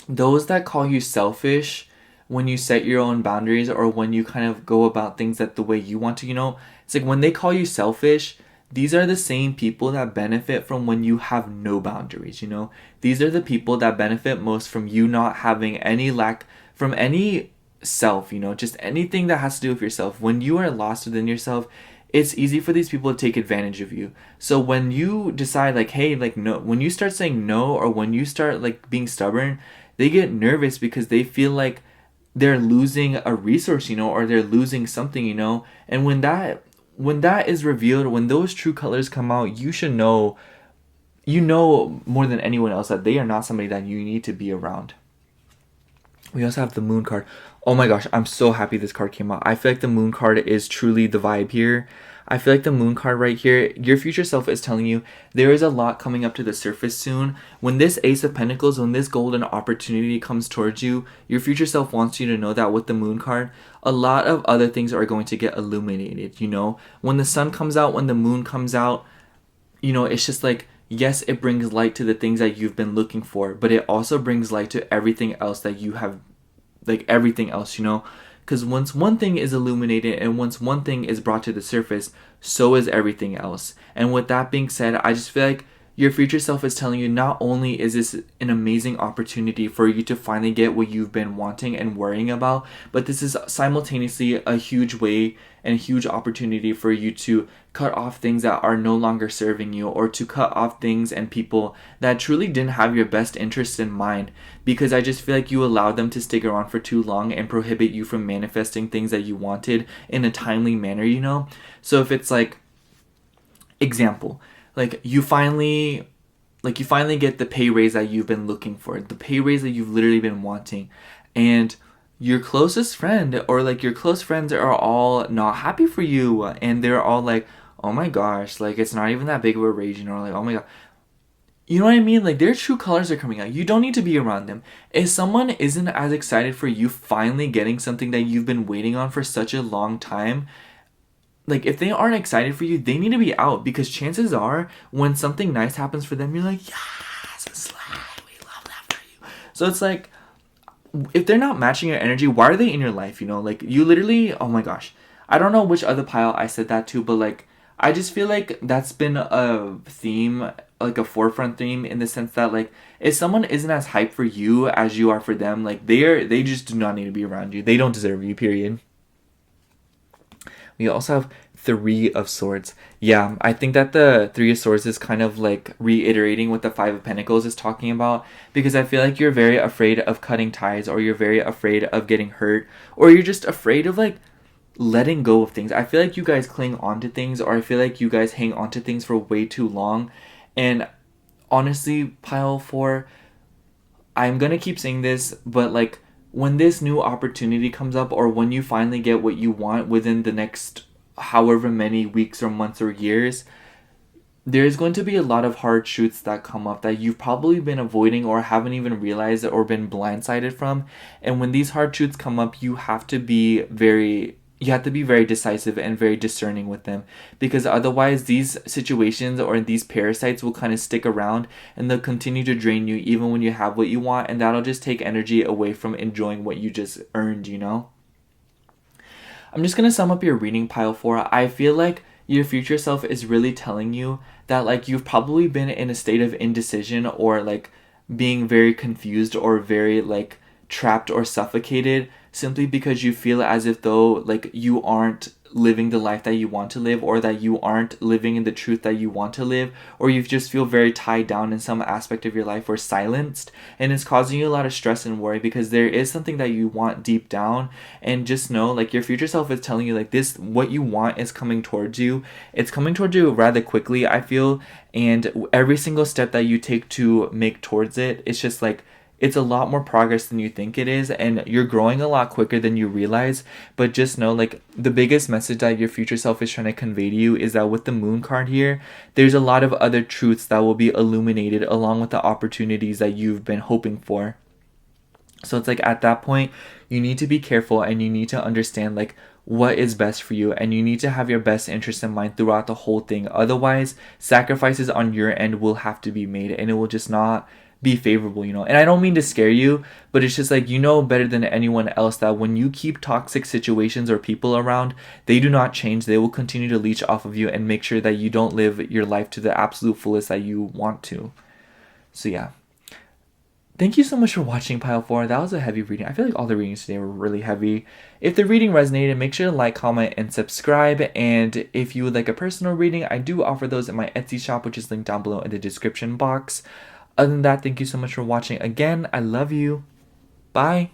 those that call you selfish when you set your own boundaries, or when you kind of go about things that the way you want to, it's like, when they call you selfish, these are the same people that benefit from when you have no boundaries, These are the people that benefit most from you not having any lack from any self, just anything that has to do with yourself. When you are lost within yourself, it's easy for these people to take advantage of you. So when you decide like, hey, like, no, when you start saying no, or when you start like being stubborn, they get nervous because they feel like they're losing a resource, or they're losing something, and when that is revealed, when those true colors come out, you should know, more than anyone else, that they are not somebody that you need to be around. We also have the Moon card. Oh my gosh, I'm so happy this card came out. I feel like the Moon card is truly the vibe here. I feel like the Moon card right here, your future self is telling you there is a lot coming up to the surface soon. When this Ace of Pentacles, when this golden opportunity comes towards you, your future self wants you to know that with the Moon card, a lot of other things are going to get illuminated, When the sun comes out, when the moon comes out, it's just like, yes, it brings light to the things that you've been looking for, but it also brings light to everything else that you have, like everything else, Because once one thing is illuminated and once one thing is brought to the surface, so is everything else. And with that being said, I just feel like your future self is telling you not only is this an amazing opportunity for you to finally get what you've been wanting and worrying about, but this is simultaneously a huge way and a huge opportunity for you to cut off things that are no longer serving you, or to cut off things and people that truly didn't have your best interests in mind, because I just feel like you allowed them to stick around for too long and prohibit you from manifesting things that you wanted in a timely manner, you know? So if it's like, example, like you finally get the pay raise that you've been looking for, the pay raise that you've literally been wanting, and your closest friend or like your close friends are all not happy for you, and they're all like, oh my gosh, like it's not even that big of a raise, you know, like, oh my god, you know what I mean? Like their true colors are coming out. You don't need to be around them. If someone isn't as excited for you finally getting something that you've been waiting on for such a long time, like if they aren't excited for you, they need to be out, because chances are when something nice happens for them, you're like, yes, it's like, we love that for you. So it's like, if they're not matching your energy, why are they in your life? You know, like you literally, oh my gosh, I don't know which other pile I said that to, but like I just feel like that's been a theme, like a forefront theme, in the sense that like if someone isn't as hyped for you as you are for them, like they just do not need to be around you. They don't deserve you, period. We also have Three of Swords. Yeah, I think that the Three of Swords is kind of like reiterating what the Five of Pentacles is talking about, because I feel like you're very afraid of cutting ties, or you're very afraid of getting hurt, or you're just afraid of like letting go of things. I feel like you guys cling on to things, or I feel like you guys hang on to things for way too long. And honestly, pile 4, I'm gonna keep saying this, but like when this new opportunity comes up, or when you finally get what you want within the next however many weeks or months or years, there's going to be a lot of hard truths that come up that you've probably been avoiding or haven't even realized or been blindsided from. And when these hard truths come up, you have to be very decisive and very discerning with them, because otherwise these situations or these parasites will kind of stick around and they'll continue to drain you even when you have what you want, and that'll just take energy away from enjoying what you just earned, you know? I'm just gonna sum up your reading, pile 4. I feel like your future self is really telling you that like you've probably been in a state of indecision, or like being very confused, or very like trapped or suffocated, simply because you feel as if though like you aren't living the life that you want to live, or that you aren't living in the truth that you want to live, or you just feel very tied down in some aspect of your life, or silenced, and it's causing you a lot of stress and worry, because there is something that you want deep down. And just know, like, your future self is telling you like this, what you want is coming towards you. It's coming towards you rather quickly, I feel, and every single step that you take to make towards it, it's just like it's a lot more progress than you think it is, and you're growing a lot quicker than you realize. But just know, like, the biggest message that your future self is trying to convey to you is that with the Moon card here, there's a lot of other truths that will be illuminated along with the opportunities that you've been hoping for. So it's like at that point, you need to be careful, and you need to understand like what is best for you, and you need to have your best interest in mind throughout the whole thing. Otherwise, sacrifices on your end will have to be made, and it will just not be favorable, you know? And I don't mean to scare you, but it's just like, you know better than anyone else that when you keep toxic situations or people around, they do not change. They will continue to leech off of you and make sure that you don't live your life to the absolute fullest that you want to. So yeah. Thank you so much for watching, Pile 4. That was a heavy reading. I feel like all the readings today were really heavy. If the reading resonated, make sure to like, comment, and subscribe. And if you would like a personal reading, I do offer those in my Etsy shop, which is linked down below in the description box. Other than that, thank you so much for watching. Again, I love you. Bye.